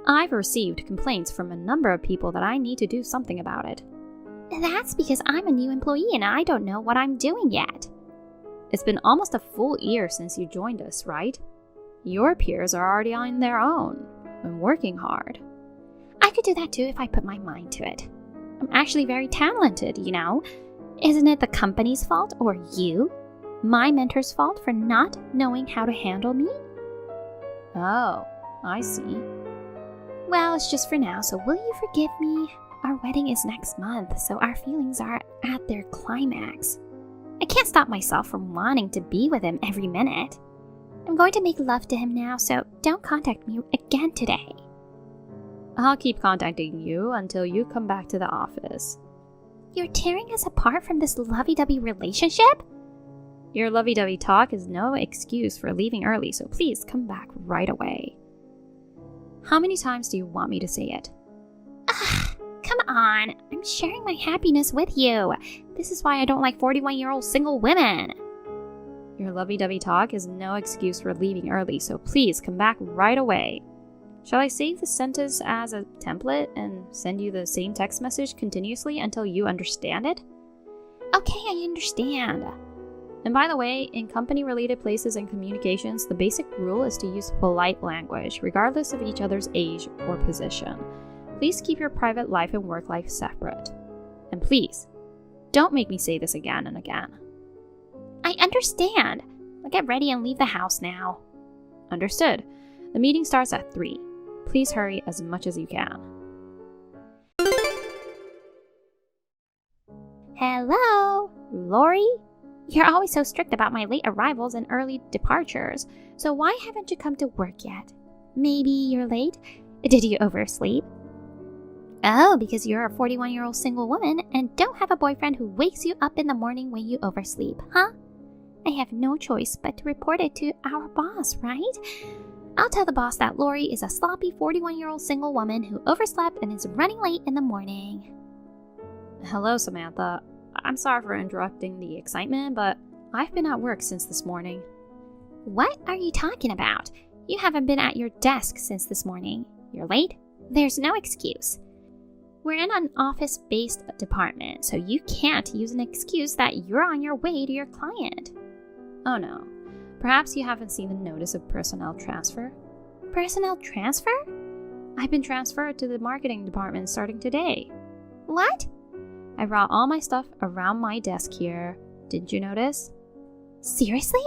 I've received complaints from a number of people that I need to do something about it. That's because I'm a new employee and I don't know what I'm doing yet. It's been almost a full year since you joined us, right? Your peers are already on their own and working hard. I could do that too if I put my mind to it. I'm actually very talented, you know. Isn't it the company's fault or you, my mentor's fault, for not knowing how to handle me? Oh, I see. Well, it's just for now, so will you forgive me? Our wedding is next month, so our feelings are at their climax. I can't stop myself from wanting to be with him every minute. I'm going to make love to him now, so don't contact me again today. I'll keep contacting you until you come back to the office. You're tearing us apart from this lovey-dovey relationship? Your lovey-dovey talk is no excuse for leaving early, so please come back right away. How many times do you want me to say it? Ugh, come come on. I'm sharing my happiness with you. This is why I don't like 41-year-old single women. Your lovey-dovey talk is no excuse for leaving early, so please come back right away. Shall I save the sentence as a template and send you the same text message continuously until you understand it? Okay, I understand. And by the way, in company-related places and communications, the basic rule is to use polite language, regardless of each other's age or position. Please keep your private life and work life separate. And please, don't make me say this again and again. I understand. I'll get ready and leave the house now. Understood. The meeting starts at 3. Please hurry as much as you can. Hello, Lori? You're always so strict about my late arrivals and early departures, so why haven't you come to work yet? Maybe you're late? Did you oversleep? Oh, because you're a 41-year-old single woman and don't have a boyfriend who wakes you up in the morning when you oversleep, huh? I have no choice but to report it to our boss, right? I'll tell the boss that Lori is a sloppy 41-year-old single woman who overslept and is running late in the morning. Hello, Samantha. I'm sorry for interrupting the excitement, but I've been at work since this morning. What are you talking about? You haven't been at your desk since this morning. You're late? There's no excuse. We're in an office-based department, so you can't use an excuse that you're on your way to your client. Oh no. Perhaps you haven't seen the notice of personnel transfer? Personnel transfer? I've been transferred to the marketing department starting today. What? I brought all my stuff around my desk here. Didn't you notice? Seriously?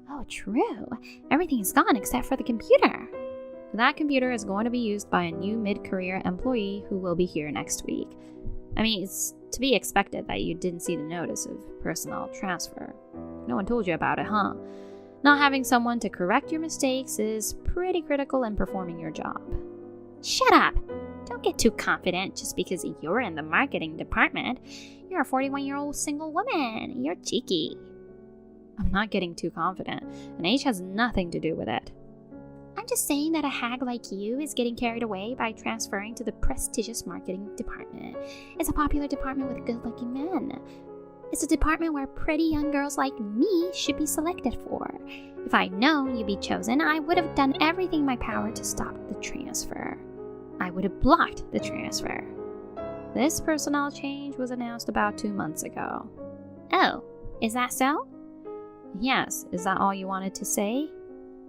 Oh, true. Everything is gone except for the computer. That computer is going to be used by a new mid-career employee who will be here next week. I mean, it's to be expected that you didn't see the notice of personnel transfer. No one told you about it, huh? Not having someone to correct your mistakes is pretty critical in performing your job. Shut up! Don't get too confident just because you're in the marketing department. You're a 41-year-old single woman. You're cheeky. I'm not getting too confident, and age has nothing to do with it. I'm just saying that a hag like you is getting carried away by transferring to the prestigious marketing department. It's a popular department with good-looking men. It's a department where pretty young girls like me should be selected for. If I'd known you'd be chosen, I would have done everything in my power to stop the transfer. I would have blocked the transfer. This personnel change was announced about 2 months ago. Oh, is that so? Yes, is that all you wanted to say?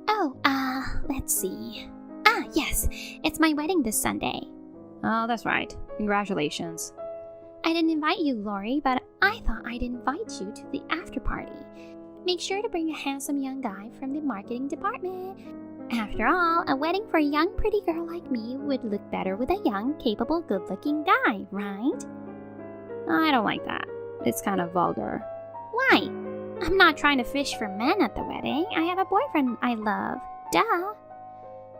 Oh, let's see. Yes, it's my wedding this Sunday. Oh, that's right. Congratulations. I didn't invite you, Lori, but I thought I'd invite you to the after party. Make sure to bring a handsome young guy from the marketing department. After all, a wedding for a young pretty girl like me would look better with a young, capable, good-looking guy, right? I don't like that. It's kind of vulgar. Why? I'm not trying to fish for men at the wedding. I have a boyfriend I love. Duh.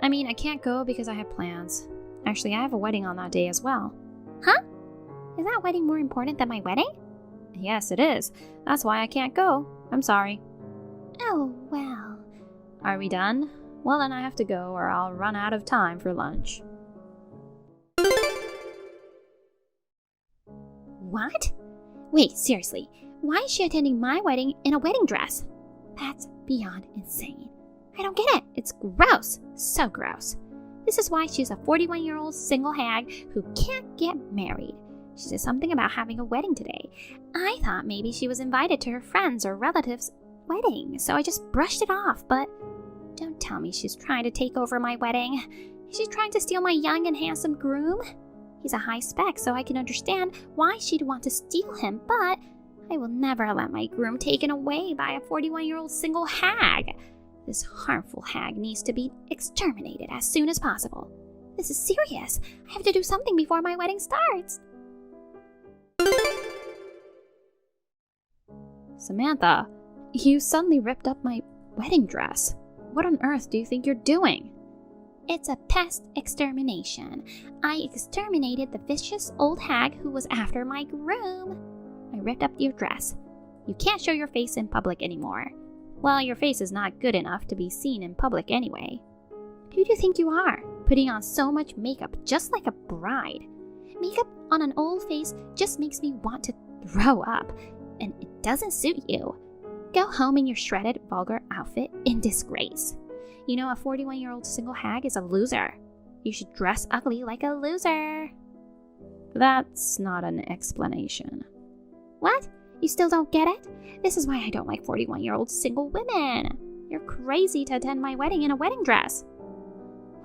I mean, I can't go because I have plans. Actually, I have a wedding on that day as well. Huh? Is that wedding more important than my wedding? Yes, it is. That's why I can't go. I'm sorry. Oh, well. Are we done? Well, then I have to go or I'll run out of time for lunch. What? Wait, seriously. Why is she attending my wedding in a wedding dress? That's beyond insane. I don't get it. It's gross. So gross. This is why she's a 41-year-old single hag who can't get married. She said something about having a wedding today. I thought maybe she was invited to her friends' or relatives' wedding, so I just brushed it off, but don't tell me she's trying to take over my wedding. Is she trying to steal my young and handsome groom? He's a high spec, so I can understand why she'd want to steal him, but I will never let my groom taken away by a 41-year-old single hag. This harmful hag needs to be exterminated as soon as possible. This is serious. I have to do something before my wedding starts. Samantha, you suddenly ripped up my wedding dress. What on earth do you think you're doing? It's a pest extermination. I exterminated the vicious old hag who was after my groom. I ripped up your dress. You can't show your face in public anymore. Well, your face is not good enough to be seen in public anyway. Who do you think you are, putting on so much makeup just like a bride? Makeup on an old face just makes me want to throw up, and it doesn't suit you. Go home in your shredded, vulgar outfit in disgrace. You know, a 41-year-old single hag is a loser. You should dress ugly like a loser. That's not an explanation. What? You still don't get it? This is why I don't like 41-year-old single women. You're crazy to attend my wedding in a wedding dress.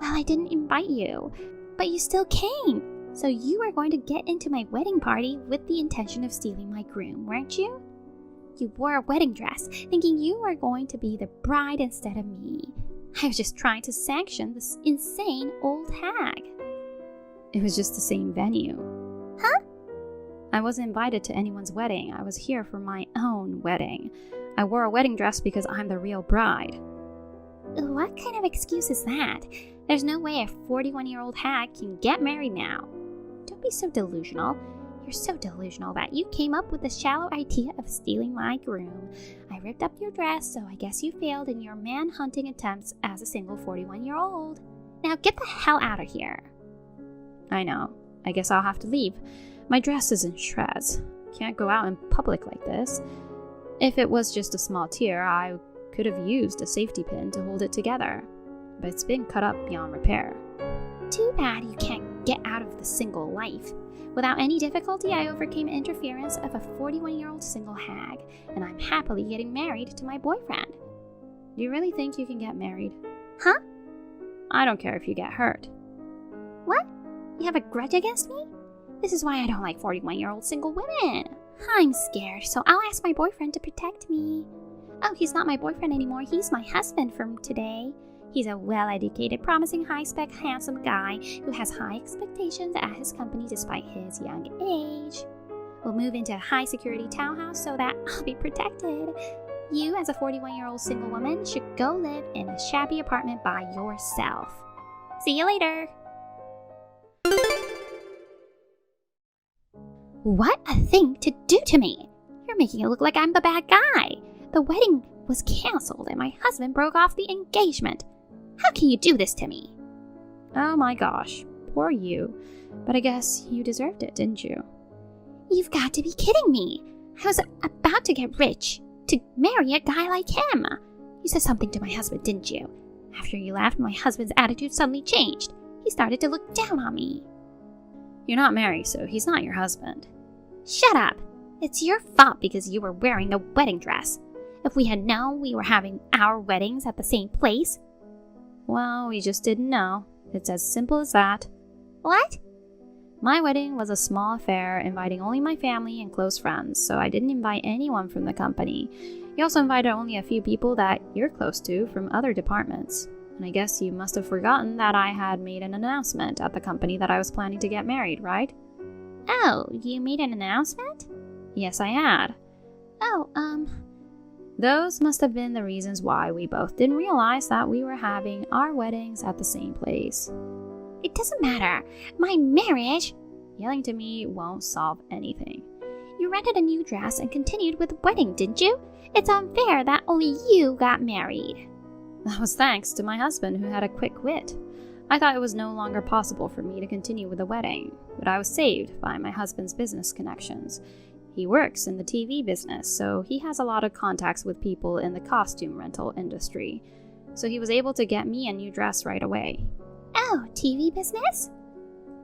Well, I didn't invite you, but you still came. So you were going to get into my wedding party with the intention of stealing my groom, weren't you? You wore a wedding dress, thinking you were going to be the bride instead of me. I was just trying to sanction this insane old hag. It was just the same venue. Huh? I wasn't invited to anyone's wedding. I was here for my own wedding. I wore a wedding dress because I'm the real bride. What kind of excuse is that? There's no way a 41-year-old hag can get married now. Don't be so delusional. You're so delusional that you came up with the shallow idea of stealing my groom. I ripped up your dress, so I guess you failed in your man-hunting attempts as a single 41-year-old. Now get the hell out of here. I know. I guess I'll have to leave. My dress is in shreds. Can't go out in public like this. If it was just a small tear, I could have used a safety pin to hold it together. But it's been cut up beyond repair. Too bad you can't get out of the single life. Without any difficulty, I overcame interference of a 41-year-old single hag, and I'm happily getting married to my boyfriend. Do you really think you can get married? Huh? I don't care if you get hurt. What? You have a grudge against me? This is why I don't like 41-year-old single women. I'm scared, so I'll ask my boyfriend to protect me. Oh, he's not my boyfriend anymore. He's my husband from today. He's a well-educated, promising, high-spec, handsome guy who has high expectations at his company despite his young age. We'll move into a high-security townhouse so that I'll be protected. You, as a 41-year-old single woman, should go live in a shabby apartment by yourself. See you later. What a thing to do to me! You're making it look like I'm the bad guy. The wedding was canceled and my husband broke off the engagement. How can you do this to me? Oh my gosh, poor you. But I guess you deserved it, didn't you? You've got to be kidding me. I was about to get rich, to marry a guy like him. You said something to my husband, didn't you? After you left, my husband's attitude suddenly changed. He started to look down on me. You're not married, so he's not your husband. Shut up. It's your fault because you were wearing a wedding dress. If we had known we were having our weddings at the same place. Well, we just didn't know. It's as simple as that. What? My wedding was a small affair inviting only my family and close friends, so I didn't invite anyone from the company. You also invited only a few people that you're close to from other departments. And I guess you must have forgotten that I had made an announcement at the company that I was planning to get married, right? Oh, you made an announcement? Yes, I had. Those must have been the reasons why we both didn't realize that we were having our weddings at the same place. It doesn't matter. My marriage... Yelling to me won't solve anything. You rented a new dress and continued with the wedding, didn't you? It's unfair that only you got married. That was thanks to my husband who had a quick wit. I thought it was no longer possible for me to continue with the wedding, but I was saved by my husband's business connections. He works in the TV business, so he has a lot of contacts with people in the costume rental industry. So he was able to get me a new dress right away. Oh, TV business?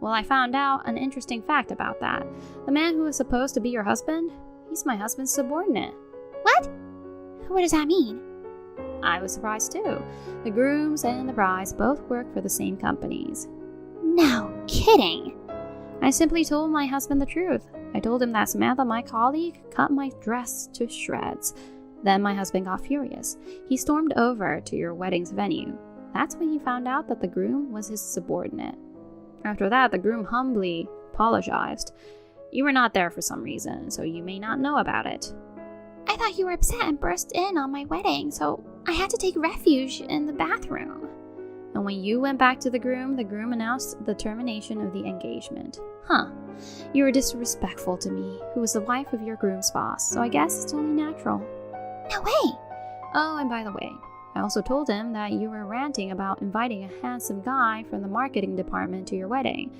Well, I found out an interesting fact about that. The man who is supposed to be your husband, he's my husband's subordinate. What? What does that mean? I was surprised too. The grooms and the brides both work for the same companies. No kidding. I simply told my husband the truth. I told him that Samantha, my colleague, cut my dress to shreds. Then my husband got furious. He stormed over to your wedding's venue. That's when he found out that the groom was his subordinate. After that, the groom humbly apologized. You were not there for some reason, so you may not know about it. I thought you were upset and burst in on my wedding, so I had to take refuge in the bathroom. And when you went back to the groom announced the termination of the engagement. Huh. You were disrespectful to me, who was the wife of your groom's boss, so I guess it's only natural. No way! Oh, and by the way, I also told him that you were ranting about inviting a handsome guy from the marketing department to your wedding.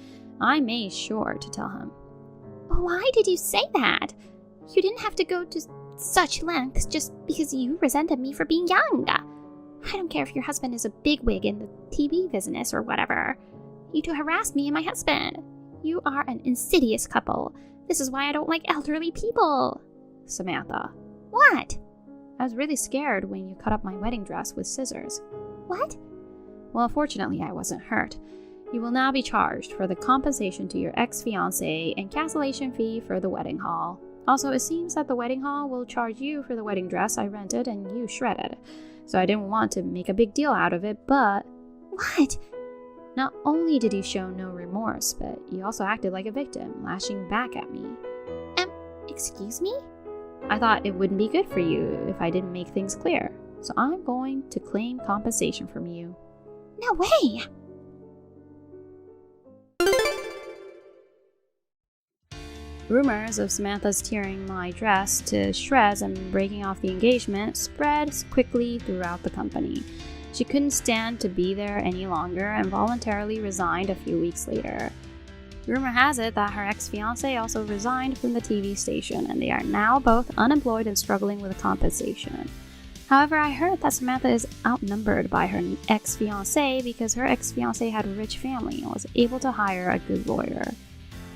I made sure to tell him. Why did you say that? You didn't have to go to such lengths just because you resented me for being young. I don't care if your husband is a bigwig in the TV business or whatever. You two harassed me and my husband. You are an insidious couple. This is why I don't like elderly people. Samantha. What? I was really scared when you cut up my wedding dress with scissors. What? Well, fortunately, I wasn't hurt. You will now be charged for the compensation to your ex-fiancé and cancellation fee for the wedding hall. Also, it seems that the wedding hall will charge you for the wedding dress I rented and you shredded. So I didn't want to make a big deal out of it, but... What? Not only did you show no remorse, but you also acted like a victim, lashing back at me. Excuse me? I thought it wouldn't be good for you if I didn't make things clear. So I'm going to claim compensation from you. No way! Rumors of Samantha's tearing my dress to shreds and breaking off the engagement spread quickly throughout the company. She couldn't stand to be there any longer and voluntarily resigned a few weeks later. Rumor has it that her ex-fiancé also resigned from the TV station, and they are now both unemployed and struggling with compensation. However, I heard that Samantha is outnumbered by her ex-fiancé because her ex-fiancé had a rich family and was able to hire a good lawyer.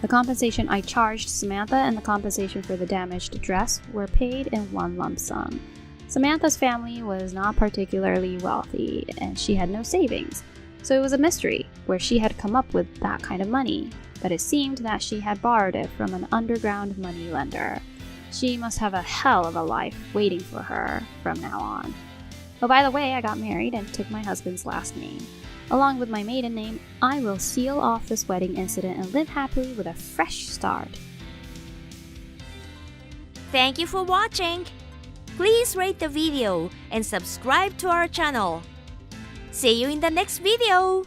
The compensation I charged Samantha and the compensation for the damaged dress were paid in one lump sum. Samantha's family was not particularly wealthy, and she had no savings, so it was a mystery where she had come up with that kind of money, but it seemed that she had borrowed it from an underground moneylender. She must have a hell of a life waiting for her from now on. Oh, by the way, I got married and took my husband's last name. Along with my maiden name, I will seal off this wedding incident and live happily with a fresh start. Thank you for watching. Please rate the video and subscribe to our channel. See you in the next video.